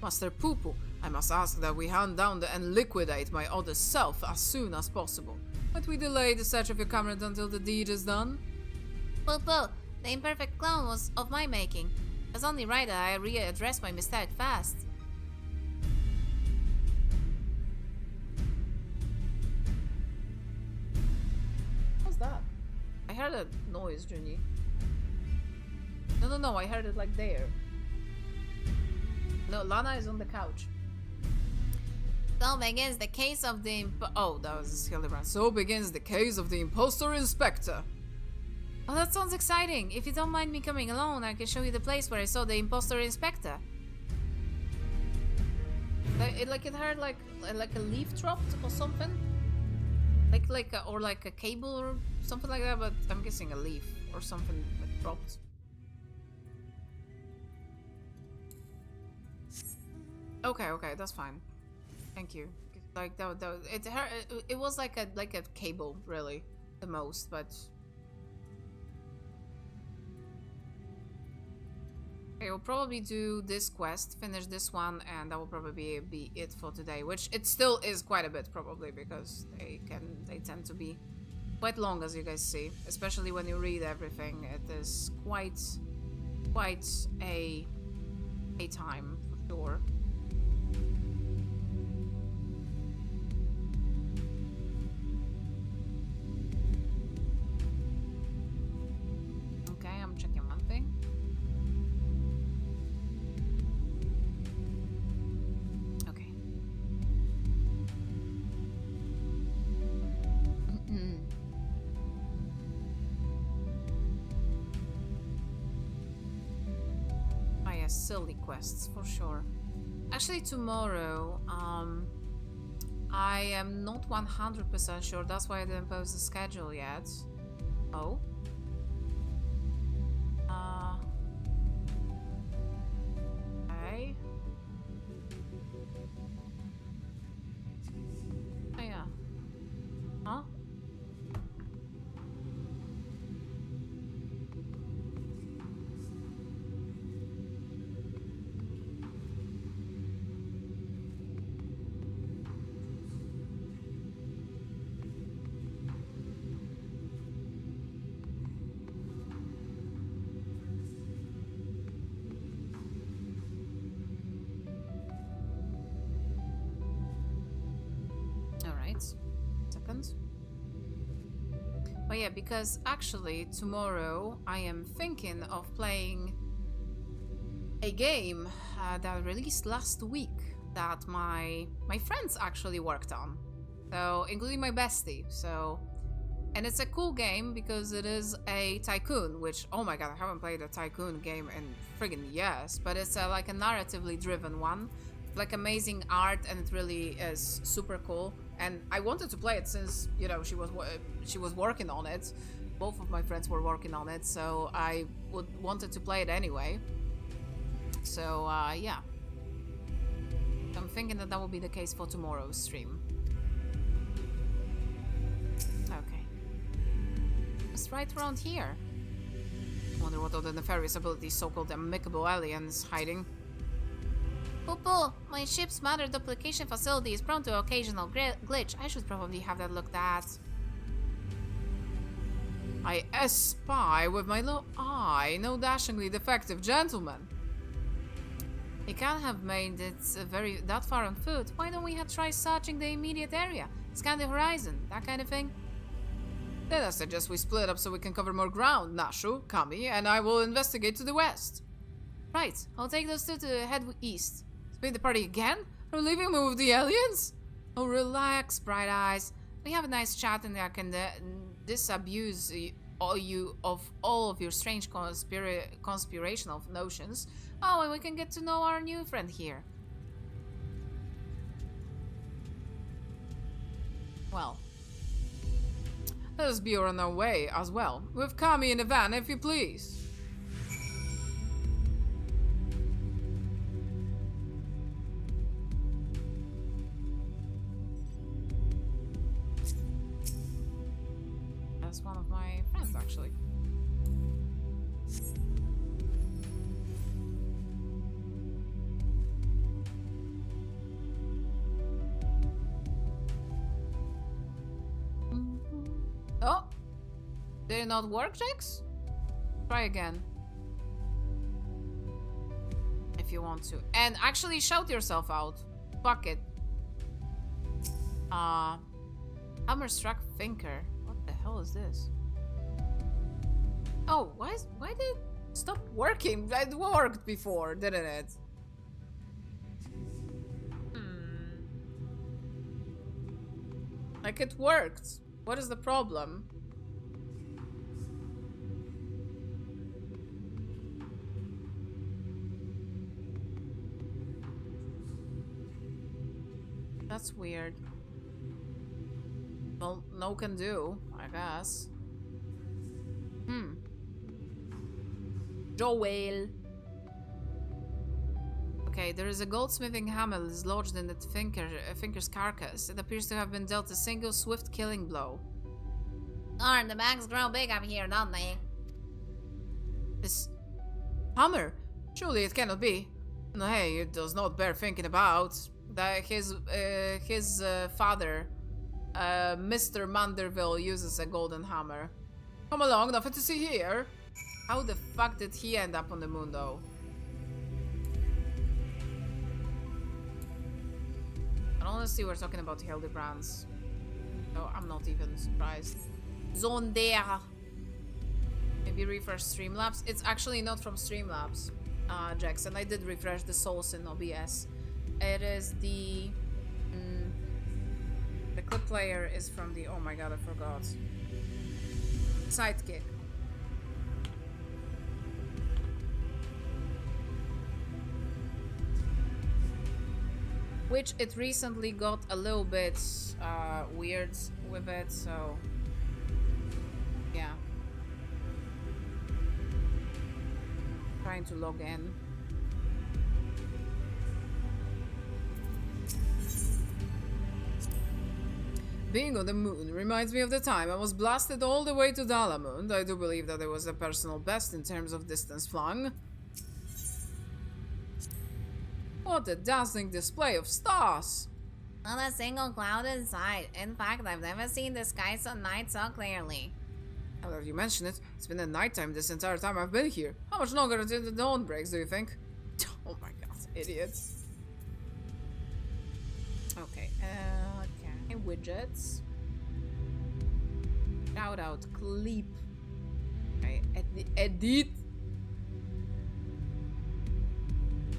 Master Poo-Poo, I must ask that we hand down and liquidate my other self as soon as possible. But we delay the search of your comrade until the deed is done. Poo-Poo, the imperfect clone was of my making. It's only right that I readdress my mistake fast. What's that? I heard a noise, Juni. No, I heard it like there. No, Lana is on the couch. So begins the case of the Oh, that was Hildibrand. So begins the case of the impostor inspector. Oh, that sounds exciting. If you don't mind me coming alone, I can show you the place where I saw the impostor inspector. It heard like a leaf dropped or something. Like a cable or something like that, but I'm guessing a leaf or something like dropped. Okay, that's fine. Thank you. Like that it was like a cable, really, the most, but okay, we'll probably do this quest, finish this one, and that will probably be it for today. Which it still is quite a bit, probably, because they tend to be quite long, as you guys see, especially when you read everything. It is quite a time for sure. silly quests for sure. Actually, tomorrow, I am not 100% sure. That's why I didn't post the schedule yet. Oh. Okay. Oh yeah. Huh? Second. Oh yeah, because actually tomorrow I am thinking of playing a game that released last week that my friends actually worked on. So, including my bestie. So, and it's a cool game because it is a tycoon, which, oh my god, I haven't played a tycoon game in friggin' years, but it's like a narratively driven one. Like amazing art, and it really is super cool. And I wanted to play it since, you know, she was working on it. Both of my friends were working on it, so I wanted to play it anyway. So yeah, I'm thinking that that will be the case for tomorrow's stream. Okay, it's right around here. Wonder what other nefarious abilities so-called amicable aliens hiding. Poo-poo, my ship's matter duplication facility is prone to occasional glitch. I should probably have that looked at. I espy with my low eye no dashingly defective gentleman. He can't have made it that far on foot. Why don't we try searching the immediate area? Scan the horizon, that kind of thing. Then I suggest we split up so we can cover more ground. Nashu, Kami, and I will investigate to the west. Right, I'll take those two to head east. Split the party again? Are you leaving me with the aliens? Oh, relax, Bright Eyes. We have a nice chat and I can disabuse you of all of your strange conspirational notions. Oh, and we can get to know our new friend here. Well, let us be on our way as well. With Kami in the van, if you please. That's one of my friends, actually. Oh! Did it not work, Jax? Try again. If you want to. And actually shout yourself out. Fuck it. Hammerstruck Thinker. What the hell is this? Oh, why did it stop working? It worked before, didn't it? Like it worked. What is the problem? That's weird. Well, no can do, I guess. Joel. Okay, there is a goldsmithing hammer that is lodged in the Thinker's carcass. It appears to have been dealt a single swift killing blow. Darn, the bags grow big up here, don't they? This hammer? Surely it cannot be. No, hey, it does not bear thinking about. That his father, Mr. Manderville, uses a golden hammer. Come along, nothing to see here. How the fuck did he end up on the moon, though? And honestly, we're talking about Hildebrands, so I'm not even surprised. Zone there. Maybe refresh Streamlabs. It's actually not from Streamlabs, Jackson. I did refresh the Souls in OBS. It is the clip player is from the, oh my god, I forgot. Sidekick. Which it recently got a little bit weird with it, so yeah. Trying to log in. Being on the moon reminds me of the time I was blasted all the way to Dalamund. I do believe that it was a personal best in terms of distance flung. What a dazzling display of stars! Not a single cloud in sight. In fact, I've never seen the sky so night so clearly. Now that you mention it, it's been a nighttime this entire time I've been here. How much longer until the dawn breaks, do you think? Oh my god, idiots. Okay, okay, widgets. Shout out, clip. Okay, edit.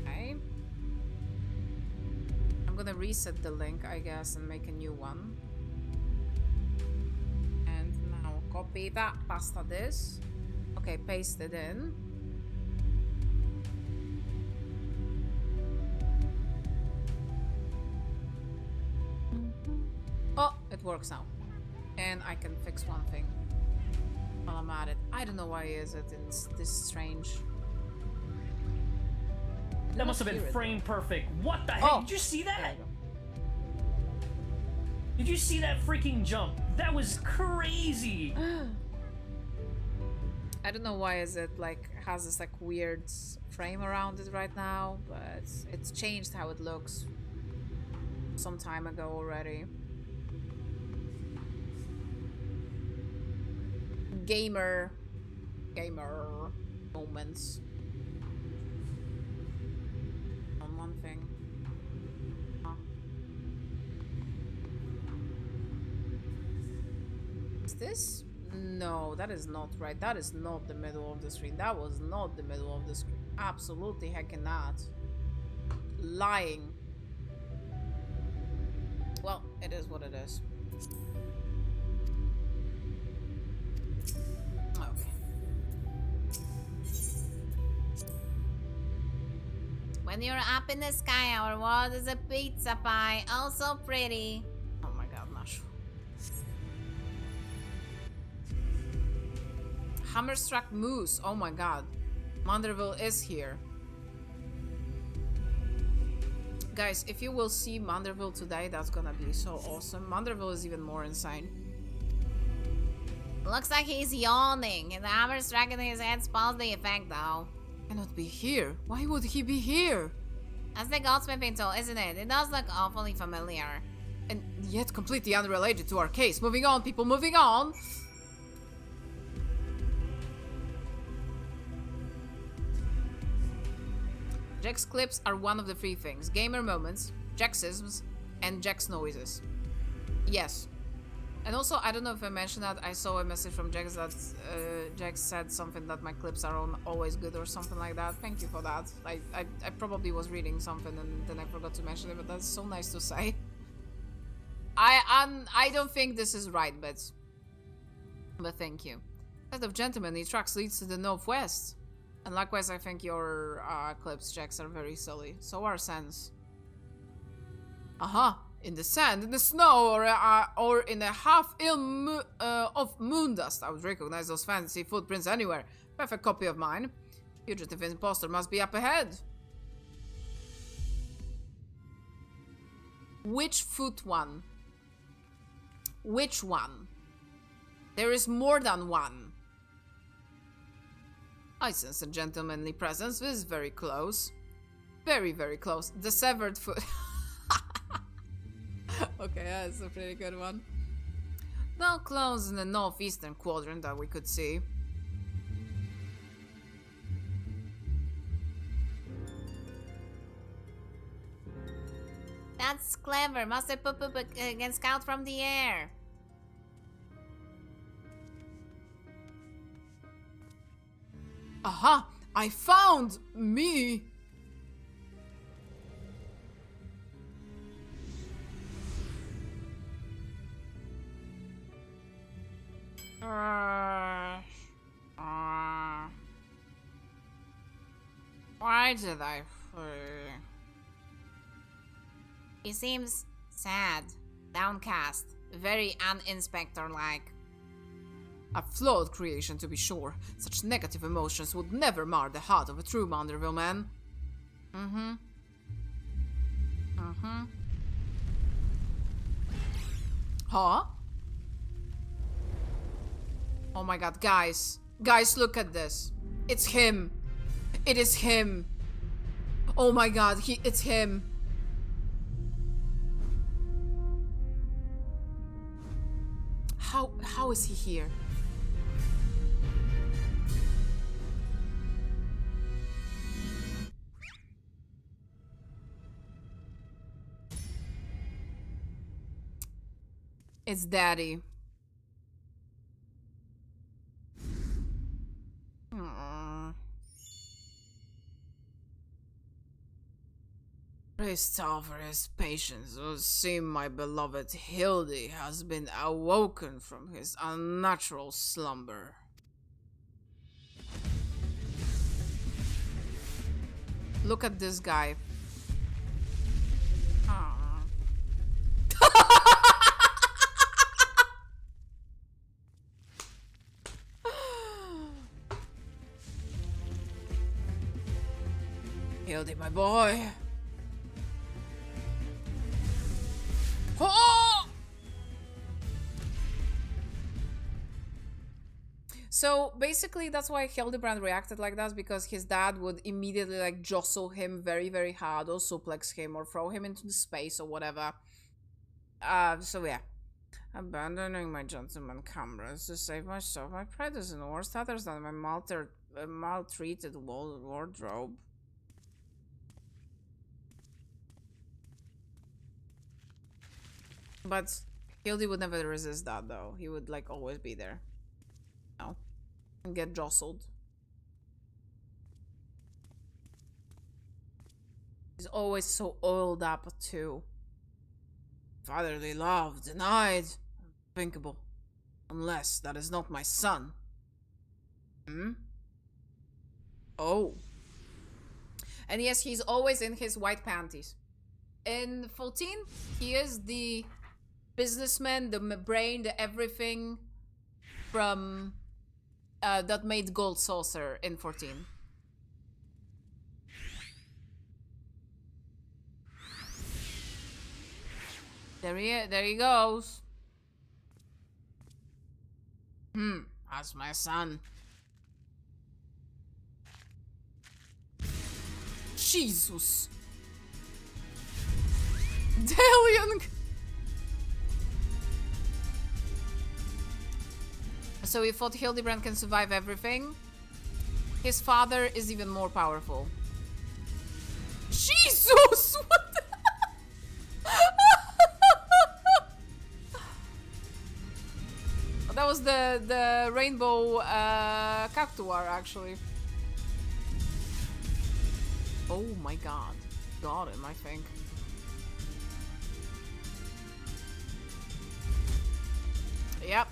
Okay. I'm gonna reset the link, I guess, and make a new one. And now copy that, pasta this. Okay, paste it in. Oh, it works now. And I can fix one thing while I'm at it. I don't know why is it it's this strange. That must have been frame perfect. What the heck? Oh, Did you see there that? you go. Did you see that freaking jump? That was crazy. I don't know why is it like has this like weird frame around it right now, but it's changed how it looks some time ago already. Gamer moments on one thing. Huh. Is this? No, that is not right. That is not the middle of the screen. That was not the middle of the screen. Absolutely heckin' not. Lying. Well, it is what it is. Okay. When you're up in the sky, our world is a pizza pie. Oh, so pretty. Oh my god, Nash. Hammerstruck Moose. Oh my god. Manderville is here. Guys, if you will see Manderville today, that's gonna be so awesome. Manderville is even more insane. Looks like he's yawning, and the hammer striking his head spoils the effect, though. Cannot be here. Why would he be here? That's the goldsmithing tool, isn't it? It does look awfully familiar. And yet completely unrelated to our case. Moving on, people, moving on. Jack's clips are one of the three things. Gamer moments, Jacksisms, and Jack's noises. Yes. And also, I don't know if I mentioned that, I saw a message from Jax that Jax said something that my clips are always good or something like that. Thank you for that. I probably was reading something and then I forgot to mention it, but that's so nice to say. I don't think this is right, but thank you. Set of gentlemanly tracks leads to the northwest. And likewise, I think your clips, Jax, are very silly. So are Sans. Aha! In the sand, in the snow, or in a half-ill of moon dust. I would recognize those fancy footprints anywhere. Perfect copy of mine. Fugitive imposter must be up ahead. Which foot one? Which one? There is more than one. I sense a gentlemanly presence. This is very close. Very, very close. The severed foot. Okay, that's a pretty good one. No clones in the northeastern quadrant that we could see. That's clever. Must have put against scout from the air. Aha! I found me! Why did I... He seems sad, downcast, very uninspector-like. A flawed creation, to be sure. Such negative emotions would never mar the heart of a true Manderville man. Mm-hmm. Mm-hmm. Huh? Oh my god, guys. Guys, look at this. It's him. It is him. Oh my god, it's him. How is he here? It's Daddy. Praise Thou for his patience. It would seem my beloved Hildy has been awoken from his unnatural slumber. Look at this guy. Hildy, my boy. Oh! So basically that's why Hildibrand reacted like that, because his dad would immediately like jostle him very, very hard, or suplex him, or throw him into the space or whatever. So yeah. Abandoning my gentleman cameras to save myself, my pride is in worse tatters than my maltreated wardrobe. But Hildy would never resist that, though. He would, like, always be there. No. And get jostled. He's always so oiled up, too. Fatherly love denied. Unthinkable. Unless that is not my son. Hmm? Oh. And yes, he's always in his white panties. In 14, he is the businessman, the brain, the everything from that made Gold Saucer in 14. There he goes. That's my son. Jesus. Dalian. So he thought Hildibrand can survive everything. His father is even more powerful. Jesus! What the That was the rainbow cactuar, actually. Oh my god. Got him, I think. Yep.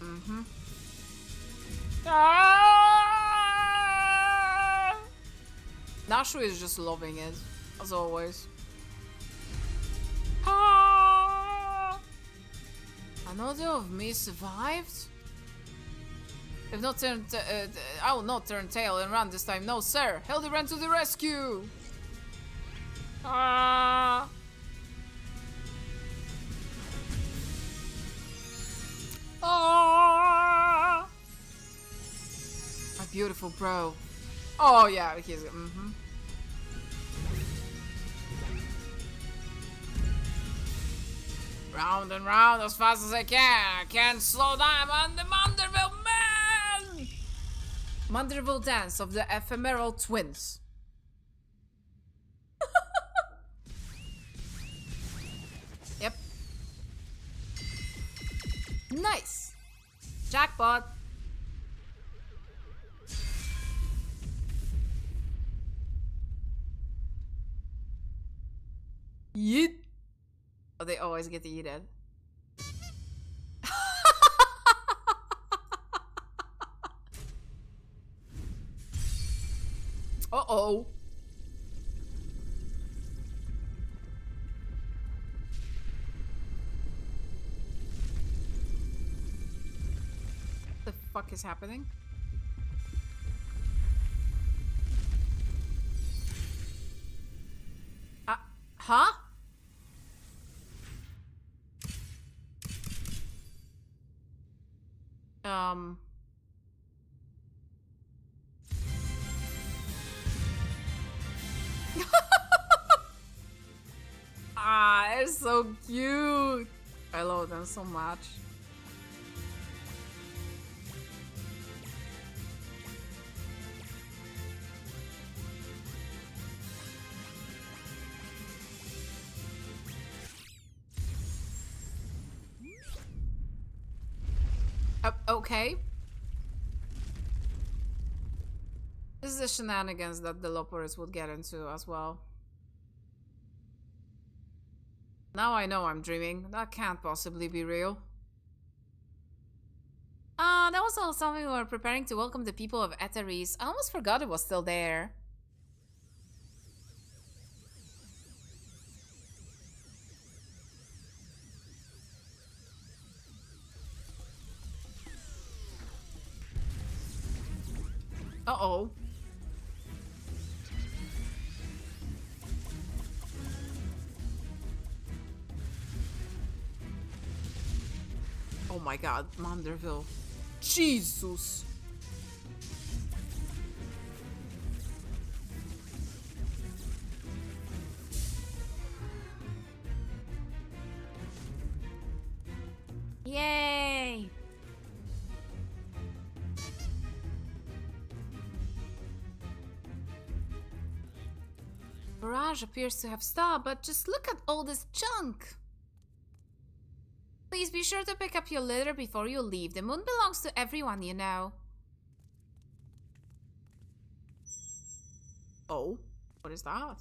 Mm-hmm. Ah! Nashu is just loving it, as always. Ah! Another of me survived? If not turned, I will not turn tail and run this time. No, sir. Hildibrand to the rescue! Ah! Oh, my beautiful bro. Oh yeah, he's round and round as fast as I can. I can't slow down. I'm the Manderville man. Manderville dance of the ephemeral twins. Yep. Nice! Jackpot! Yeet! Oh, they always get to eat it. Uh-oh. fuck is happening? Huh? Ah, it's so cute. I love them so much. Okay. This is the shenanigans that the Loporus would get into as well. Now I know I'm dreaming. That can't possibly be real. That was all something we were preparing to welcome the people of Eteris. I almost forgot it was still there. Uh-oh. Oh my god, Manderville. Jesus! Yay! Barrage appears to have stopped, but just look at all this junk! Please be sure to pick up your litter before you leave. The moon belongs to everyone, you know. Oh, what is that?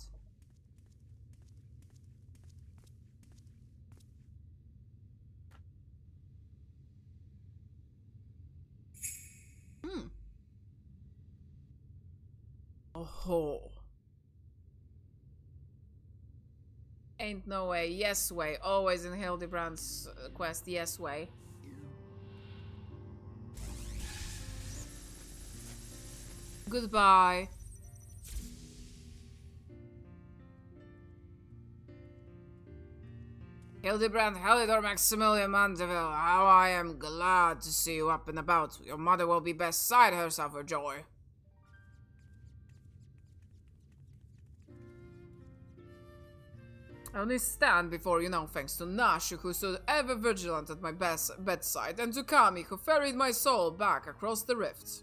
Oh. Ain't no way. Yes way. Always in Hildibrand's quest. Yes way. Goodbye. Hildibrand, Helidor, Maximilian Mandeville, how I am glad to see you up and about. Your mother will be beside herself for joy. I only stand before you now thanks to Nash, who stood ever vigilant at my bedside, and to Kami, who ferried my soul back across the rift.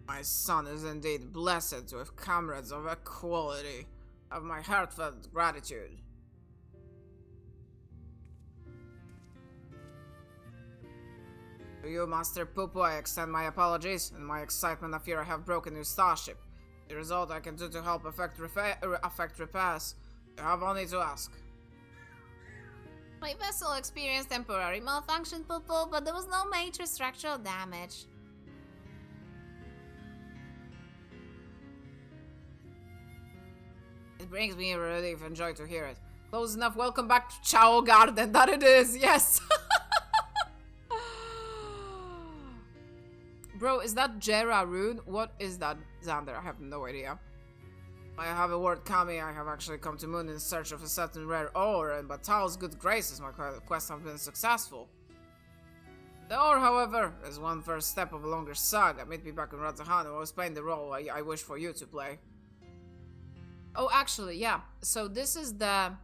My son is indeed blessed to have comrades of equality. Have my heartfelt gratitude. To you, Master Poopoo, I extend my apologies. In my excitement, I fear I have broken your starship. The result I can do to help affect repairs. You have only to ask. My vessel experienced temporary malfunction, Popo, but there was no major structural damage. It brings me relief and joy to hear it. Close enough. Welcome back to Chao Garden. That it is. Yes. Bro, is that Jera rune? What is that, Xander? I have no idea. I have a word, Kami. I have actually come to Moon in search of a certain rare ore, and by Tao's good graces, my quests have been successful. The ore, however, is one first step of a longer saga. Meet me back in Ratahana. I was playing the role I wish for you to play. Oh, actually, yeah. So this is the...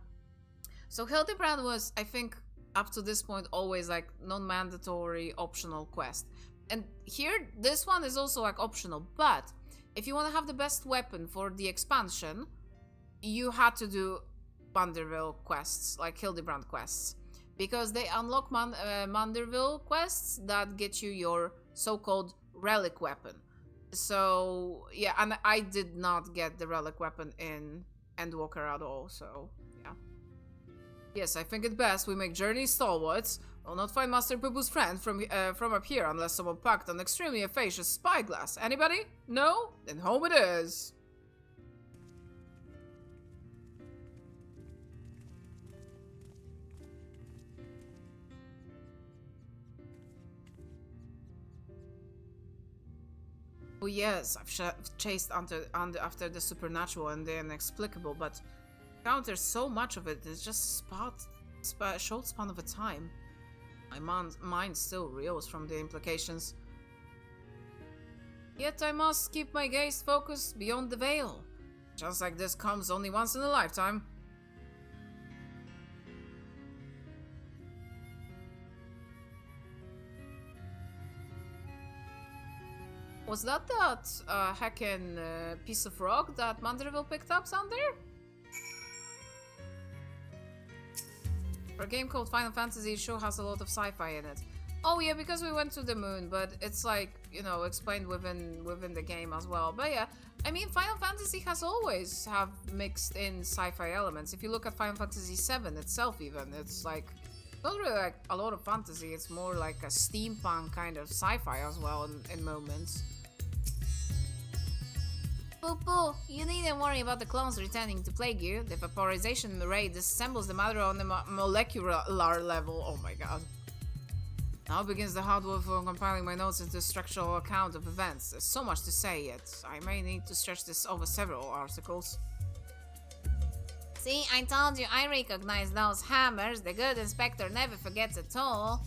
So Hildibrand was, I think, up to this point, always like non-mandatory optional quest. And here, this one is also like optional, but if you want to have the best weapon for the expansion, you had to do Manderville quests, like Hildibrand quests. Because they unlock Manderville quests that get you your so-called relic weapon. So, yeah, and I did not get the relic weapon in Endwalker at all, so, yeah. Yes, I think it best we make journey stalwarts. We'll not find Master Poopoo's friend from up here unless someone packed an extremely efficacious spyglass. Anybody? No? Then home it is. Oh yes, I've chased after the supernatural and the inexplicable, but encountered so much of it, it's just a short span of a time. My mind still reels from the implications. Yet I must keep my gaze focused beyond the veil. Just like this comes only once in a lifetime. Was that heckin' piece of rock that Manderville picked up down there? For a game called Final Fantasy, it sure has a lot of sci-fi in it. Oh yeah, because we went to the moon, but it's like, you know, explained within the game as well. But yeah, I mean, Final Fantasy has always have mixed in sci-fi elements. If you look at Final Fantasy VII itself even, it's like, not really like a lot of fantasy, it's more like a steampunk kind of sci-fi as well in moments. Poo-poo, you needn't worry about the clones returning to plague you. The vaporization rate disassembles the matter on the molecular level. Oh my god. Now begins the hard work for compiling my notes into a structural account of events. There's so much to say, yet I may need to stretch this over several articles. See, I told you I recognize those hammers. The good inspector never forgets at all.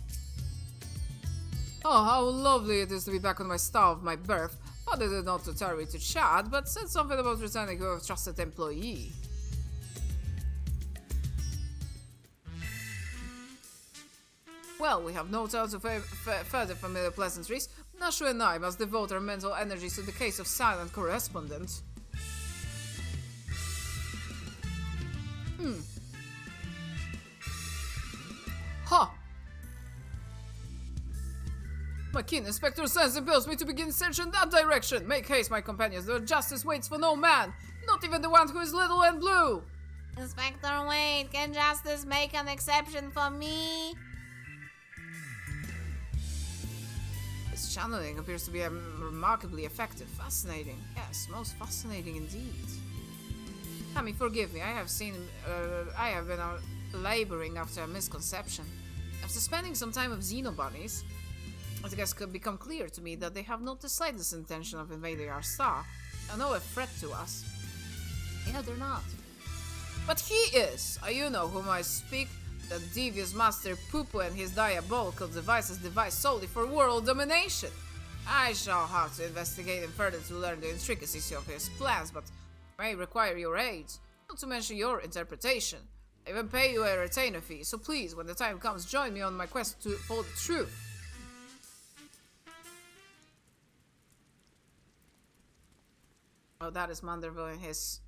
Oh, how lovely it is to be back on my star of my birth. Father did not deter me to chat, but said something about returning to a trusted employee. Well, we have no time to further familiar pleasantries. Nashu and I must devote our mental energies to the case of silent correspondent. Ha! My keen inspector sense impels me to begin search in that direction. Make haste, my companions. The justice waits for no man, not even the one who is little and blue. Inspector Wade, can justice make an exception for me? This channeling appears to be remarkably effective. Fascinating. Yes, most fascinating indeed. Tammy, forgive me. I have been laboring after a misconception. After spending some time with Xenobunnies, it has become clear to me that they have not the slightest intention of invading our star, and no a threat to us. Yeah, they're not. But he is! You know whom I speak. The devious master Poo-Poo and his diabolical devices devised solely for world domination. I shall have to investigate him further to learn the intricacies of his plans, but may require your aid, not to mention your interpretation. I even pay you a retainer fee, so please, when the time comes, join me on my quest for the truth. Oh, that is Manderville in his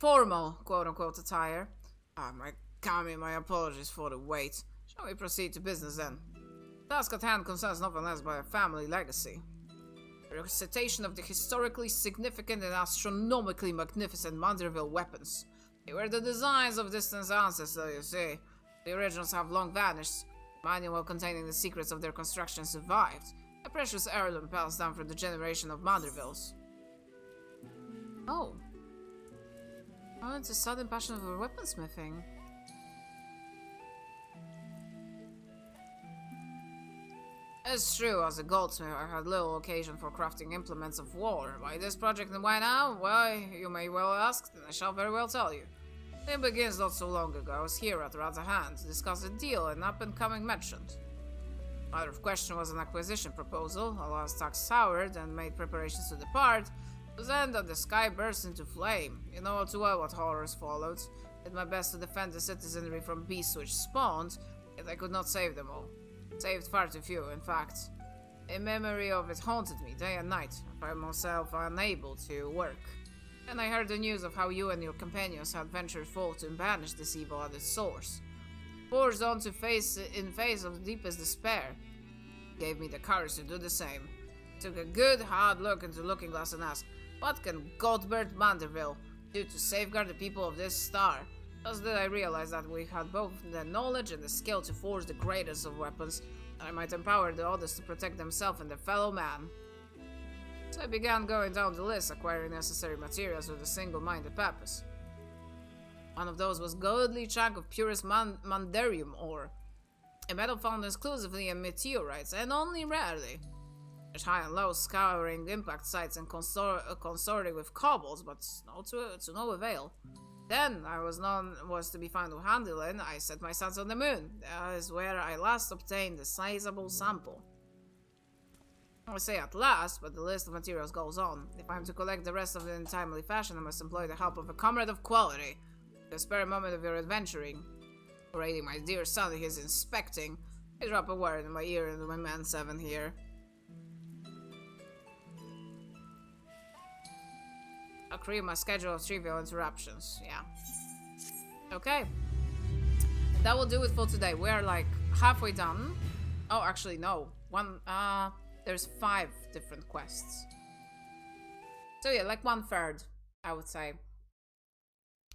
formal, quote-unquote, attire. My Kami, my apologies for the wait. Shall we proceed to business then? The task at hand concerns nothing less but a family legacy. A recitation of the historically significant and astronomically magnificent Manderville weapons. They were the designs of distant ancestors, you see. The originals have long vanished. The manual containing the secrets of their construction survived. A precious heirloom passed down from the generation of Mandervilles. Oh. Oh, it's a sudden passion for weaponsmithing. It's true, as a goldsmith I had little occasion for crafting implements of war. Why this project and why now? Why, you may well ask, and I shall very well tell you. It begins not so long ago. I was here at Rad's hand to discuss a deal an up-and-coming merchant. Matter of question was an acquisition proposal. Alas, tax soured and made preparations to depart. It was then that the sky burst into flame. You know all too well what horrors followed. Did my best to defend the citizenry from beasts which spawned, yet I could not save them all. Saved far too few, in fact. A memory of it haunted me day and night. I found myself unable to work. And I heard the news of how you and your companions had ventured forth to banish this evil at its source. Forged on to face of deepest despair. Gave me the courage to do the same. Took a good hard look into the looking glass and asked, what can Godbert Manderville do to safeguard the people of this star? Thus did I realize that we had both the knowledge and the skill to forge the greatest of weapons, and I might empower the others to protect themselves and their fellow man. So I began going down the list, acquiring necessary materials with a single-minded purpose. One of those was a goodly chunk of purest mandarium ore, a metal found exclusively in meteorites, and only rarely. There's high and low, scouring impact sites and consorting with kobolds, but to no avail. Then I was to be found to handle it. I set my sights on the moon. That is where I last obtained a sizable sample. I say at last, but the list of materials goes on. If I'm to collect the rest of it in a timely fashion, I must employ the help of a comrade of quality. The spare moment of your adventuring, raiding my dear son, he is inspecting. I drop a word in my ear into my man 7 here. I'll create my schedule of trivial interruptions. Yeah. Okay. That will do it for today. We're like halfway done. Oh, actually, no. There's 5 different quests. So yeah, like 1/3, I would say.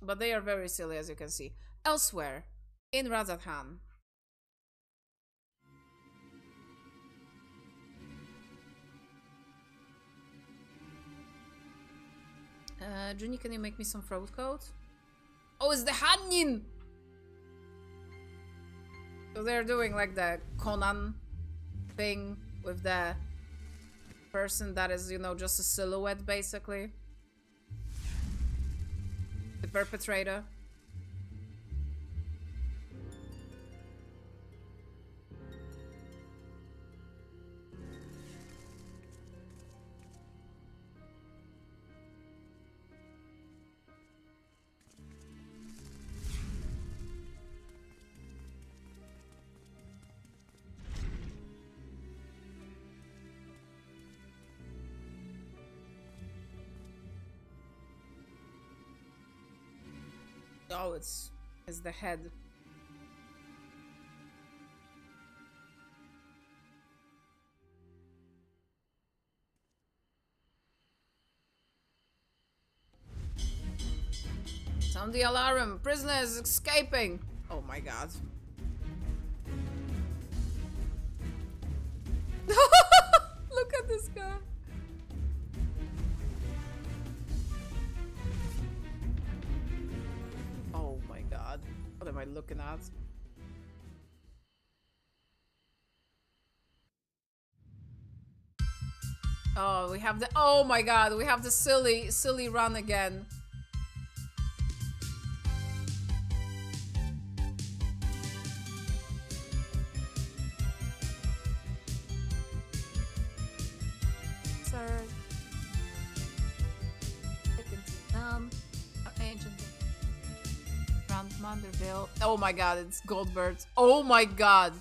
But they are very silly, as you can see. Elsewhere, in Razathan. Junie, can you make me some throat coat? Oh, it's the Hanyin! So they're doing like the Conan thing with the person that is, you know, just a silhouette, basically. The perpetrator. Oh, it's the head. Sound the alarm! Prisoner is escaping! Oh my god. Look at this guy. Oh my god. What am I looking at? Oh, we have the— oh my god, we have the silly run again. Sir. Ancient Manderville. Oh my god, it's Goldberg. Oh my god.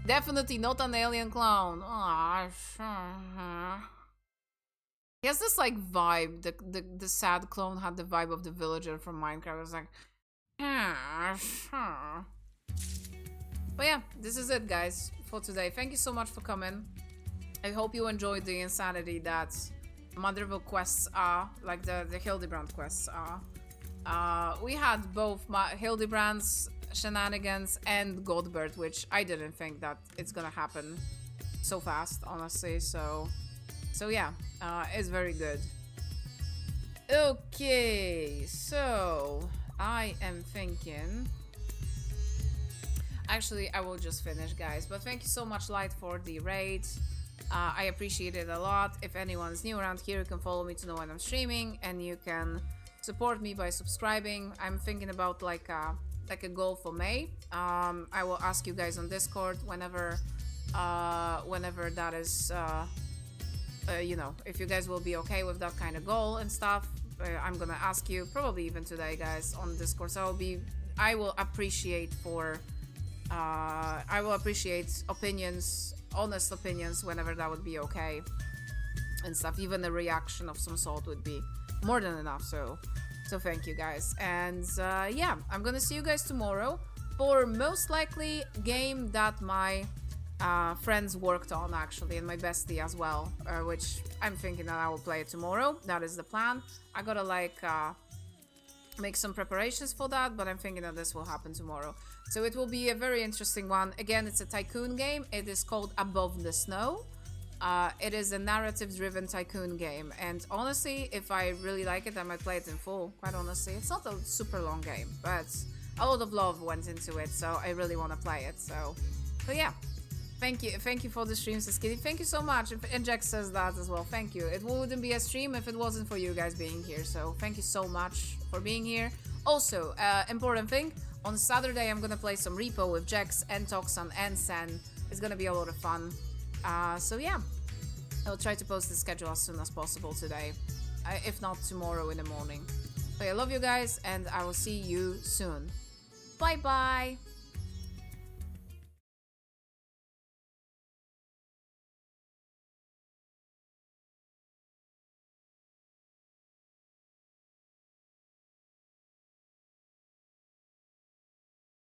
Definitely not an alien clown. Oh, sure. He has this like vibe. The sad clone had the vibe of the villager from Minecraft. It was like, sure. But yeah, this is it, guys, for today. Thank you so much for coming. I hope you enjoyed the insanity that Manderville quests are, like the Hildibrand quests are. We had both Hildibrand's shenanigans and Goldberg, which I didn't think that it's gonna happen so fast, honestly. So yeah, it's very good. Okay, so I am thinking. Actually, I will just finish, guys. But thank you so much, Light, for the raid. I appreciate it a lot. If anyone's new around here, you can follow me to know when I'm streaming, and you can support me by subscribing. I'm thinking about like a goal for May. I will ask you guys on Discord whenever that is, you know, if you guys will be okay with that kind of goal and stuff. I'm gonna ask you probably even today, guys, on Discord. So I will appreciate opinions, honest opinions, whenever that would be okay and stuff. Even a reaction of some sort would be more than enough. So thank you, guys. And yeah, I'm gonna see you guys tomorrow for most likely game that my friends worked on, actually, and my bestie as well, which I'm thinking that I will play it tomorrow. That is the plan. I gotta like make some preparations for that, but I'm thinking that this will happen tomorrow. So it will be a very interesting one. Again, it's a tycoon game. It is called Above the Snow. It is a narrative-driven tycoon game, and honestly, if I really like it, I might play it in full, quite honestly. It's not a super long game, but a lot of love went into it, so I really want to play it. So yeah. thank you for the streams, Skitty. Thank you so much. And Jack says that as well. Thank you. It wouldn't be a stream if it wasn't for you guys being here. So thank you so much for being here. Also, important thing, on Saturday I'm gonna play some Repo with Jax and Toxan and Sen. It's gonna be a lot of fun. So yeah, I'll try to post the schedule as soon as possible today, if not tomorrow in the morning. So I love you guys, and I will see you soon. Bye bye.